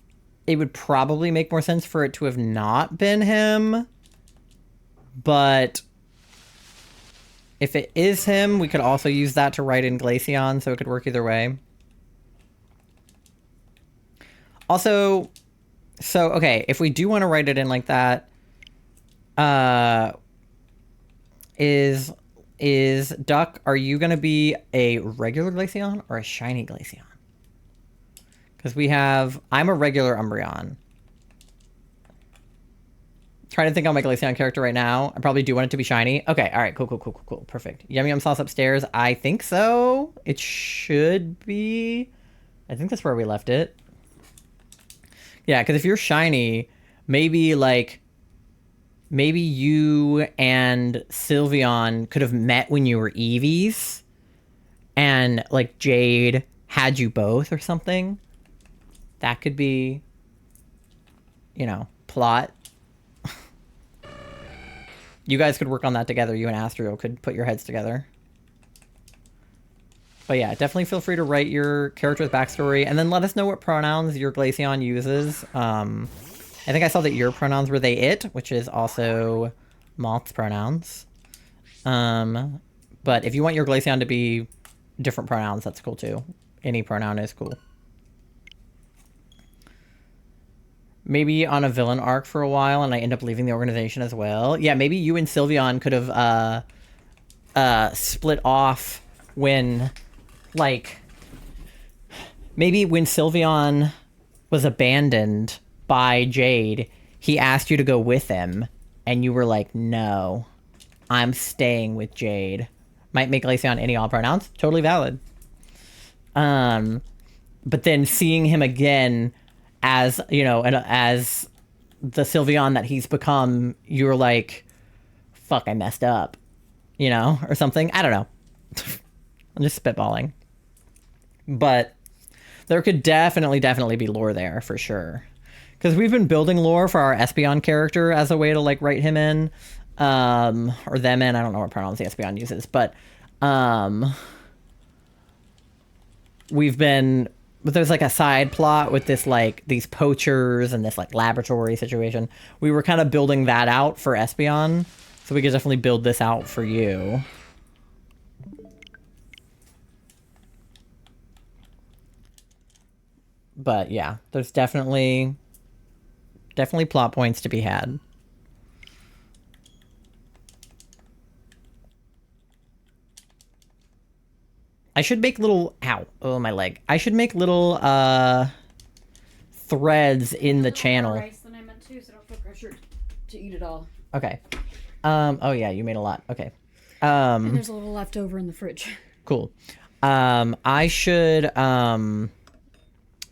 it would probably make more sense for it to have not been him. But if it is him, we could also use that to write in Glaceon, so it could work either way. Also, so, okay, if we do want to write it in like that, is Duck, are you going to be a regular Glaceon or a shiny Glaceon? Because I'm a regular Umbreon. Trying to think on my Glaceon character right now. I probably do want it to be shiny. Okay, alright, cool. Perfect. Yum Yum Sauce upstairs. I think so. It should be. I think that's where we left it. Yeah, because if you're shiny, maybe you and Sylveon could have met when you were Eevees, and like Jade had you both or something. That could be, you know, plot. You guys could work on that together. You and Astrio could put your heads together. But yeah, definitely feel free to write your character's backstory, and then let us know what pronouns your Glaceon uses. I think I saw that your pronouns were they, it, which is also Moth's pronouns. But if you want your Glaceon to be different pronouns, that's cool too. Any pronoun is cool. Maybe on a villain arc for a while, and I end up leaving the organization as well. Yeah, maybe you and Sylveon could have split off when, like, maybe when Sylveon was abandoned by Jade, he asked you to go with him, and you were like, no, I'm staying with Jade. Might make Glaceon any all pronouns. Totally valid. But then seeing him again as, you know, and as the Sylveon that he's become, you were like, fuck, I messed up, you know, or something. I don't know. I'm just spitballing. But there could definitely be lore there for sure. Because we've been building lore for our Espeon character as a way to, like, write him in. Or them in. I don't know what pronouns the Espeon uses. But but there's like a side plot with this, like, these poachers and this, like, laboratory situation. We were kind of building that out for Espeon. So we could definitely build this out for you. But yeah, there's definitely plot points to be had. I should make little, ow, oh my leg. I should make little threads in the channel. Rice than I meant to, so don't feel pressured to eat it all. Okay. Oh yeah, you made a lot. Okay. And there's a little left over in the fridge. Cool. I should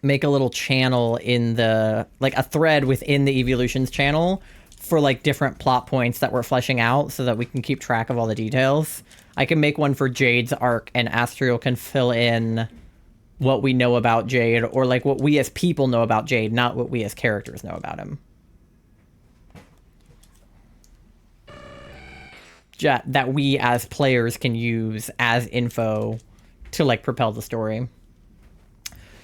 make a little channel in the, like, a thread within the Evolutions channel for, like, different plot points that we're fleshing out so that we can keep track of all the details. I can make one for Jade's arc, and Astrio can fill in what we know about Jade, or, like, what we as people know about Jade, not what we as characters know about him. That we as players can use as info to, like, propel the story.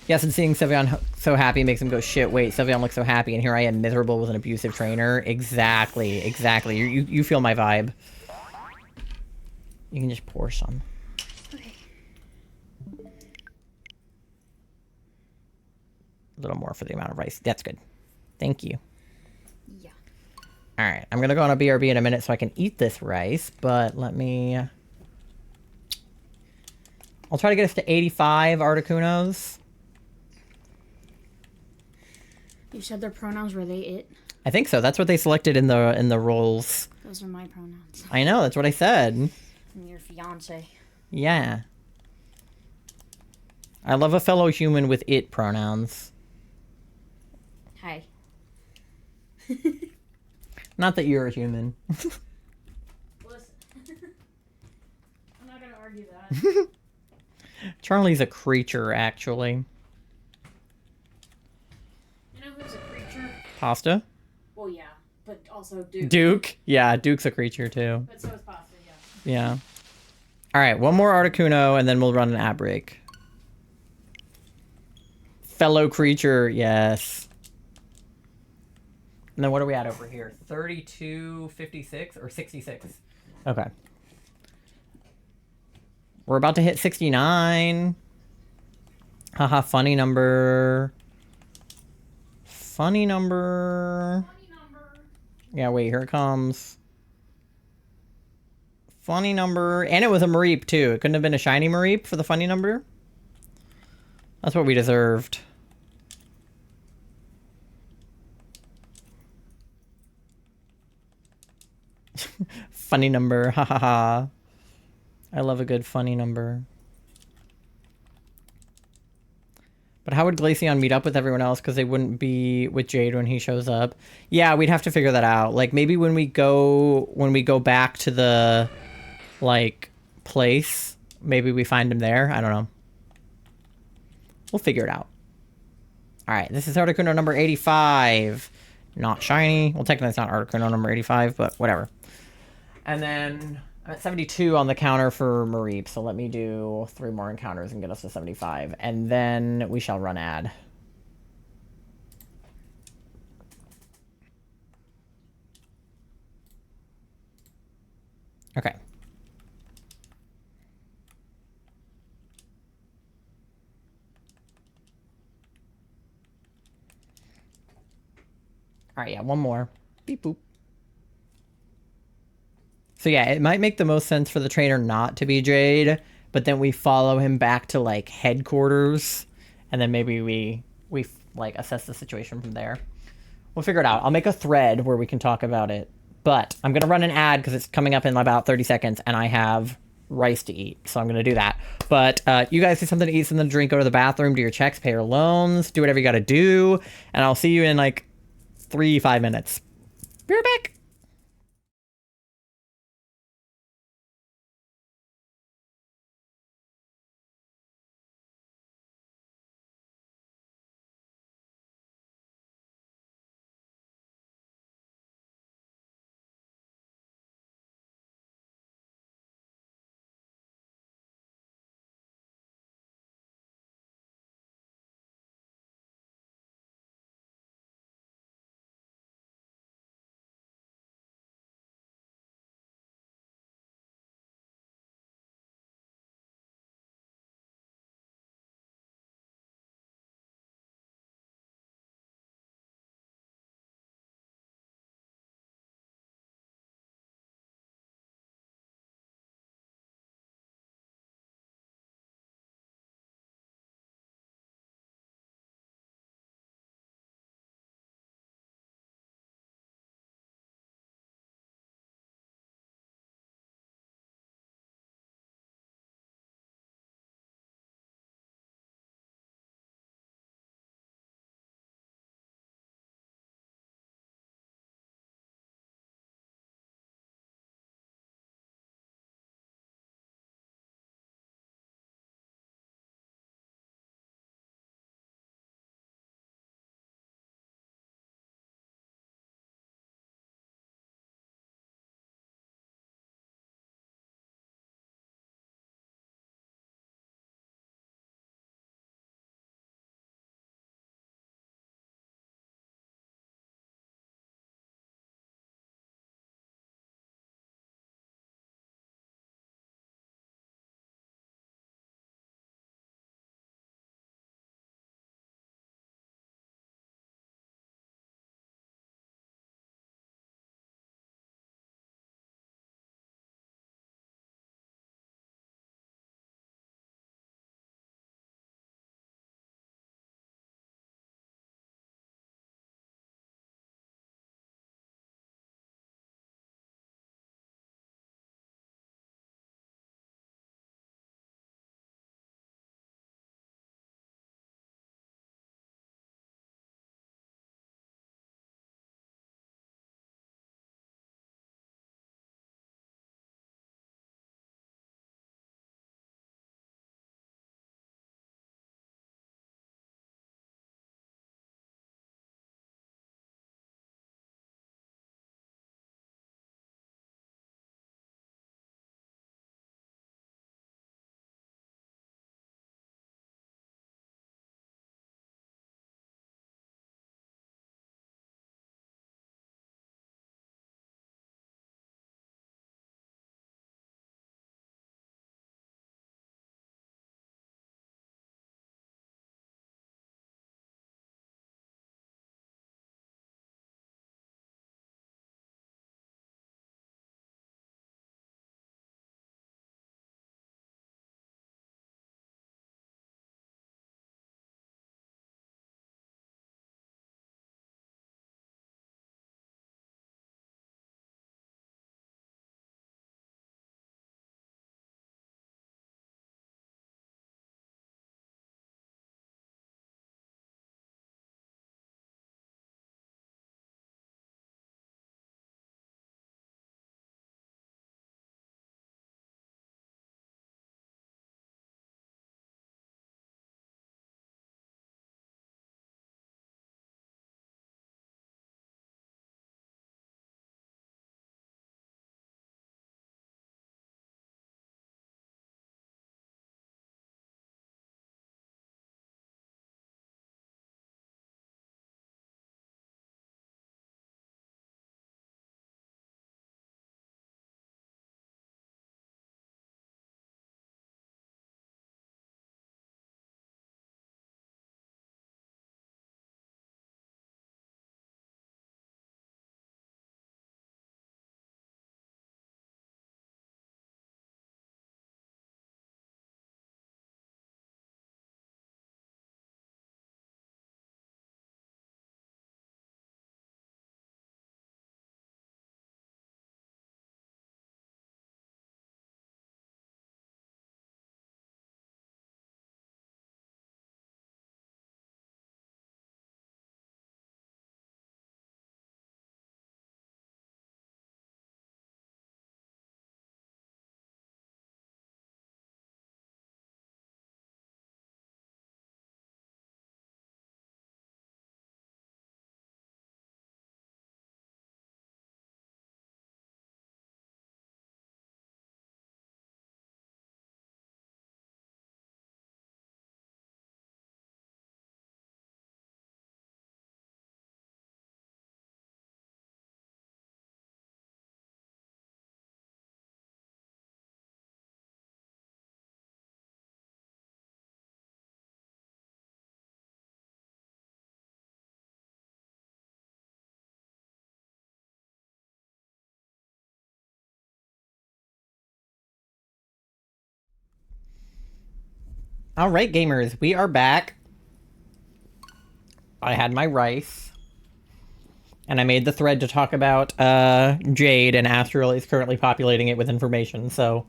Yes, and seeing Sylveon so happy makes him go, shit, wait, Sylveon looks so happy, and here I am miserable with an abusive trainer. Exactly. You feel my vibe. You can just pour some. Okay. A little more for the amount of rice. That's good. Thank you. Yeah. All right, I'm gonna go on a BRB in a minute so I can eat this rice, but let me... I'll try to get us to 85 Articunos. You said their pronouns were they, it? I think so. That's what they selected in the roles. Those are my pronouns. I know, that's what I said. And your fiance. Yeah. I love a fellow human with it pronouns. Hi. Not that you're a human. Listen. I'm not gonna argue that. Charlie's a creature, actually. You know who's a creature? Pasta? Well, yeah, but also Duke. Duke? Yeah, Duke's a creature, too. But so is Pasta, yeah. Yeah. All right, one more Articuno, and then we'll run an ad break. Fellow creature, yes. And then what are we at over here? 32.56 or 66? Okay. We're about to hit 69. Haha, funny number. Funny number. Funny number. Yeah, wait, here it comes. Funny number. And it was a Mareep, too. It couldn't have been a shiny Mareep for the funny number. That's what we deserved. Funny number. Ha ha ha. I love a good funny number. But how would Glaceon meet up with everyone else? Because they wouldn't be with Jade when he shows up. Yeah, we'd have to figure that out. Like, maybe when we go back to the, like, place, maybe we find him there. I don't know. We'll figure it out. All right, this is Articuno number 85. Not shiny. Well, technically it's not Articuno number 85, but whatever. And then I'm at 72 on the counter for Mareep, so let me do 3 more encounters and get us to 75. And then we shall run ad. Okay. All right, yeah, one more. Beep boop. So yeah, it might make the most sense for the trainer not to be Jade, but then we follow him back to like headquarters, and then maybe we like assess the situation from there. We'll figure it out. I'll make a thread where we can talk about it. But I'm gonna run an ad because it's coming up in about 30 seconds, and I have rice to eat, so I'm gonna do that. But you guys do something to eat, something to drink, go to the bathroom, do your checks, pay your loans, do whatever you gotta do, and I'll see you in like 5 minutes. Be right back. All right, gamers, we are back. I had my rice. And I made the thread to talk about Jade, and Astral is currently populating it with information, so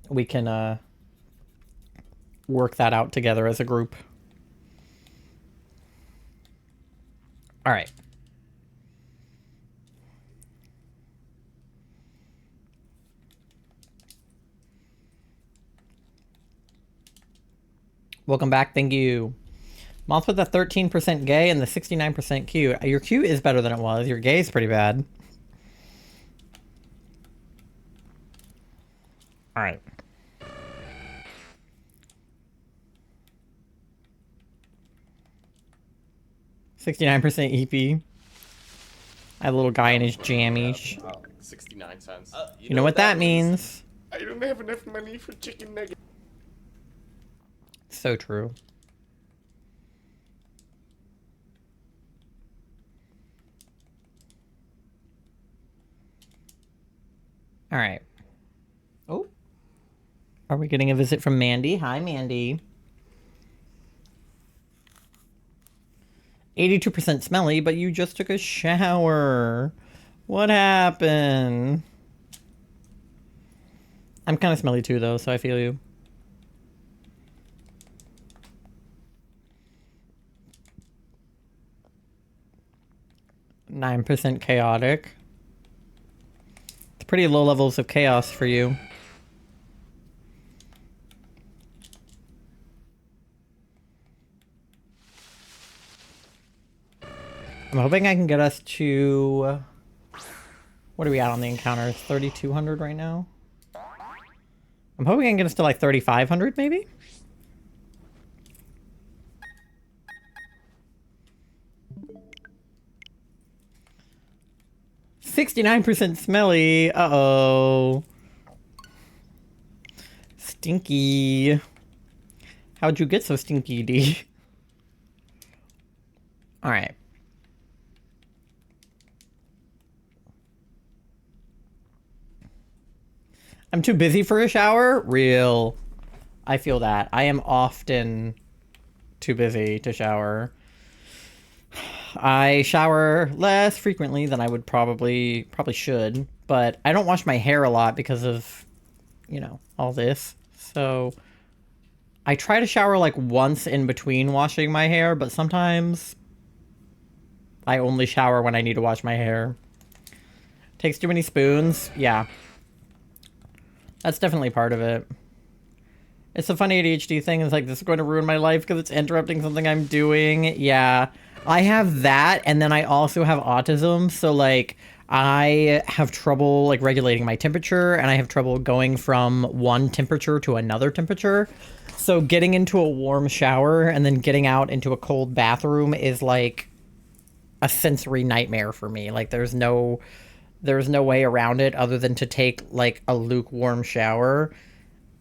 we can work that out together as a group. All right. Welcome back. Thank you. Moth with the 13% gay and the 69% Q. Your Q is better than it was. Your gay is pretty bad. All right. $69% EP. I have a little guy in his jammies. 69 cents. You know what that means. I don't have enough money for chicken nuggets. So true. All right. Oh. Are we getting a visit from Mandy? Hi, Mandy. 82% smelly, but you just took a shower. What happened? I'm kind of smelly too, though, so I feel you. %9 chaotic. It's pretty low levels of chaos for you. I'm hoping I can get us to... What are we at on the encounters? 3,200 right now? I'm hoping I can get us to like 3,500 maybe? $69% smelly. Uh-oh. Stinky. How'd you get so stinky, D? Alright. I'm too busy for a shower? Real. I feel that. I am often too busy to shower. I shower less frequently than I would probably should, but I don't wash my hair a lot because of, you know, all this. So I try to shower like once in between washing my hair, but sometimes I only shower when I need to wash my hair. Takes too many spoons? Yeah. That's definitely part of it. It's a funny ADHD thing. It's like, this is going to ruin my life because it's interrupting something I'm doing. Yeah. I have that, and then I also have autism, so, like, I have trouble, like, regulating my temperature, and I have trouble going from one temperature to another temperature. So getting into a warm shower and then getting out into a cold bathroom is, like, a sensory nightmare for me. Like, there's no way around it other than to take, like, a lukewarm shower.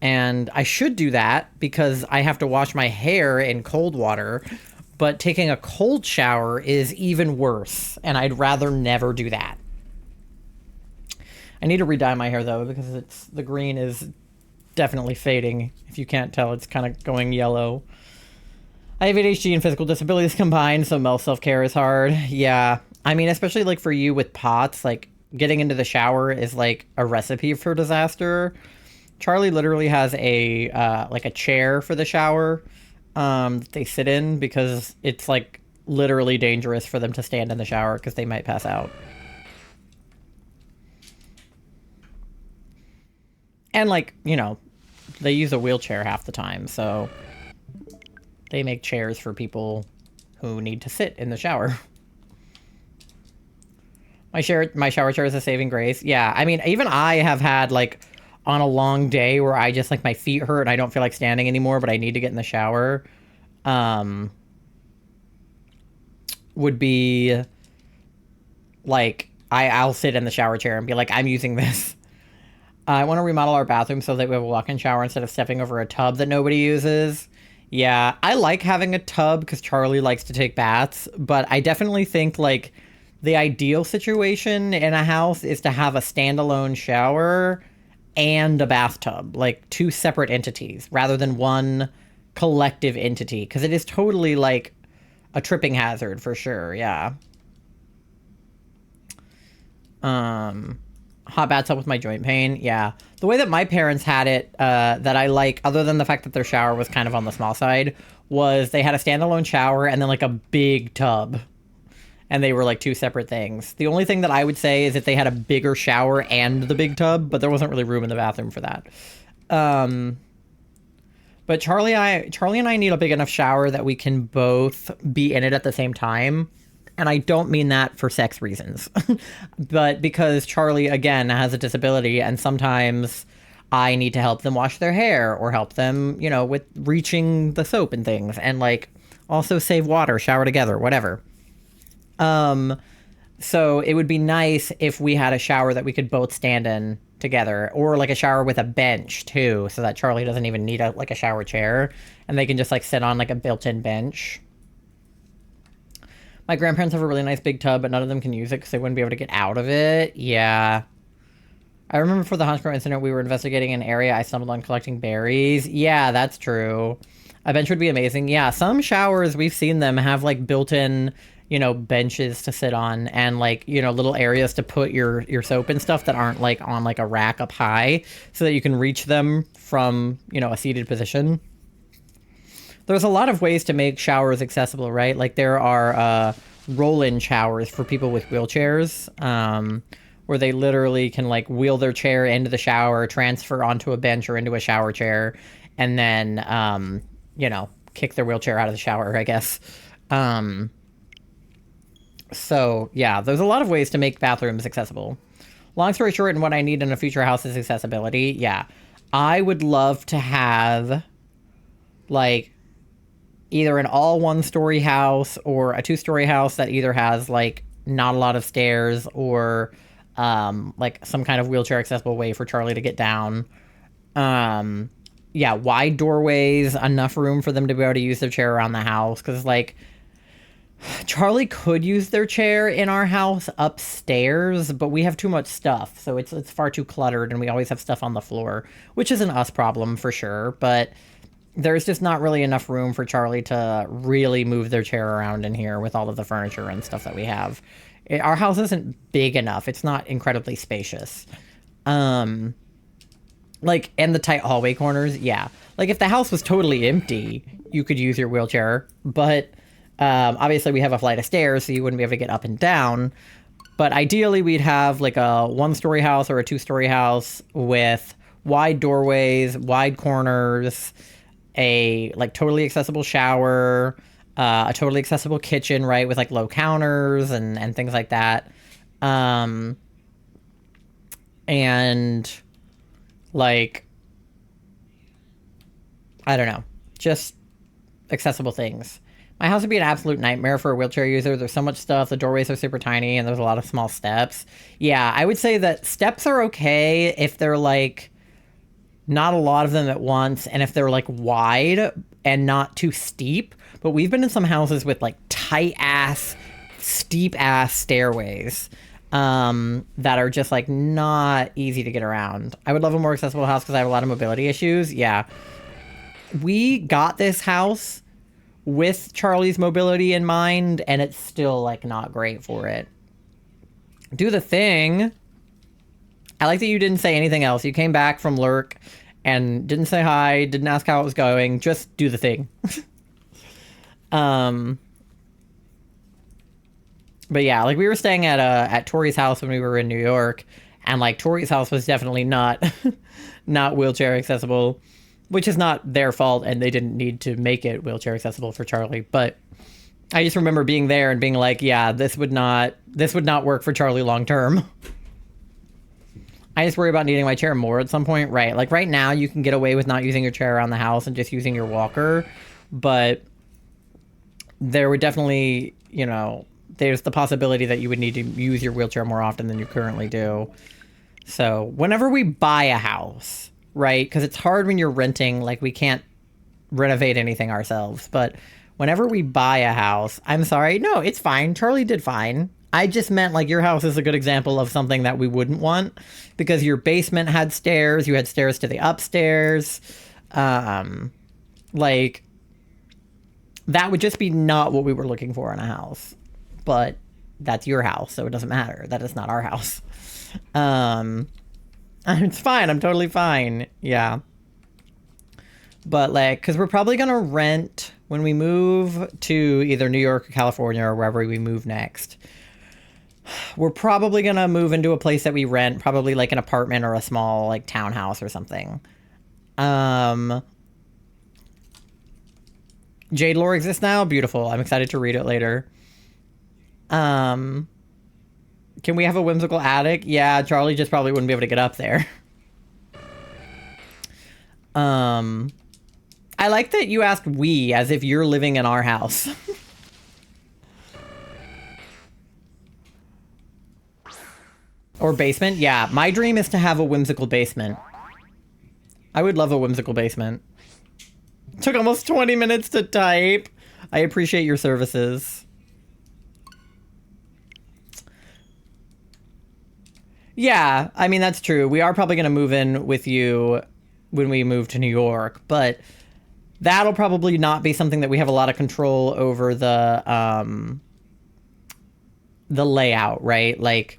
And I should do that because I have to wash my hair in cold water. But taking a cold shower is even worse, and I'd rather never do that. I need to re-dye my hair, though, because the green is definitely fading. If you can't tell, it's kind of going yellow. I have ADHD and physical disabilities combined, so male self-care is hard. Yeah, I mean, especially, like, for you with POTS, like, getting into the shower is, like, a recipe for disaster. Charlie literally has like, a chair for the shower. That they sit in because it's like literally dangerous for them to stand in the shower because they might pass out. And like, you know, they use a wheelchair half the time, so they make chairs for people who need to sit in the shower. My shower chair is a saving grace. Yeah, I mean, even I have had like on a long day where I just like my feet hurt and I don't feel like standing anymore, but I need to get in the shower, would be like I'll sit in the shower chair and be like, I'm using this. I want to remodel our bathroom so that we have a walk-in shower instead of stepping over a tub that nobody uses. Yeah, I like having a tub because Charlie likes to take baths, but I definitely think like the ideal situation in a house is to have a standalone shower and a bathtub, like two separate entities rather than one collective entity, because it is totally like a tripping hazard for sure. Yeah. Hot baths help with my joint pain. Yeah. The way that my parents had it, that I like, other than the fact that their shower was kind of on the small side, was they had a standalone shower and then like a big tub. And they were like two separate things. The only thing that I would say is if they had a bigger shower and the big tub, but there wasn't really room in the bathroom for that. But Charlie and I need a big enough shower that we can both be in it at the same time. And I don't mean that for sex reasons, but because Charlie, again, has a disability, and sometimes I need to help them wash their hair or help them, you know, with reaching the soap and things, and like also save water, shower together, whatever. So it would be nice if we had a shower that we could both stand in together, or like a shower with a bench too, so that Charlie doesn't even need a shower chair, and they can just like sit on like a built-in bench. My grandparents have a really nice big tub, but none of them can use it because they wouldn't be able to get out of it. Yeah. I remember for the Huntscrow incident, we were investigating an area. I stumbled on collecting berries. Yeah, that's true. A bench would be amazing. Yeah, some showers, we've seen them have like built-in, you know, benches to sit on, and like, you know, little areas to put your soap and stuff that aren't like on like a rack up high, so that you can reach them from, you know, a seated position. There's a lot of ways to make showers accessible, right? Like there are roll-in showers for people with wheelchairs, where they literally can like wheel their chair into the shower, transfer onto a bench or into a shower chair, and then, you know, kick their wheelchair out of the shower, I guess. So yeah, there's a lot of ways to make bathrooms accessible. Long story short, and what I need in a future house is accessibility. Yeah, I would love to have like either an all one-story house or a two-story house that either has like not a lot of stairs or like some kind of wheelchair accessible way for Charlie to get down. Yeah, wide doorways, enough room for them to be able to use their chair around the house, because like Charlie could use their chair in our house upstairs, but we have too much stuff, so it's far too cluttered, and we always have stuff on the floor, which is an us problem for sure, but there's just not really enough room for Charlie to really move their chair around in here with all of the furniture and stuff that we have. Our house isn't big enough. It's not incredibly spacious. Like, and the tight hallway corners, yeah. Like, if the house was totally empty, you could use your wheelchair, but obviously we have a flight of stairs, so you wouldn't be able to get up and down. But ideally, we'd have like a one-story house or a two-story house with wide doorways, wide corners, a like totally accessible shower, a totally accessible kitchen, right, with like low counters and things like that, and like, I don't know, just accessible things. My house would be an absolute nightmare for a wheelchair user. There's so much stuff. The doorways are super tiny, and there's a lot of small steps. Yeah, I would say that steps are okay if they're like not a lot of them at once, and if they're like wide and not too steep. But we've been in some houses with like tight ass, steep ass stairways that are just like not easy to get around. I would love a more accessible house because I have a lot of mobility issues. Yeah, we got this house with Charlie's mobility in mind, and it's still like not great for it. Do the thing. I like that you didn't say anything else. You came back from Lurk and didn't say hi, didn't ask how it was going. Just do the thing. But yeah, like we were staying at Tori's house when we were in New York, and like Tori's house was definitely not not wheelchair accessible, which is not their fault, and they didn't need to make it wheelchair accessible for Charlie. But I just remember being there and being like, yeah, this would not work for Charlie long term. I just worry about needing my chair more at some point, right? Like right now you can get away with not using your chair around the house and just using your walker, but there would definitely, you know, there's the possibility that you would need to use your wheelchair more often than you currently do. So whenever we buy a house, right, because it's hard when you're renting, like we can't renovate anything ourselves, but whenever we buy a house, I'm sorry, no, it's fine. Charlie did fine. I just meant like your house is a good example of something that we wouldn't want because your basement had stairs, you had stairs to the upstairs. Like that would just be not what we were looking for in a house. But that's your house, so it doesn't matter. That is not our house. It's fine. I'm totally fine. Yeah. But like, cause we're probably gonna rent when we move to either New York or California or wherever we move next. We're probably gonna move into a place that we rent, probably like an apartment or a small like townhouse or something. Jade lore exists now? Beautiful. I'm excited to read it later. Can we have a whimsical attic? Yeah, Charlie just probably wouldn't be able to get up there. I like that you asked we as if you're living in our house. Or basement? Yeah, my dream is to have a whimsical basement. I would love a whimsical basement. Took almost 20 minutes to type. I appreciate your services. Yeah, I mean, that's true. We are probably going to move in with you when we move to New York, but that'll probably not be something that we have a lot of control over the layout, right? Like,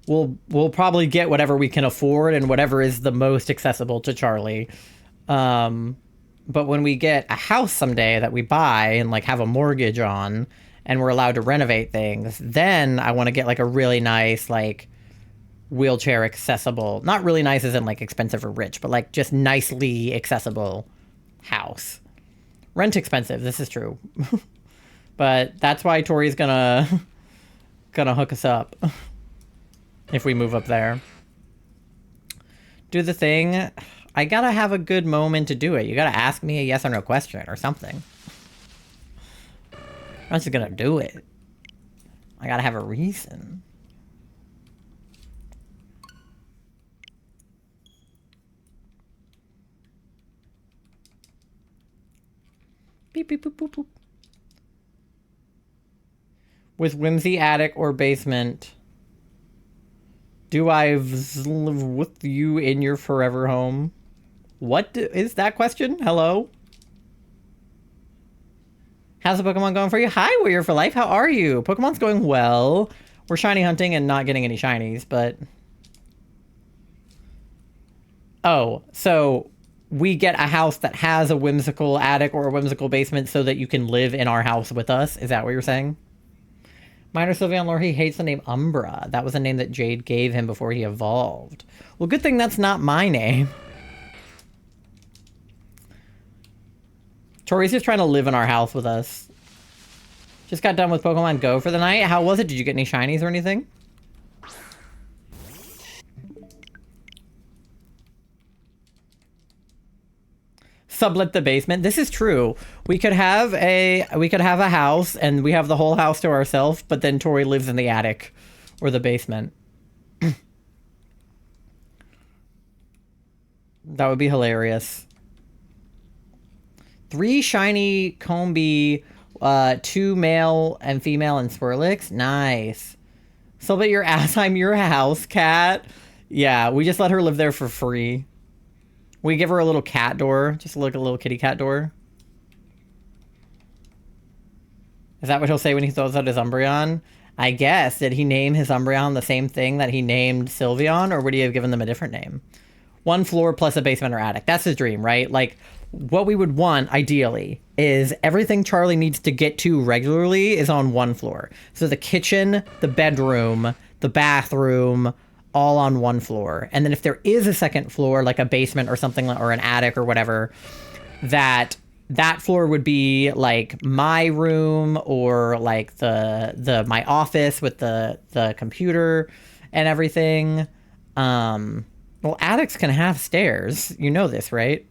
we'll probably get whatever we can afford and whatever is the most accessible to Charlie. But when we get a house someday that we buy and like have a mortgage on and we're allowed to renovate things, then I want to get like a really nice, like wheelchair accessible, not really nice as in like expensive or rich, but like just nicely accessible house. Rent expensive. This is true. But that's why Tori's gonna hook us up. If we move up there. Do the thing. I gotta have a good moment to do it. You gotta ask me a yes or no question or something. I'm just gonna do it. I gotta have a reason. Beep, beep, boop, boop, boop. With whimsy, attic, or basement... Do I live with you in your forever home? What is that question? Hello? How's the Pokemon going for you? Hi, Warrior for Life. How are you? Pokemon's going well. We're shiny hunting and not getting any shinies, but... Oh, so we get a house that has a whimsical attic or a whimsical basement so that you can live in our house with us? Is that what you're saying? Minor Sylveon lore, he hates the name Umbra. That was a name that Jade gave him before he evolved. Well, good thing that's not my name. Tori's just trying to live in our house with us. Just got done with Pokemon Go for the night. How was it? Did you get any shinies or anything? Sublet the basement. This is true. We could have a house and we have the whole house to ourselves, but then Tori lives in the attic or the basement. That would be hilarious. 3 shiny Combi, 2 male and female and Swirlix. Nice. So bet your ass I'm your house, cat. Yeah, we just let her live there for free. We give her a little cat door. Just like a little kitty cat door. Is that what he'll say when he throws out his Umbreon? I guess. Did he name his Umbreon the same thing that he named Sylveon? Or would he have given them a different name? 1 floor plus a basement or attic. That's his dream, right? Like, what we would want, ideally, is everything Charlie needs to get to regularly is on 1 floor. So the kitchen, the bedroom, the bathroom... all on 1 floor. And then if there is a 2nd floor, like a basement or something, or an attic or whatever, that floor would be like my room or like my office with the computer and everything. Well, attics can have stairs. You know this, right?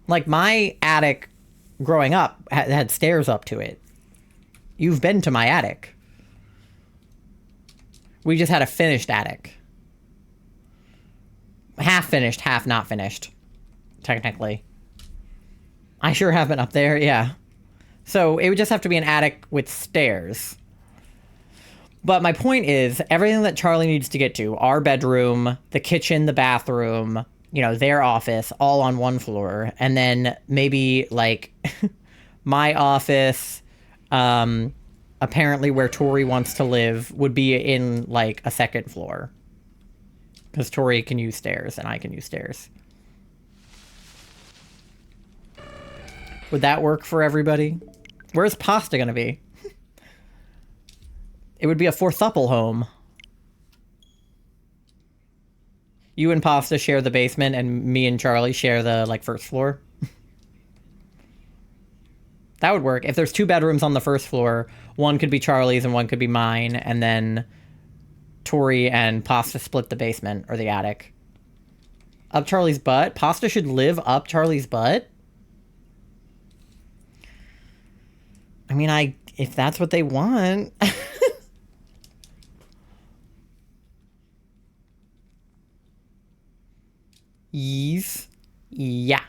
Like my attic growing up had stairs up to it. You've been to my attic. We just had a finished attic. Half finished, half not finished. Technically. I sure have been up there, yeah. So it would just have to be an attic with stairs. But my point is, everything that Charlie needs to get to, our bedroom, the kitchen, the bathroom, you know, their office, all on one floor. And then maybe, like, my office, apparently where Tori wants to live, would be in, like, a second floor. Because Tori can use stairs, and I can use stairs. Would that work for everybody? Where's Pasta gonna be? It would be a fourthuple home. You and Pasta share the basement, and me and Charlie share the, like, first floor. That would work. If there's 2 bedrooms on the first floor, one could be Charlie's and one could be mine, and then Tori and Pasta split the basement or the attic. Up Charlie's butt? Pasta should live up Charlie's butt? I mean, if that's what they want. Yes. Yeah.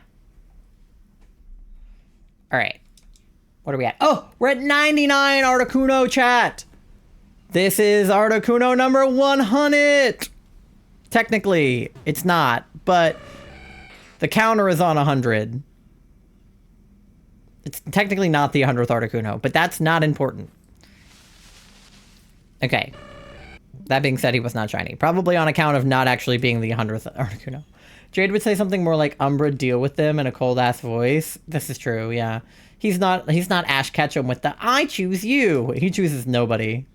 All right. What are we at? Oh, we're at 99 Articuno chat. This is Articuno number 100. Technically, it's not, but the counter is on 100. It's technically not the 100th Articuno, but that's not important. Okay. That being said, he was not shiny. Probably on account of not actually being the 100th Articuno. Jade would say something more like, Umbra, deal with them in a cold-ass voice. This is true, yeah. He's not Ash Ketchum with the, I choose you. He chooses nobody.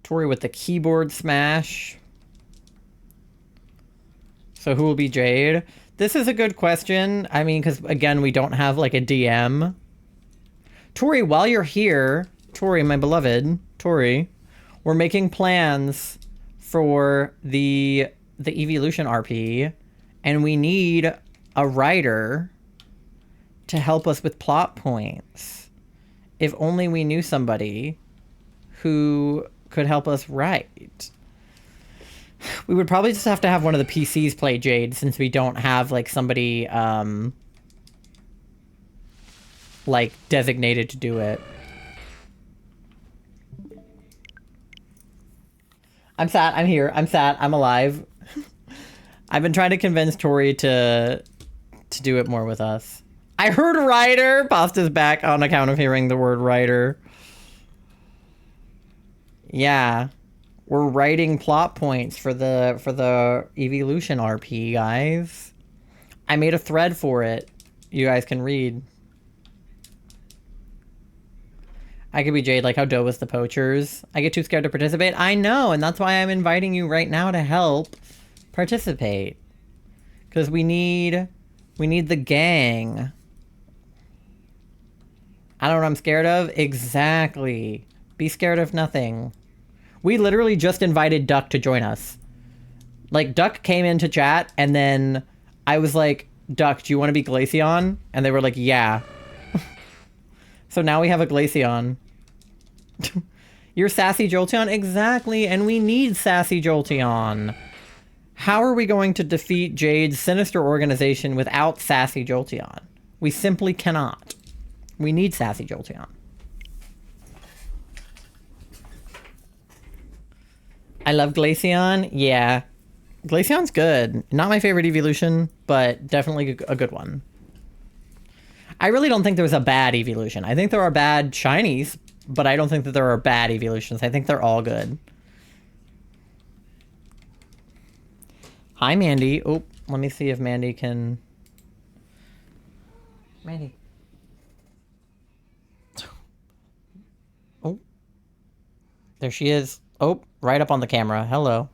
Tori with the keyboard smash. So who will be Jade? This is a good question. I mean, because, again, we don't have, like, a DM. Tori, while you're here, Tori, my beloved, Tori, we're making plans for the Evolution RP, and we need a writer to help us with plot points. If only we knew somebody who could help us write. We would probably just have to have one of the PCs play Jade, since we don't have, like, somebody, like, designated to do it. I'm sad. I'm here. I'm sad. I'm alive. I've been trying to convince Tori to do it more with us. I heard writer. Pasta's back on account of hearing the word writer. Yeah. We're writing plot points for the Evolution RP, guys. I made a thread for it. You guys can read. I could be Jade, like how Doe was the poachers. I get too scared to participate. I know, and that's why I'm inviting you right now to help participate. Because we need the gang. I don't know what I'm scared of. Exactly. Be scared of nothing. We literally just invited Duck to join us. Like, Duck came into chat, and then I was like, Duck, do you want to be Glaceon? And they were like, yeah. So now we have a Glaceon. You're Sassy Jolteon? Exactly, and we need Sassy Jolteon. How are we going to defeat Jade's sinister organization without Sassy Jolteon? We simply cannot. We need Sassy Jolteon. I love Glaceon. Yeah. Glaceon's good. Not my favorite evolution, but definitely a good one. I really don't think there's a bad evolution. I think there are bad shinies, but I don't think that there are bad evolutions. I think they're all good. Hi, Mandy. Oh, let me see if Mandy can... Mandy. Oh. There she is. Oh, right up on the camera. Hello.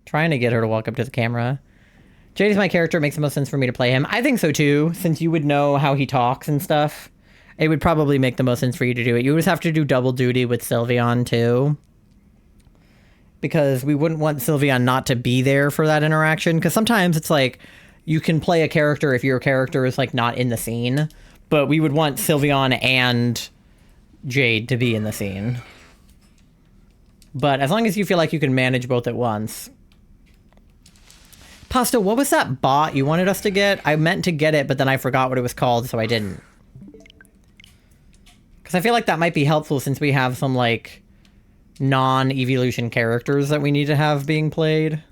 Trying to get her to walk up to the camera. Jade is my character. It makes the most sense for me to play him. I think so too, since you would know how he talks and stuff. It would probably make the most sense for you to do it. You would just have to do double duty with Sylveon too. Because we wouldn't want Sylveon not to be there for that interaction. Because sometimes it's like, you can play a character if your character is like not in the scene. But we would want Sylveon and Jade to be in the scene. But as long as you feel like you can manage both at once. Pasta, what was that bot you wanted us to get? I meant to get it, but then I forgot what it was called, so I didn't. Because I feel like that might be helpful since we have some, like, non-evolution characters that we need to have being played.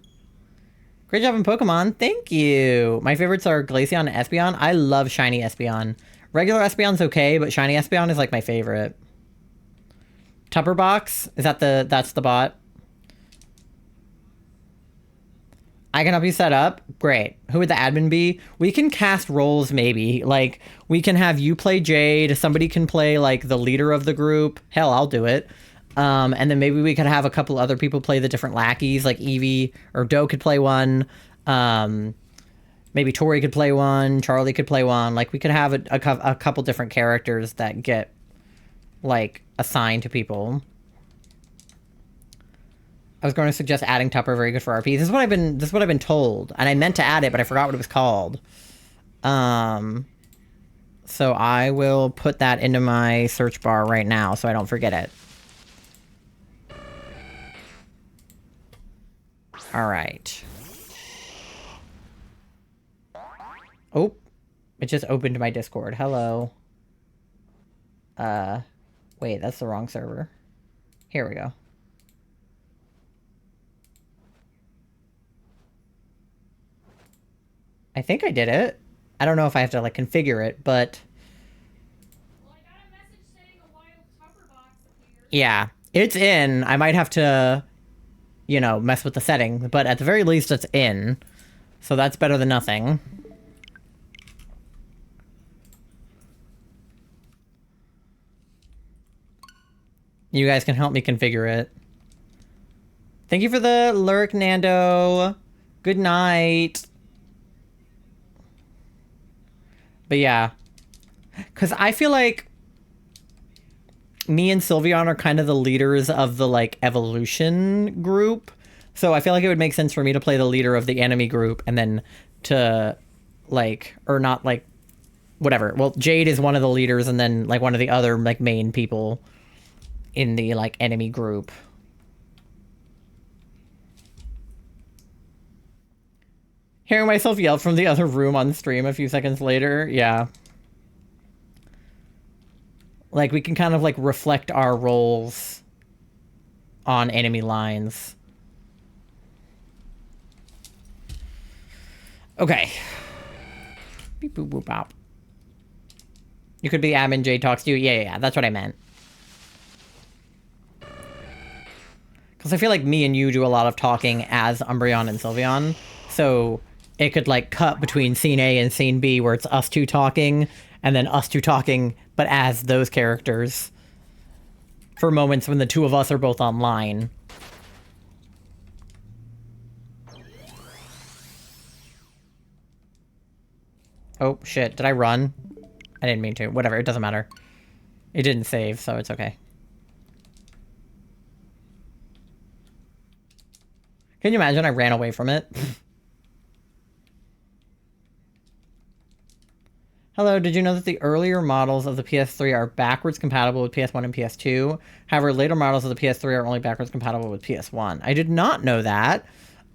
Great job in Pokemon. Thank you. My favorites are Glaceon and Espeon. I love shiny Espeon. Regular Espeon's okay, but shiny Espeon is, like, my favorite. Tupperbox? Is that that's the bot? I can help you set up? Great. Who would the admin be? We can cast roles, maybe. Like, we can have you play Jade. Somebody can play, like, the leader of the group. Hell, I'll do it. And then maybe we could have a couple other people play the different lackeys. Like, Eevee or Doe could play one. Maybe Tori could play one. Charlie could play one. Like, we could have a couple different characters that get, like, assigned to people. I was going to suggest adding Tupper, very good for RP. This is what I've been told, and I meant to add it, but I forgot what it was called. So I will put that into my search bar right now, so I don't forget it. All right. Oh, it just opened my Discord. Hello. Wait, that's the wrong server. Here we go. I think I did it. I don't know if I have to, like, configure it, but... Well, I got a message saying a wild Tupper box appeared. Yeah, it's in. I might have to, you know, mess with the setting, but at the very least it's in. So that's better than nothing. You guys can help me configure it. Thank you for the lurk, Nando. Good night. But yeah. Because I feel like me and Sylveon are kind of the leaders of the, like, evolution group. So I feel like it would make sense for me to play the leader of the enemy group and then to, like, or not, like, whatever. Well, Jade is one of the leaders and then, like, one of the other, like, main people in the, like, enemy group. Hearing myself yell from the other room on stream a few seconds later, yeah. Like, we can kind of, like, reflect our roles on enemy lines. Okay. Beep boop boop bop. You could be admin, Jade talks to you. Yeah, that's what I meant. Because I feel like me and you do a lot of talking as Umbreon and Sylveon. So it could, like, cut between scene A and scene B where it's us two talking, and then us two talking, but as those characters. For moments when the two of us are both online. Oh, shit. Did I run? I didn't mean to. Whatever, it doesn't matter. It didn't save, so it's okay. Can you imagine I ran away from it? Hello, did you know that the earlier models of the PS3 are backwards compatible with PS1 and PS2? However, later models of the PS3 are only backwards compatible with PS1. I did not know that.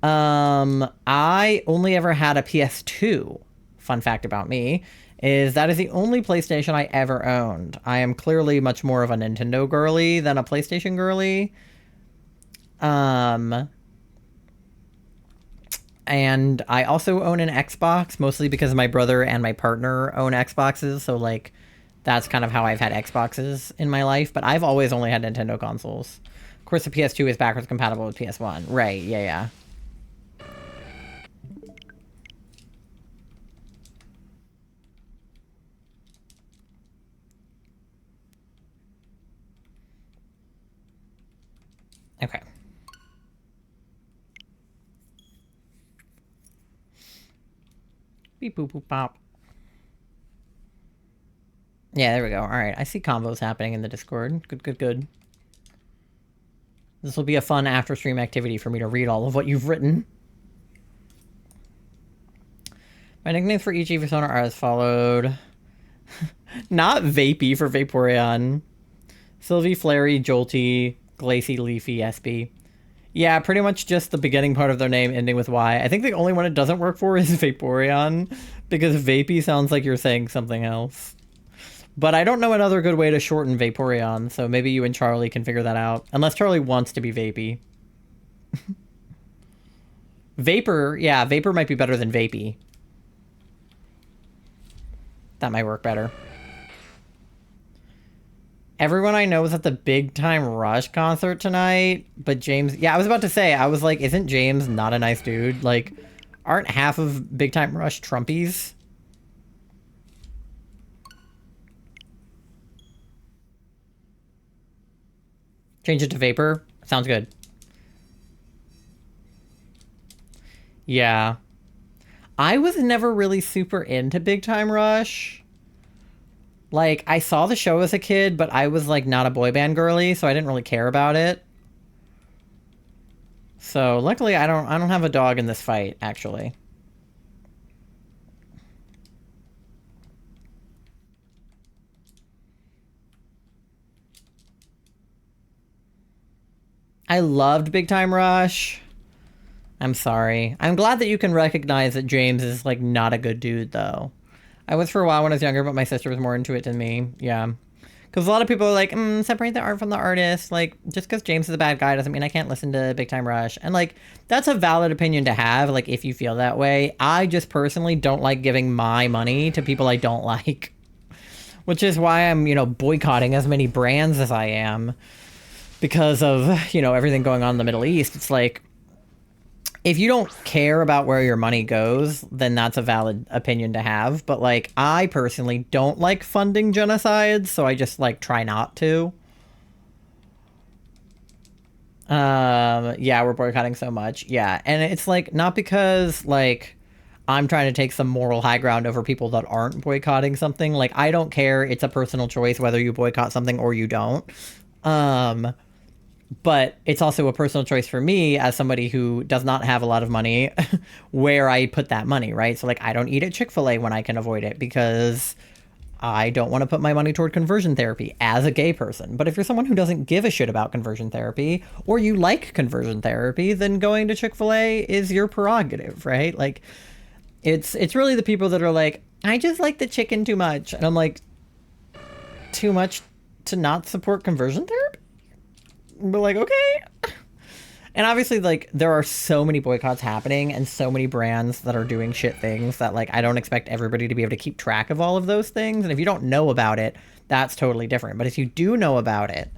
I only ever had a PS2. Fun fact about me is that is the only PlayStation I ever owned. I am clearly much more of a Nintendo girly than a PlayStation girly. And I also own an Xbox, mostly because my brother and my partner own Xboxes, so, like, that's kind of how I've had Xboxes in my life, but I've always only had Nintendo consoles. Of course, the PS2 is backwards compatible with PS1. Right, yeah. Okay. Beep boop boop pop. Yeah, there we go. Alright, I see combos happening in the Discord. Good. This will be a fun after-stream activity for me to read all of what you've written. My nicknames for each Eevee persona are as followed. Not vapey for Vaporeon. Sylvie, Flary, Jolty, Glacy, Leafy, Espy. Yeah, pretty much just the beginning part of their name ending with Y. I think the only one it doesn't work for is Vaporeon, because Vapey sounds like you're saying something else. But I don't know another good way to shorten Vaporeon, so maybe you and Charlie can figure that out. Unless Charlie wants to be Vapey. Vapor, yeah, Vapor might be better than Vapey. That might work better. Everyone I know was at the Big Time Rush concert tonight, but James... Yeah, I was about to say, I was like, isn't James not a nice dude? Like, aren't half of Big Time Rush Trumpies? Change it to Vapor? Sounds good. Yeah. I was never really super into Big Time Rush. Like, I saw the show as a kid, but I was, like, not a boy band girly, so I didn't really care about it. So, luckily, I don't have a dog in this fight, actually. I loved Big Time Rush. I'm sorry. I'm glad that you can recognize that James is, like, not a good dude, though. I was for a while when I was younger, but my sister was more into it than me. Yeah. Because a lot of people are like, separate the art from the artist. Like, just because James is a bad guy doesn't mean I can't listen to Big Time Rush. And, like, that's a valid opinion to have, like, if you feel that way. I just personally don't like giving my money to people I don't like. Which is why I'm, you know, boycotting as many brands as I am. Because of, you know, everything going on in the Middle East. It's like, if you don't care about where your money goes, then that's a valid opinion to have. But, like, I personally don't like funding genocides, so I just, like, try not to. Yeah, we're boycotting so much. Yeah, and it's, like, not because, like, I'm trying to take some moral high ground over people that aren't boycotting something. Like, I don't care. It's a personal choice whether you boycott something or you don't. But it's also a personal choice for me as somebody who does not have a lot of money where I put that money, right? So, like, I don't eat at Chick-fil-A when I can avoid it because I don't want to put my money toward conversion therapy as a gay person. But if you're someone who doesn't give a shit about conversion therapy or you like conversion therapy, then going to Chick-fil-A is your prerogative, right? Like, it's really the people that are like, I just like the chicken too much. And I'm like, too much to not support conversion therapy? But, like, okay. And obviously, like, there are so many boycotts happening and so many brands that are doing shit things that, like, I don't expect everybody to be able to keep track of all of those things. And if you don't know about it, that's totally different. But if you do know about it,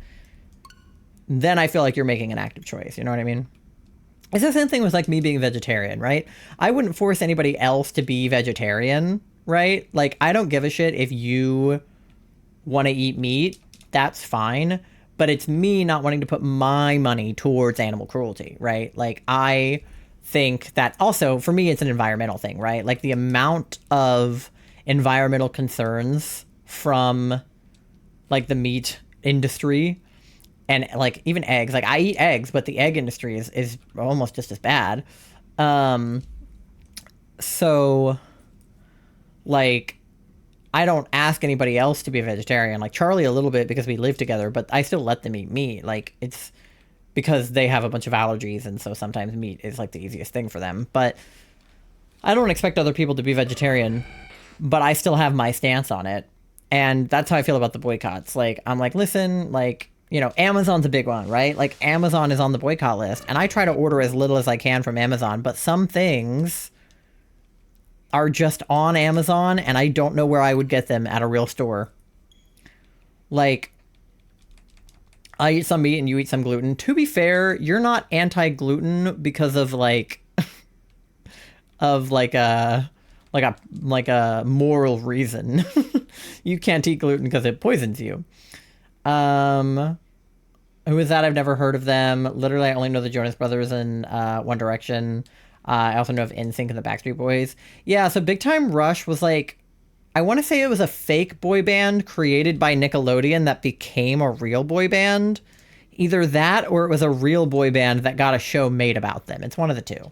then I feel like you're making an active choice. You know what I mean? It's the same thing with, like, me being vegetarian, right? I wouldn't force anybody else to be vegetarian, right? Like, I don't give a shit if you want to eat meat. That's fine. But it's me not wanting to put my money towards animal cruelty, right? Like, I think that also, for me, it's an environmental thing, right? Like, the amount of environmental concerns from, like, the meat industry and, like, even eggs. Like, I eat eggs, but the egg industry is almost just as bad. So, like, I don't ask anybody else to be a vegetarian. Like, Charlie a little bit because we live together, but I still let them eat meat. Like, it's because they have a bunch of allergies, and so sometimes meat is, like, the easiest thing for them. But I don't expect other people to be vegetarian, but I still have my stance on it. And that's how I feel about the boycotts. Like, I'm like, listen, like, you know, Amazon's a big one, right? Like, Amazon is on the boycott list, and I try to order as little as I can from Amazon, but some things are just on Amazon, and I don't know where I would get them at a real store. Like, I eat some meat and you eat some gluten. To be fair, you're not anti-gluten because of, like, like a moral reason. You can't eat gluten because it poisons you. Who is that? I've never heard of them. Literally, I only know the Jonas Brothers and One Direction. I also know of NSYNC and the Backstreet Boys. Yeah, so Big Time Rush was, like, I want to say it was a fake boy band created by Nickelodeon that became a real boy band. Either that or it was a real boy band that got a show made about them. It's one of the two.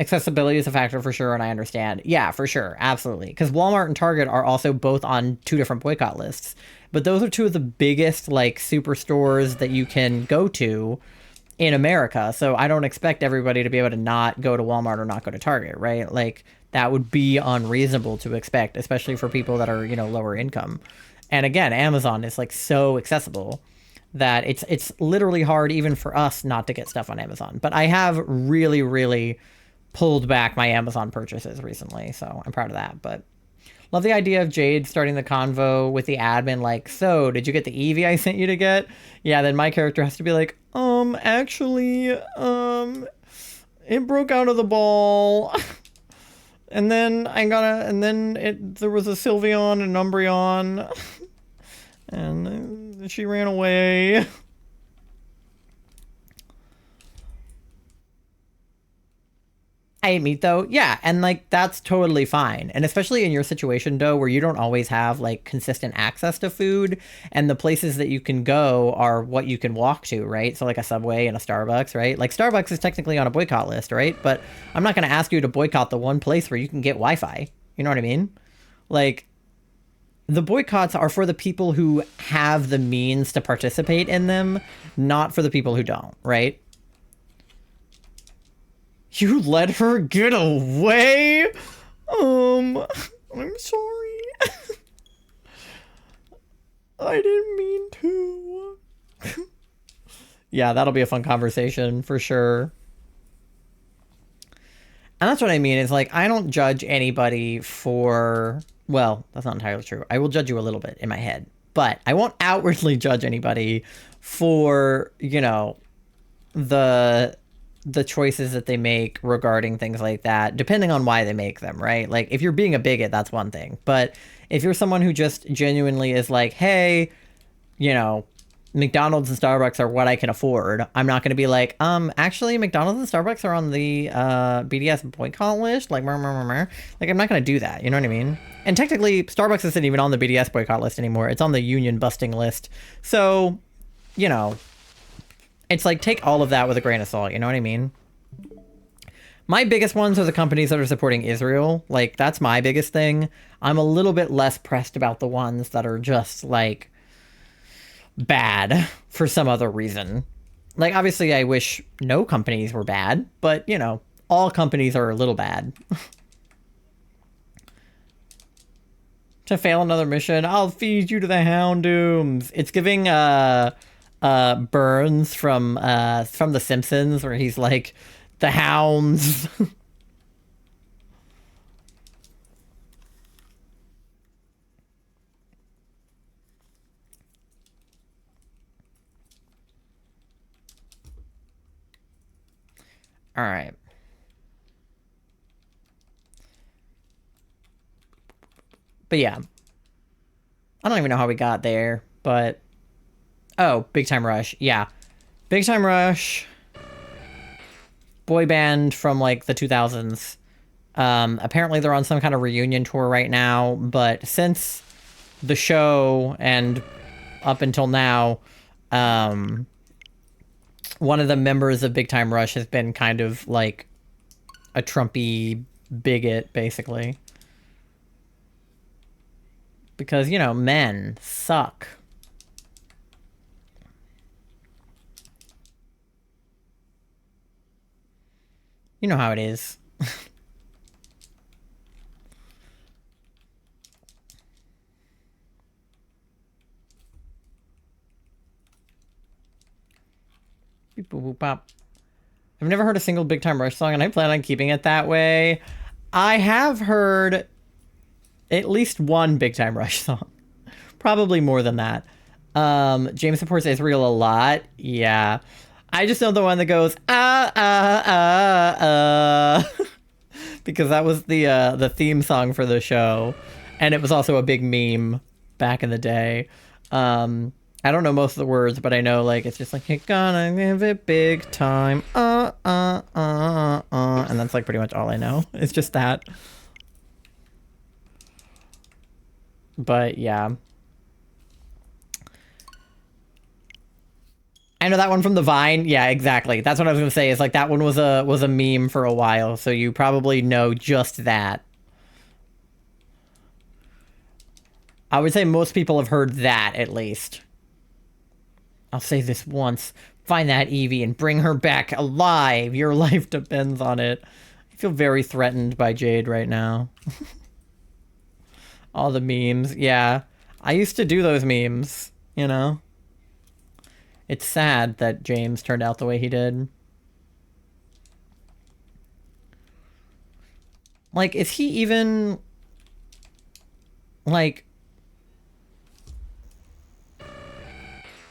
Accessibility is a factor for sure, and I understand. Yeah, for sure. Absolutely. Because Walmart and Target are also both on 2 different boycott lists. But those are 2 of the biggest, like, superstores that you can go to in America. So I don't expect everybody to be able to not go to Walmart or not go to Target, right? Like, that would be unreasonable to expect, especially for people that are, lower income. And again, Amazon is, like, so accessible that it's literally hard even for us not to get stuff on Amazon. But I have really, really pulled back my Amazon purchases recently, so I'm proud of that. But love the idea of Jade starting the convo with the admin like, so did you get the Eevee I sent you to get? Yeah, then my character has to be like, actually, it broke out of the ball. And then there was a Sylveon and an Umbreon, and she ran away. I ate meat though. Yeah, and like that's totally fine. And especially in your situation, Doe, where you don't always have like consistent access to food, and the places that you can go are what you can walk to, right? So like a Subway and a Starbucks, right? Like Starbucks is technically on a boycott list, right? But I'm not going to ask you to boycott the one place where you can get Wi-Fi. You know what I mean? Like, the boycotts are for the people who have the means to participate in them, not for the people who don't, right? You let her get away? I'm sorry. I didn't mean to. Yeah, that'll be a fun conversation for sure. And that's what I mean, is like, I don't judge anybody for, well, that's not entirely true. I will judge you a little bit in my head, but I won't outwardly judge anybody for, the choices that they make regarding things like that, depending on why they make them, right? Like, if you're being a bigot, that's one thing. But if you're someone who just genuinely is like, hey, McDonald's and Starbucks are what I can afford, I'm not going to be like, actually, McDonald's and Starbucks are on the BDS boycott list. Like, like, I'm not going to do that. You know what I mean? And technically, Starbucks isn't even on the BDS boycott list anymore. It's on the union busting list. So, it's like, take all of that with a grain of salt, you know what I mean? My biggest ones are the companies that are supporting Israel. Like, that's my biggest thing. I'm a little bit less pressed about the ones that are just, like, bad for some other reason. Like, obviously, I wish no companies were bad, but, all companies are a little bad. To fail another mission, I'll feed you to the Houndooms. It's giving, Burns from The Simpsons, where he's like, the hounds. All right. But yeah, I don't even know how we got there, but oh, Big Time Rush. Yeah. Big Time Rush. Boy band from like the 2000s. Apparently they're on some kind of reunion tour right now, but since the show and up until now, one of the members of Big Time Rush has been kind of like a Trumpy bigot, basically. Because, men suck. You know how it is. Beep, boop, boop, pop. I've never heard a single Big Time Rush song, and I plan on keeping it that way. I have heard at least one Big Time Rush song. Probably more than that. James supports Israel a lot. Yeah. I just know the one that goes, because that was the theme song for the show. And it was also a big meme back in the day. I don't know most of the words, but I know, like, it's just like, you're gonna give it big time. And that's, like, pretty much all I know. It's just that. But, yeah. I know that one from the Vine. Yeah, exactly. That's what I was gonna say. Is like that one was a meme for a while, so you probably know just that. I would say most people have heard that at least. I'll say this once. Find that Evie and bring her back alive. Your life depends on it. I feel very threatened by Jade right now. All the memes. Yeah. I used to do those memes, you know? It's sad that James turned out the way he did. Like, is he even... Like...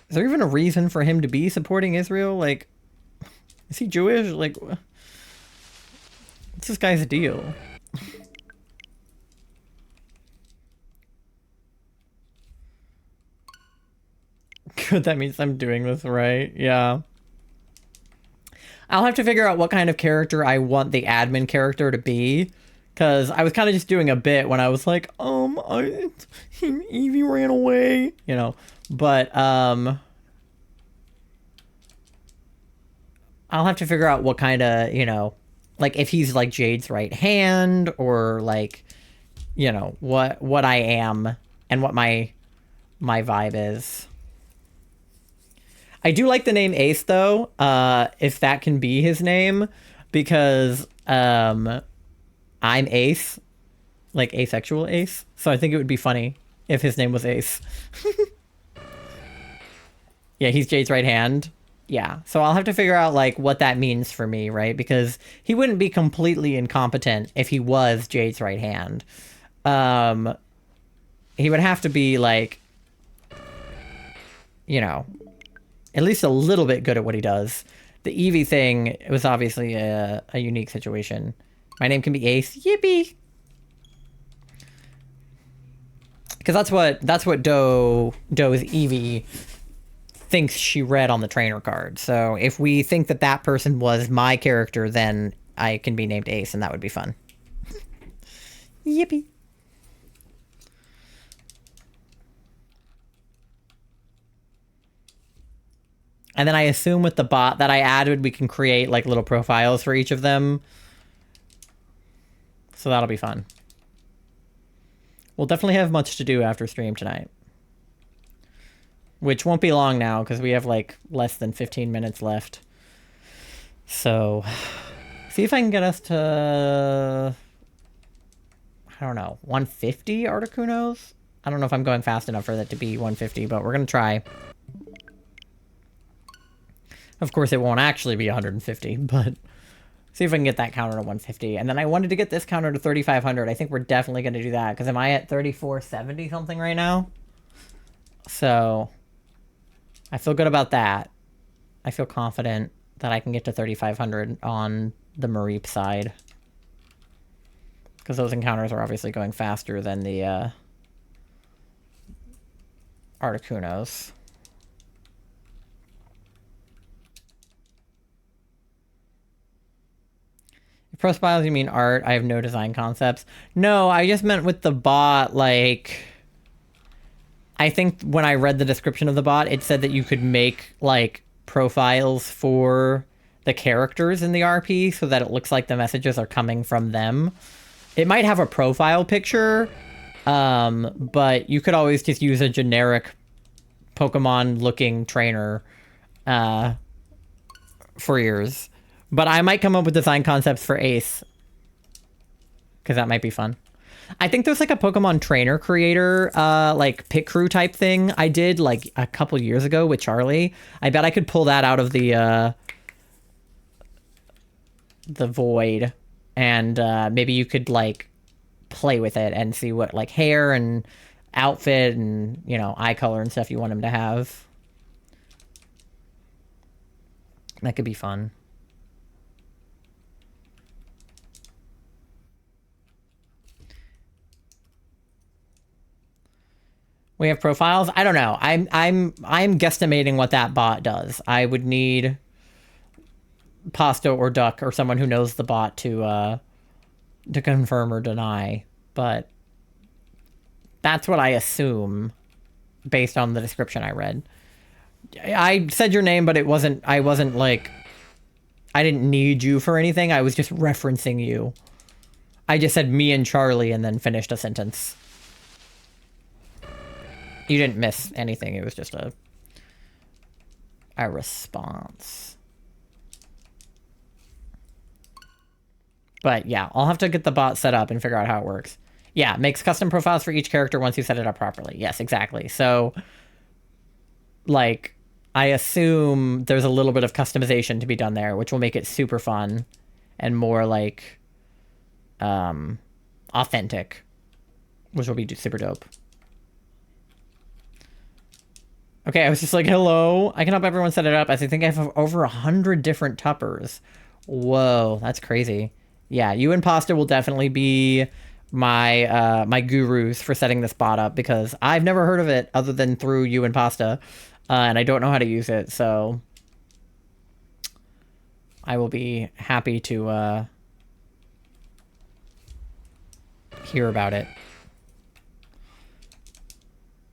Is there even a reason for him to be supporting Israel? Like, is he Jewish? Like, what's this guy's deal? Good, that means I'm doing this right. Yeah. I'll have to figure out what kind of character I want the admin character to be. Because I was kind of just doing a bit when I was like, Evie ran away. You know, but, I'll have to figure out what kind of, you know, like if he's like Jade's right hand or like, you know, what I am and what my vibe is. I do like the name Ace though, if that can be his name, because I'm Ace, like asexual Ace, so I think it would be funny if his name was Ace. Yeah, he's Jade's right hand. Yeah, so I'll have to figure out like what that means for me, right? Because he wouldn't be completely incompetent if he was Jade's right hand. He would have to be like, you know, at least a little bit good at what he does. The Eevee thing, it was obviously a unique situation. My name can be Ace. Yippee! Because that's what Doe's Eevee thinks she read on the trainer card. So if we think that that person was my character, then I can be named Ace, and that would be fun. Yippee! And then I assume with the bot that I added, we can create like little profiles for each of them. So that'll be fun. We'll definitely have much to do after stream tonight. Which won't be long now, because we have like less than 15 minutes left. So, see if I can get us to, I don't know, 150 Articunos? I don't know if I'm going fast enough for that to be 150, but we're going to try. Of course, it won't actually be 150, but see if I can get that counter to 150. And then I wanted to get this counter to 3,500. I think we're definitely going to do that, because am I at 3,470 something right now? So, I feel good about that. I feel confident that I can get to 3,500 on the Mareep side. Because those encounters are obviously going faster than the Articunos. If profiles you mean art, I have no design concepts. No, I just meant with the bot, like, I think when I read the description of the bot, it said that you could make, like, profiles for the characters in the RP so that it looks like the messages are coming from them. It might have a profile picture, but you could always just use a generic Pokemon-looking trainer for yours. But I might come up with design concepts for Ace, because that might be fun. I think there's like a Pokemon trainer creator, like pit crew type thing I did like a couple years ago with Charlie. I bet I could pull that out of the void, and maybe you could like play with it and see what like hair and outfit and, you know, eye color and stuff you want him to have. That could be fun. We have profiles. I don't know. I'm guesstimating what that bot does. I would need Pasta or Duck or someone who knows the bot to confirm or deny. But that's what I assume based on the description I read. I said your name, but I wasn't like, I didn't need you for anything. I was just referencing you. I just said me and Charlie and then finished a sentence. You didn't miss anything. It was just a response. But yeah, I'll have to get the bot set up and figure out how it works. Yeah, makes custom profiles for each character once you set it up properly. Yes, exactly. So, like, I assume there's a little bit of customization to be done there, which will make it super fun and more, like, authentic, which will be super dope. Okay, I was just like, hello. I can help everyone set it up. As I think I have over 100 different tuppers. Whoa, that's crazy. Yeah, you and Pasta will definitely be my my gurus for setting this bot up, because I've never heard of it other than through you and Pasta, and I don't know how to use it, so I will be happy to hear about it.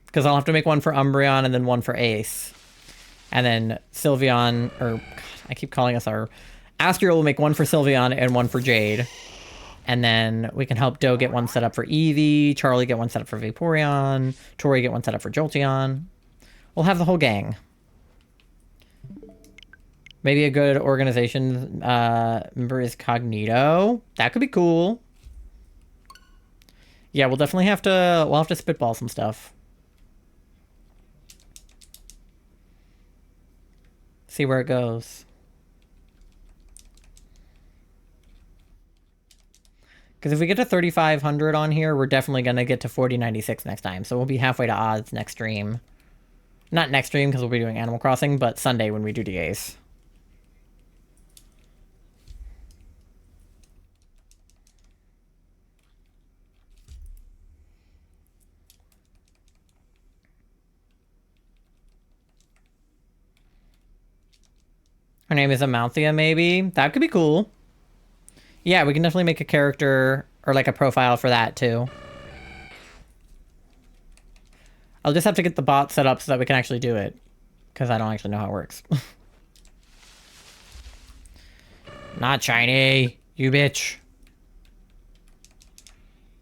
Because I'll have to make one for Umbreon and then one for Ace. And then Sylveon, or God, I keep calling us our... Astral will make one for Sylveon and one for Jade. And then we can help Doe get one set up for Eevee, Charlie get one set up for Vaporeon, Tori get one set up for Jolteon. We'll have the whole gang. Maybe a good organization member is Cognito. That could be cool. Yeah, we'll definitely have to... We'll have to spitball some stuff. See where it goes. Because if we get to 3,500 on here, we're definitely going to get to 4096 next time. So we'll be halfway to odds next stream. Not next stream, because we'll be doing Animal Crossing, but Sunday when we do DAs. Her name is Amalthea, maybe? That could be cool. Yeah, we can definitely make a character, or like a profile for that, too. I'll just have to get the bot set up so that we can actually do it. Because I don't actually know how it works. Not shiny, you bitch.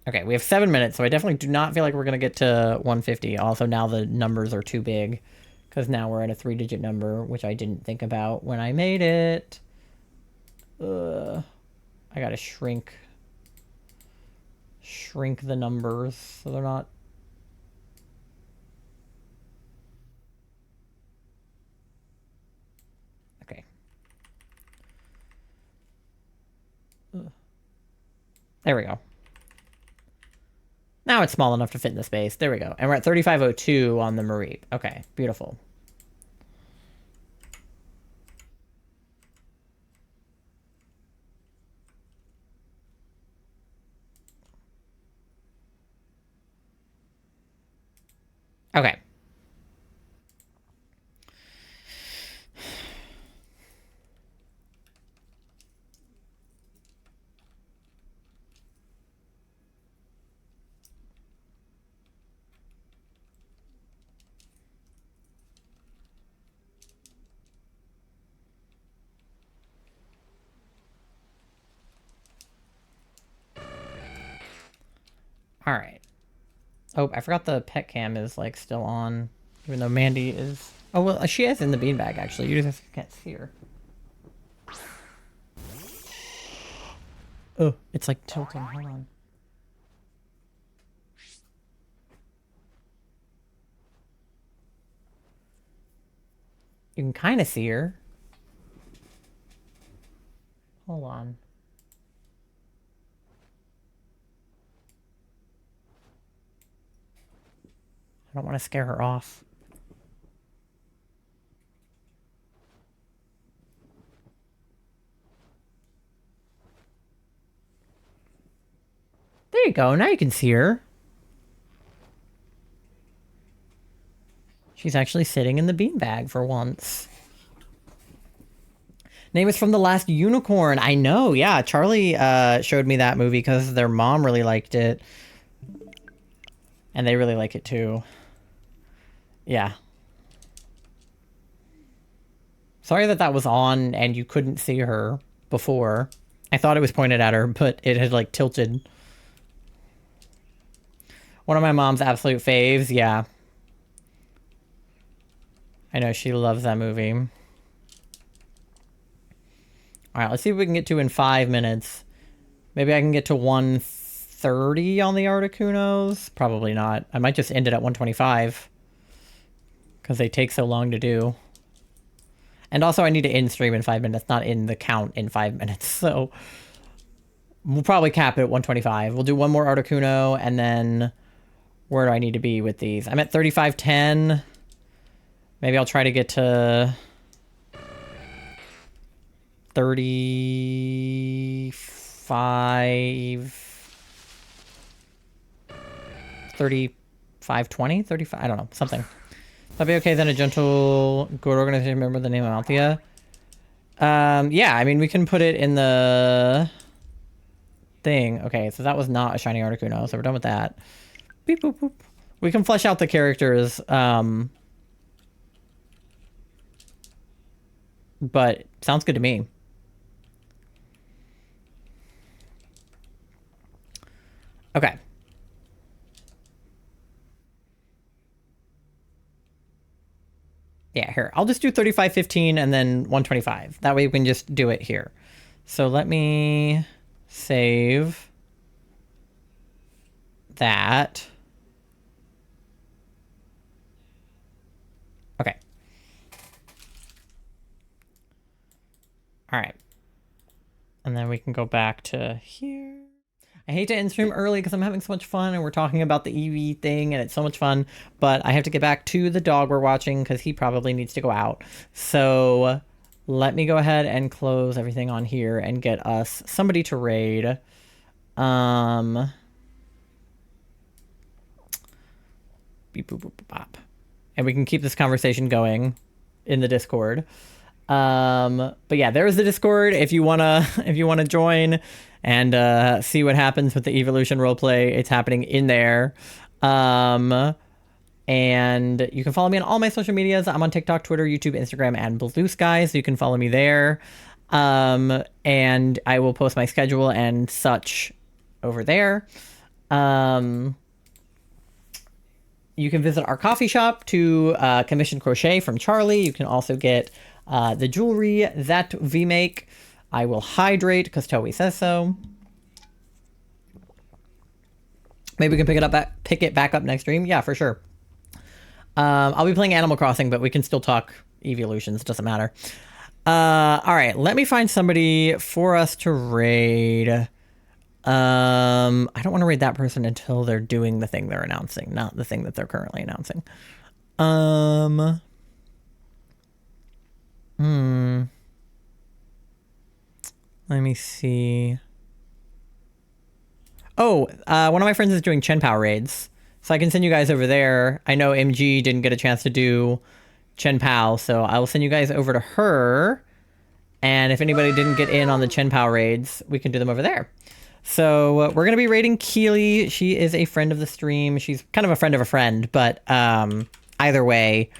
Okay, we have 7 minutes, so I definitely do not feel like we're going to get to 150. Also, now the numbers are too big. Because now we're at a 3-digit number, which I didn't think about when I made it. I gotta shrink the numbers so they're not... Okay. There we go. Now it's small enough to fit in the space. There we go. And we're at 3502 on the Mareep. Okay, beautiful. Okay. All right. Oh, I forgot the pet cam is, like, still on. Even though Mandy is... Oh, well, she is in the beanbag, actually. You just can't see her. Oh, it's, like, tilting. Hold on. You can kind of see her. Hold on. I don't want to scare her off. There you go. Now you can see her. She's actually sitting in the beanbag for once. Name is from The Last Unicorn. I know, yeah. Charlie showed me that movie because their mom really liked it. And they really like it too. Yeah. Sorry that that was on and you couldn't see her before. I thought it was pointed at her, but it had like tilted. One of my mom's absolute faves, yeah. I know, she loves that movie. All right, let's see if we can get to in 5 minutes. Maybe I can get to 1:30 on the Articunos. Probably not. I might just end it at 1:25 because they take so long to do. And also I need to end stream in 5 minutes, not in the count in 5 minutes. So we'll probably cap it at 1:25. We'll do one more Articuno and then where do I need to be with these? I'm at 35:10. Maybe I'll try to get to 35:20, 35, I don't know, something. That'd be okay then. A gentle, good organization member, the name of Althea. Yeah, I mean, we can put it in the thing. Okay, so that was not a shiny Articuno, so we're done with that. Beep, boop, boop. We can flesh out the characters, but sounds good to me. Okay. Yeah, here. I'll just do 35:15 and then 1:25. That way we can just do it here. So let me save that. Okay. All right. And then we can go back to here. I hate to end stream early because I'm having so much fun and we're talking about the EV thing and it's so much fun, but I have to get back to the dog we're watching because he probably needs to go out. So let me go ahead and close everything on here and get us somebody to raid. Beep, boop, boop, bop. And we can keep this conversation going in the Discord. But yeah, there's the Discord if you wanna join and see what happens with the evolution roleplay. It's happening in there. And you can follow me on all my social medias. I'm on TikTok, Twitter, YouTube, Instagram, and Blue Sky, so you can follow me there. And I will post my schedule and such over there. You can visit our coffee shop to commission crochet from Charlie. You can also get the jewelry that we make. I will hydrate because Toei says so. Maybe we can pick it back up next stream. Yeah, for sure. I'll be playing Animal Crossing, but we can still talk evolutions. Doesn't matter. All right, let me find somebody for us to raid. I don't want to raid that person until they're doing the thing they're announcing, not the thing that they're currently announcing. Let me see. Oh, one of my friends is doing Chien-Pao raids, so I can send you guys over there. I know MG didn't get a chance to do Chien-Pao, so I will send you guys over to her. And if anybody didn't get in on the Chien-Pao raids, we can do them over there. So we're going to be raiding Keely. She is a friend of the stream. She's kind of a friend of a friend, but either way,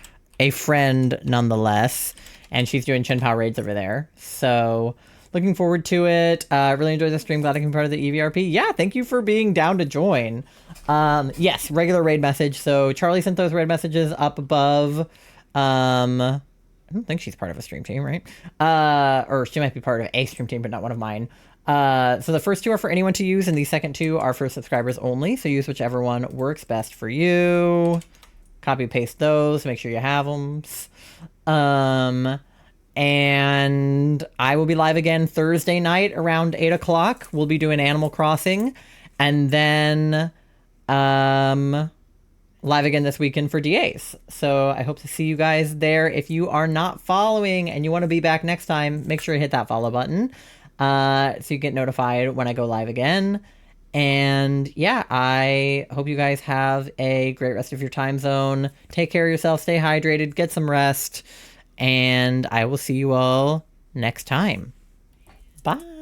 a friend nonetheless. And she's doing Chien-Pao raids over there. So looking forward to it. Really enjoyed the stream. Glad I can be part of the EVRP. Yeah, thank you for being down to join. Yes, regular raid message. So Charlie sent those raid messages up above. I don't think she's part of a stream team, right? Or she might be part of a stream team, but not one of mine. So the first two are for anyone to use, and the second two are for subscribers only. So use whichever one works best for you. Copy paste those. Make sure you have them. And I will be live again Thursday night around 8 o'clock. We'll be doing Animal Crossing, and then live again this weekend for DAs. So I hope to see you guys there. If you are not following and you want to be back next time, make sure to hit that follow button so you get notified when I go live again. And yeah, I hope you guys have a great rest of your time zone. Take care of yourself, stay hydrated, get some rest, and I will see you all next time. Bye.